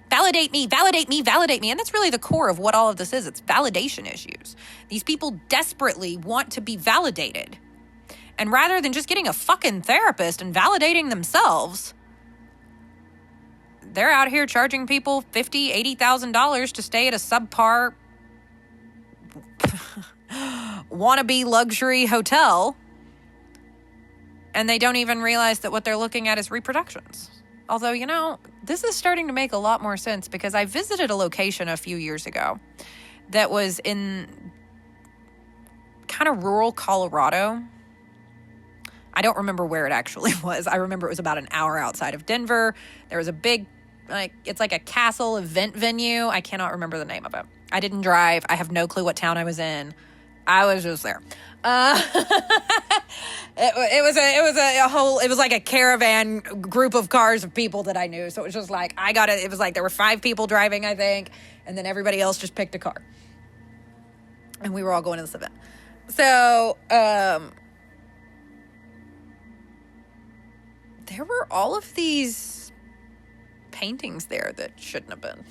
Validate me, validate me, validate me. And that's really the core of what all of this is. It's validation issues. These people desperately want to be validated. And rather than just getting a fucking therapist and validating themselves, they're out here charging people $50,000, $80,000 to stay at a subpar wannabe luxury hotel, and they don't even realize that what they're looking at is reproductions. Although, this is starting to make a lot more sense, because I visited a location a few years ago that was in kind of rural Colorado. I don't remember where it actually was. I remember it was about an hour outside of Denver. There was a big, it's like a castle event venue. I cannot remember the name of it. I didn't drive. I have no clue what town I was in. I was just there. It was like a caravan group of cars of people that I knew. So it was just like, it was like there were 5 people driving, I think. And then everybody else just picked a car. And we were all going to this event. So, there were all of these paintings there that shouldn't have been.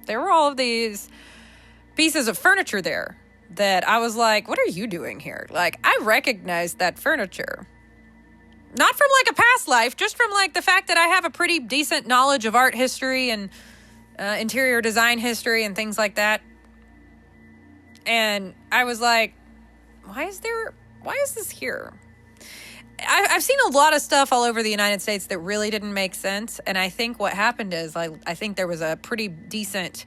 There were all of these pieces of furniture there that I was like, what are you doing here? Like, I recognized that furniture. Not from like a past life, just from like the fact that I have a pretty decent knowledge of art history and interior design history and things like that. And I was like, why is this here? I've seen a lot of stuff all over the United States that really didn't make sense. And I think what happened is I think there was a pretty decent,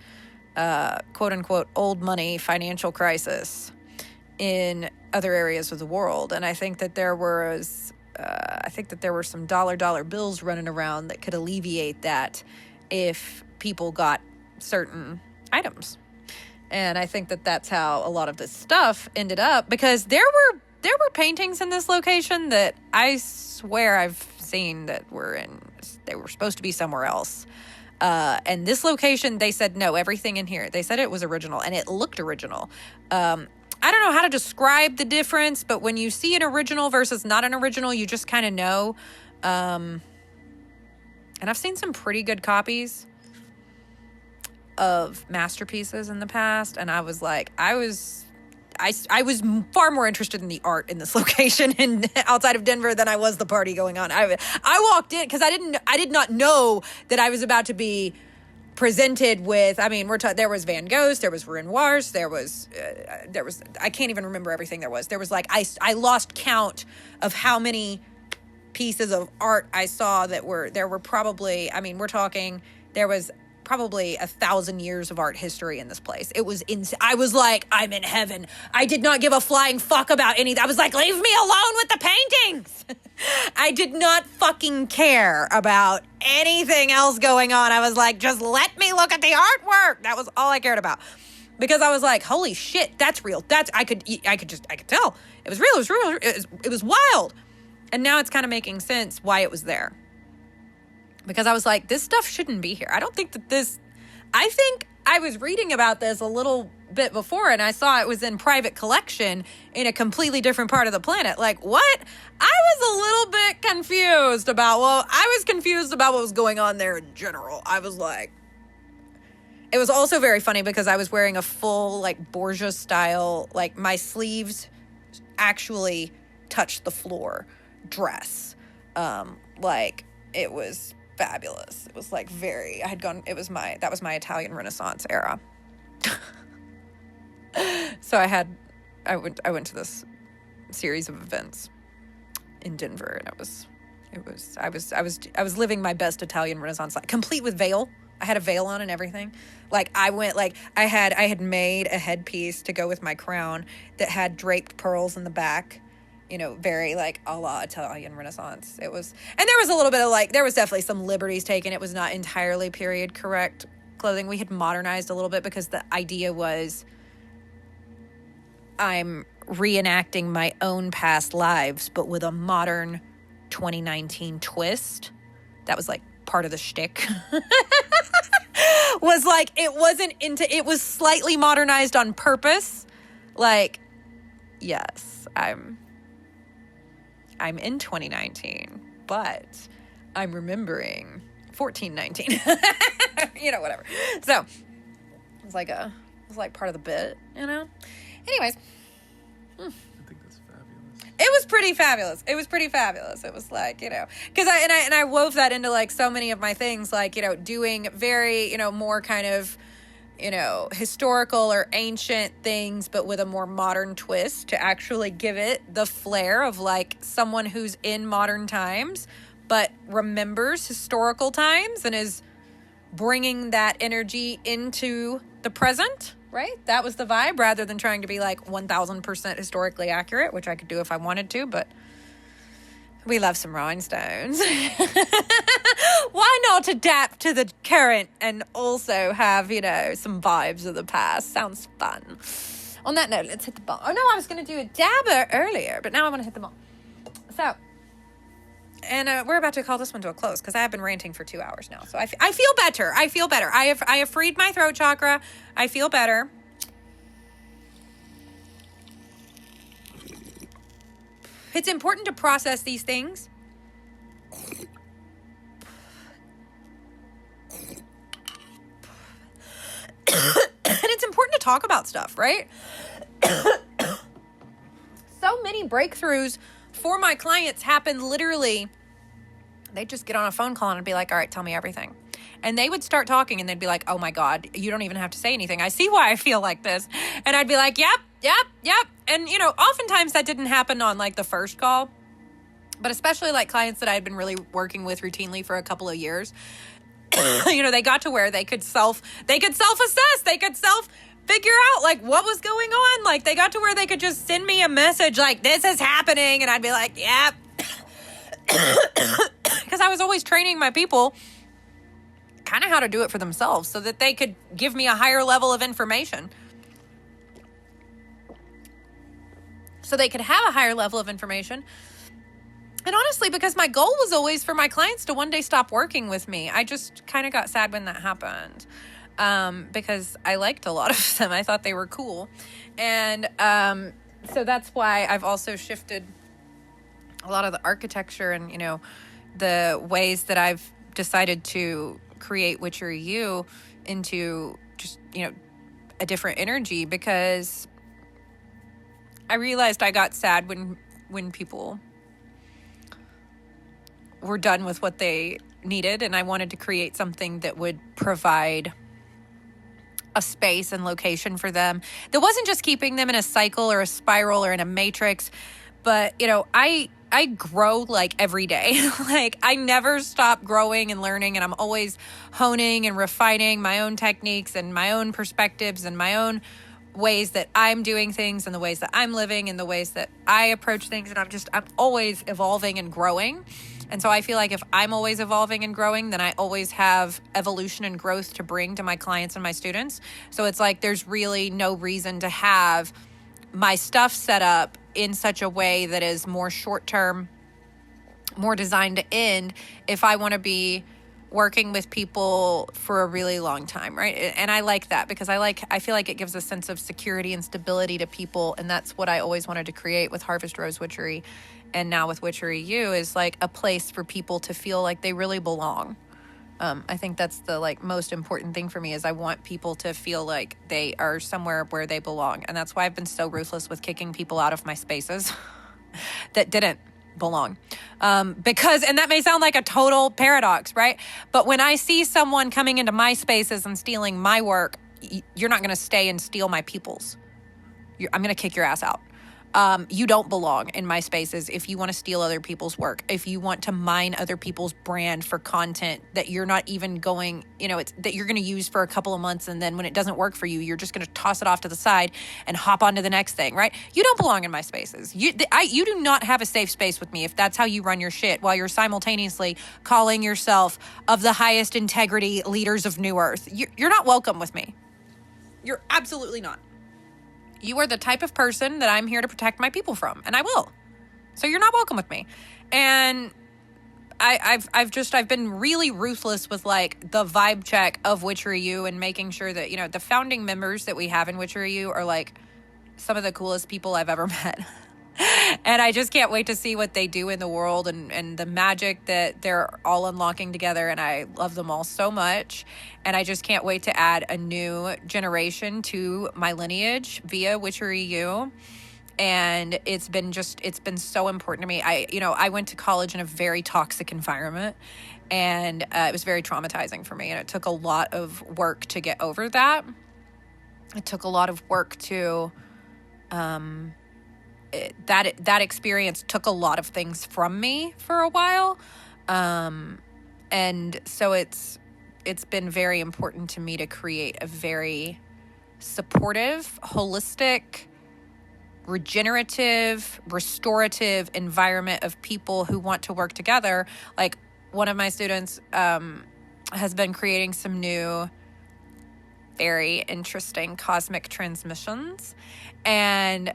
quote unquote, old money financial crisis in other areas of the world. And I think that there were some dollar bills running around that could alleviate that if people got certain items. And I think that that's how a lot of this stuff ended up, because there were paintings in this location that I swear I've seen that they were supposed to be somewhere else. And this location, they said, no, everything in here, they said it was original, and it looked original. I don't know how to describe the difference, but when you see an original versus not an original, you just kind of know. And I've seen some pretty good copies of masterpieces in the past, and I was like, I was far more interested in the art in this location and outside of Denver than I was the party going on. I walked in because I did not know that I was about to be presented with. I mean, there was Van Goghs, there was Renoirs, there was I can't even remember everything there was. There was like I lost count of how many pieces of art I saw there were probably. I mean, we're talking there was probably 1,000 years of art history in this place. It was I was like, I'm in heaven. I did not give a flying fuck about anything. I was like, leave me alone with the paintings. I did not fucking care about anything else going on. I was like, just let me look at the artwork. That was all I cared about. Because I was like, holy shit, that's real. I could tell. It was real. It was real. It was wild. And now it's kind of making sense why it was there. Because I was like, this stuff shouldn't be here. I think I was reading about this a little bit before, and I saw it was in private collection in a completely different part of the planet. Like, what? I was a little bit confused about what was going on there in general. I was like, it was also very funny because I was wearing a full, like, Borgia style, like, my sleeves actually touched the floor dress. It was fabulous. It was like that was my Italian Renaissance era. So I went to this series of events in Denver, and I was living my best Italian Renaissance life, complete with veil. I had a veil on and everything. Like I had made a headpiece to go with my crown that had draped pearls in the back, very like a la Italian Renaissance. It was, and there was a little bit of there was definitely some liberties taken. It was not entirely period correct clothing. We had modernized a little bit because the idea was I'm reenacting my own past lives, but with a modern 2019 twist. That was like part of the shtick. Was like, it was slightly modernized on purpose. Like, yes, I'm in 2019, but I'm remembering 1419. Whatever. So it was like part of the bit, Anyways. I think that's fabulous. It was pretty fabulous. It was like, because I wove that into like so many of my things, like, doing very, more kind of, historical or ancient things, but with a more modern twist to actually give it the flair of like someone who's in modern times, but remembers historical times and is bringing that energy into the present. Right? That was the vibe, rather than trying to be like 1000% historically accurate, which I could do if I wanted to, but we love some rhinestones. Why not adapt to the current and also have, some vibes of the past? Sounds fun. On that note, let's hit the ball. Oh no, I was going to do a dabber earlier, but now I want to hit the ball. So, and we're about to call this one to a close because I have been ranting for 2 hours now. So I feel better. I have freed my throat chakra. I feel better. It's important to process these things. And it's important to talk about stuff, right? So many breakthroughs for my clients happen literally. They just get on a phone call and be like, all right, tell me everything. And they would start talking and they'd be like, oh my God, you don't even have to say anything. I see why I feel like this. And I'd be like, yep. And, oftentimes that didn't happen on like the first call, but especially like clients that I had been really working with routinely for a couple of years, they got to where they could self-assess, they could figure out like what was going on. Like they got to where they could just send me a message like, this is happening. And I'd be like, yep. Because I was always training my people kind of how to do it for themselves so that they could give me a higher level of information. So they could have a higher level of information. And honestly, because my goal was always for my clients to one day stop working with me. I just kind of got sad when that happened. Because I liked a lot of them. I thought they were cool. And so that's why I've also shifted a lot of the architecture and, the ways that I've decided to create Witchery U into just, a different energy, because I realized I got sad when people were done with what they needed, and I wanted to create something that would provide a space and location for them that wasn't just keeping them in a cycle or a spiral or in a matrix, but I grow like every day. Like I never stop growing and learning, and I'm always honing and refining my own techniques and my own perspectives and my own ways that I'm doing things and the ways that I'm living and the ways that I approach things. And I'm always evolving and growing. And so I feel like if I'm always evolving and growing, then I always have evolution and growth to bring to my clients and my students. So it's like there's really no reason to have my stuff set up in such a way that is more short-term, more designed to end if I want to be working with people for a really long time, right? And I like that because I feel like it gives a sense of security and stability to people, and that's what I always wanted to create with Harvest Rose Witchery, and now with Witchery U, is like a place for people to feel like they really belong. I think that's the most important thing for me, is I want people to feel like they are somewhere where they belong, and that's why I've been so ruthless with kicking people out of my spaces that didn't belong. Because, and that may sound like a total paradox, right? But when I see someone coming into my spaces and stealing my work, you're not going to stay and steal my peoples. I'm going to kick your ass out. You don't belong in my spaces if you want to steal other people's work, if you want to mine other people's brand for content that you're not even going, that you're going to use for a couple of months. And then when it doesn't work for you, you're just going to toss it off to the side and hop onto the next thing, right? You don't belong in my spaces. You do not have a safe space with me if that's how you run your shit while you're simultaneously calling yourself of the highest integrity leaders of New Earth. You're not welcome with me. You're absolutely not. You are the type of person that I'm here to protect my people from, and I will. So you're not welcome with me. And I've been really ruthless with like the vibe check of Witchery U and making sure that, the founding members that we have in Witchery U are like some of the coolest people I've ever met. And I just can't wait to see what they do in the world and the magic that they're all unlocking together. And I love them all so much. And I just can't wait to add a new generation to my lineage via Witchery U. And it's been so important to me. I went to college in a very toxic environment, and it was very traumatizing for me. And it took a lot of work to get over that. It took a lot of work to, that experience took a lot of things from me for a while. And so it's been very important to me to create a very supportive, holistic, regenerative, restorative environment of people who want to work together. Like one of my students has been creating some new, very interesting cosmic transmissions. And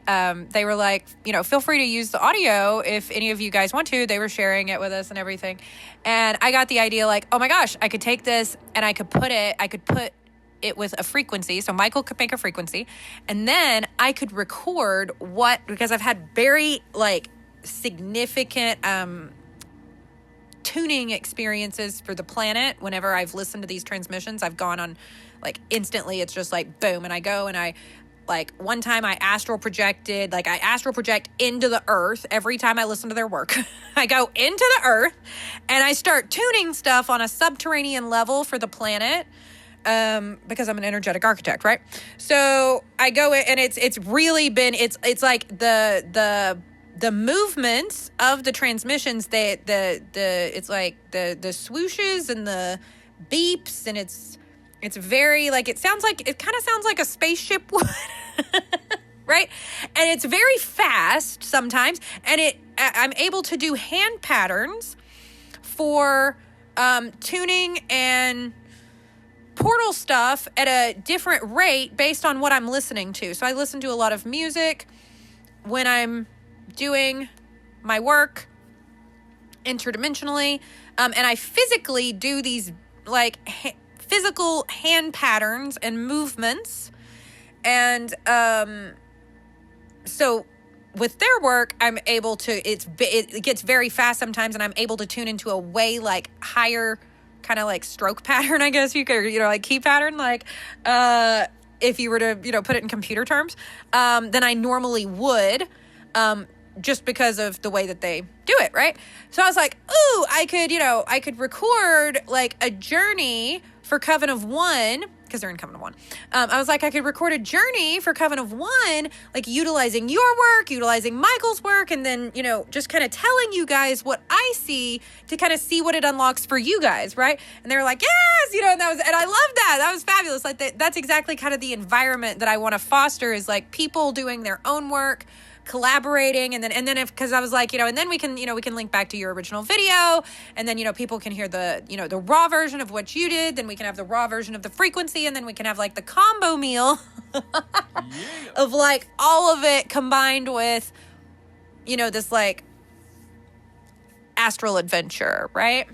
they were like, feel free to use the audio if any of you guys want to. They were sharing it with us and everything. And I got the idea like, oh my gosh, I could take this and I could put it with a frequency. So Michael could make a frequency. And then I could record because I've had very like significant tuning experiences for the planet. Whenever I've listened to these transmissions, I've gone on like instantly, it's just like boom. And I go and I like one time I astral project into the earth every time I listen to their work. I go into the earth and I start tuning stuff on a subterranean level for the planet. Because I'm an energetic architect, right? So I go in and it's really been, it's like the movements of the transmissions, it's like the swooshes and the beeps, and it's very like, it kind of sounds like a spaceship would, right? And it's very fast sometimes. And I'm able to do hand patterns for, tuning and portal stuff at a different rate based on what I'm listening to. So I listen to a lot of music when I'm doing my work interdimensionally. And I physically do these like physical hand patterns and movements. And so with their work, I'm able to, it gets very fast sometimes, and I'm able to tune into a way like higher kind of like stroke pattern, I guess you could, like key pattern, like if you were to, put it in computer terms, than I normally would, just because of the way that they do it, right? So I was like, ooh, I could record like a journey for Coven of One, because they're in Coven of One. I was like, I could record a journey for Coven of One, like utilizing your work, utilizing Michael's work, and then, just kind of telling you guys what I see to kind of see what it unlocks for you guys, right? And they were like, yes, and I love that. That was fabulous. Like that's exactly kind of the environment that I want to foster, is like people doing their own work, collaborating, and then because I was like, and then we can link back to your original video, and then people can hear the the raw version of what you did, then we can have the raw version of the frequency, and then we can have like the combo meal of like all of it combined with this like astral adventure, right?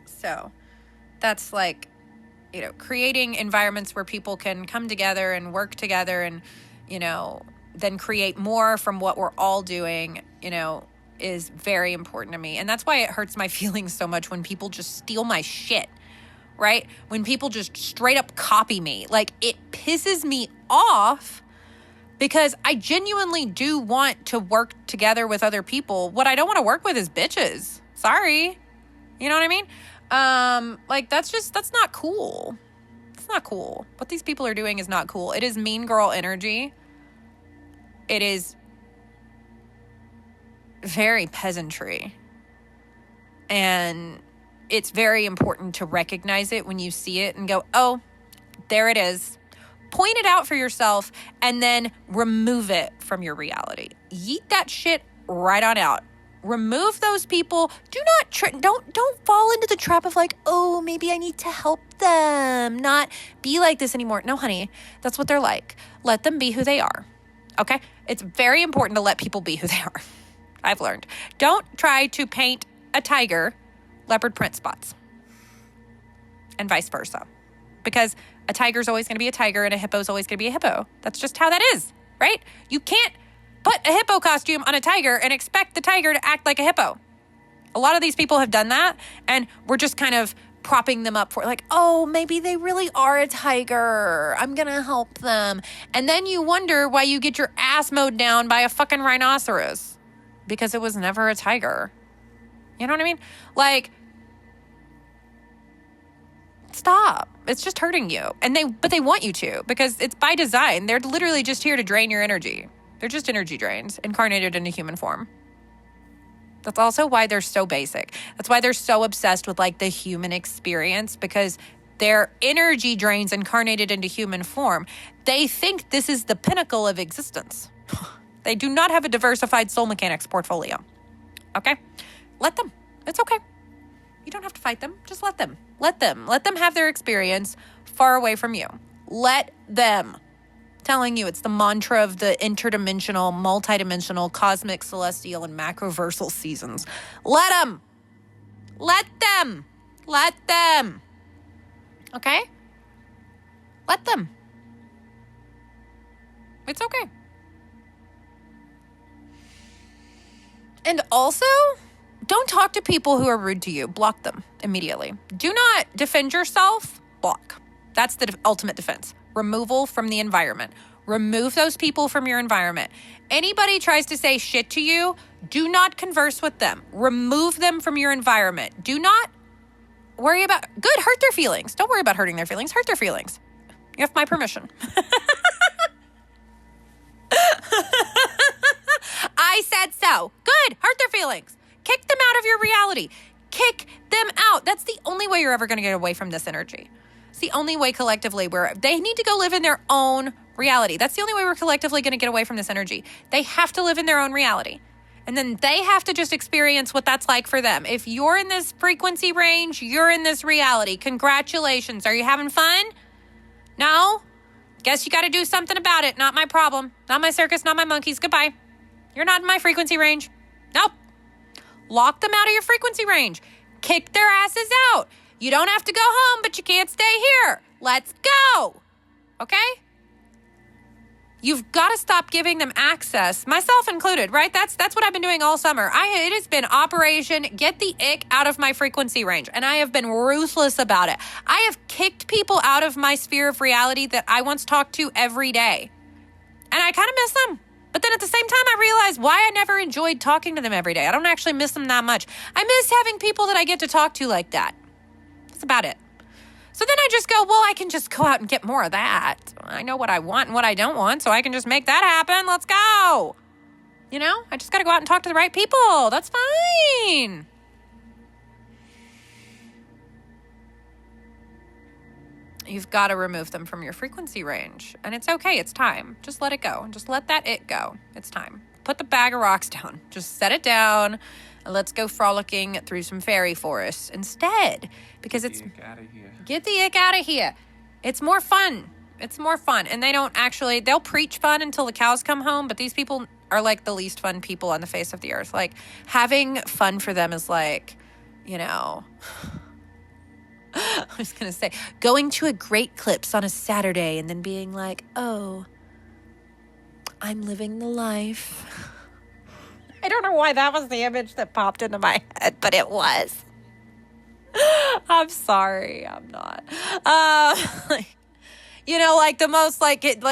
So that's like creating environments where people can come together and work together and then create more from what we're all doing, is very important to me. And that's why it hurts my feelings so much when people just steal my shit, right? When people just straight up copy me. Like, it pisses me off because I genuinely do want to work together with other people. What I don't want to work with is bitches. Sorry. You know what I mean? Like, that's not cool. It's That's not cool. What these people are doing is not cool. It is mean girl energy. It is very peasantry. And it's very important to recognize it when you see it and go, oh, there it is. Point it out for yourself and then remove it from your reality. Yeet that shit right on out. Remove those people. Do not don't fall into the trap of like, oh, maybe I need to help them not be like this anymore. No, honey, that's what they're like. Let them be who they are. Okay? It's very important to let people be who they are. I've learned. Don't try to paint a tiger leopard print spots. And vice versa. Because a tiger's always going to be a tiger and a hippo's always going to be a hippo. That's just how that is, right? You can't put a hippo costume on a tiger and expect the tiger to act like a hippo. A lot of these people have done that, and we're just kind of propping them up for like, oh, maybe they really are a tiger. I'm going to help them. And then you wonder why you get your ass mowed down by a fucking rhinoceros because it was never a tiger. You know what I mean? Like, stop. It's just hurting you. But they want you to because it's by design. They're literally just here to drain your energy. They're just energy drains incarnated into human form. That's also why they're so basic. That's why they're so obsessed with like the human experience because they're energy drains incarnated into human form. They think this is the pinnacle of existence. They do not have a diversified soul mechanics portfolio. Okay? Let them. It's okay. You don't have to fight them. Just let them. Let them. Let them have their experience far away from you. Let them. Telling you it's the mantra of the interdimensional, multidimensional, cosmic, celestial, and macroversal seasons. Let them. Let them. Let them. Okay? Let them. It's okay. And also, don't talk to people who are rude to you. Block them immediately. Do not defend yourself. Block. That's the ultimate defense. Removal from the environment. Remove those people from your environment. Anybody tries to say shit to you, do not converse with them. Remove them from your environment. Do not worry about... Good, hurt their feelings. Don't worry about hurting their feelings. Hurt their feelings. You have my permission. I said so. Good, hurt their feelings. Kick them out of your reality. Kick them out. That's the only way you're ever going to get away from this energy. It's the only way collectively where they need to go live in their own reality. That's the only way we're collectively going to get away from this energy. They have to live in their own reality. And then they have to just experience what that's like for them. If you're in this frequency range, you're in this reality. Congratulations. Are you having fun? No? Guess you got to do something about it. Not my problem. Not my circus, not my monkeys. Goodbye. You're not in my frequency range. Nope. Lock them out of your frequency range. Kick their asses out. You don't have to go home, but you can't stay here. Let's go. Okay? You've got to stop giving them access, myself included, right? That's what I've been doing all summer. It has been Operation Get the Ick out of my frequency range, and I have been ruthless about it. I have kicked people out of my sphere of reality that I once talked to every day, and I kind of miss them. But then at the same time, I realized why I never enjoyed talking to them every day. I don't actually miss them that much. I miss having people that I get to talk to like that. That's about it. So then I just go, well, I can just go out and get more of that. I know what I want and what I don't want, so I can just make that happen. Let's go. You know, I just got to go out and talk to the right people. That's fine. You've got to remove them from your frequency range. And it's okay. It's time. Just let it go. Just let that it go. It's time. Put the bag of rocks down. Just set it down. And let's go frolicking through some fairy forests instead. Because it's... Get the ick out of here. Get the ick out of here. It's more fun. It's more fun. And they don't actually... They'll preach fun until the cows come home. But these people are like the least fun people on the face of the earth. Like, having fun for them is like, you know... I was going to say, going to a Great Clips on a Saturday and then being like, oh, I'm living the life. I don't know why that was the image that popped into my head, but it was. I'm sorry. I'm not. You know, like the most,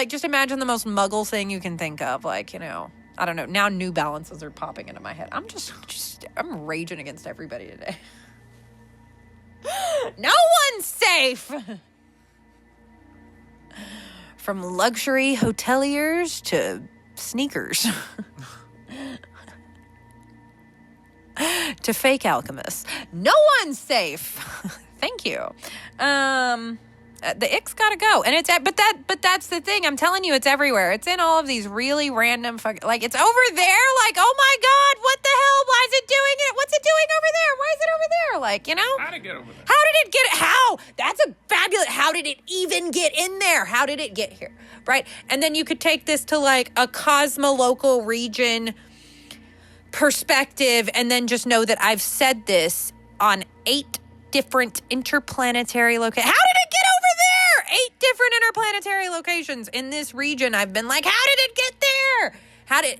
just imagine the most muggle thing you can think of. Like, you know, I don't know. Now New Balances are popping into my head. I'm raging against everybody today. No one's safe. From luxury hoteliers to sneakers. To fake alchemists. No one's safe. Thank you. The ick's gotta go. And but that's the thing. I'm telling you, it's everywhere. It's in all of these really random like, it's over there. Like, oh my God, what the hell? Why is it doing it? What's it doing over there? Why is it over there? Like, you know? How did it get over there? How did it get, how? That's a fabulous, how did it even get in there? How did it get here? Right? And then you could take this to like a cosmolocal region perspective, and then just know that I've said this on 8 different interplanetary locations. How did it get over there? 8 different interplanetary locations in this region. I've been like, how did it get there?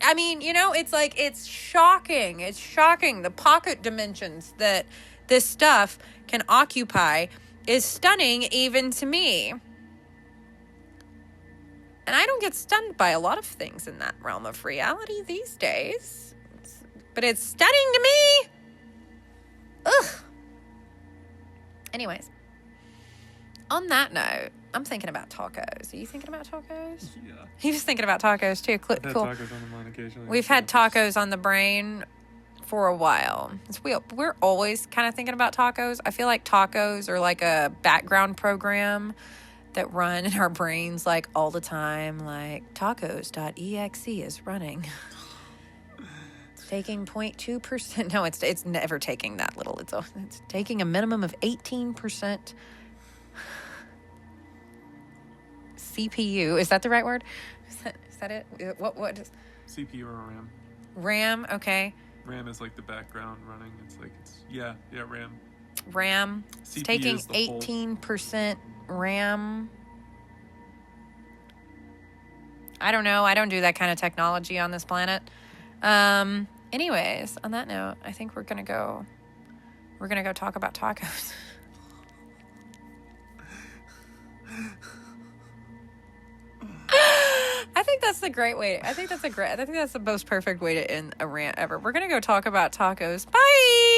I mean, you know, it's like, it's shocking. It's shocking. The pocket dimensions that this stuff can occupy is stunning even to me. And I don't get stunned by a lot of things in that realm of reality these days. But it's stunning to me. Ugh. Anyways, on that note, I'm thinking about tacos. Are you thinking about tacos? Yeah. He was thinking about tacos too. Cool. I've had tacos on the mind occasionally. We've had tacos on the brain for a while. We're always kind of thinking about tacos. I feel like tacos are like a background program that run in our brains like all the time. Like tacos.exe is running. Taking 0.2%. No, it's never taking that little. It's taking a minimum of 18% CPU. Is that the right word? Is that it? What is CPU or RAM? RAM? Okay. RAM is like the background running. RAM. RAM. It's CPU taking is the whole. 18% RAM. I don't know. I don't do that kind of technology on this planet. Anyways, on that note, I think we're gonna go talk about tacos. I think that's the great way. I think that's the most perfect way to end a rant ever. We're gonna go talk about tacos. Bye.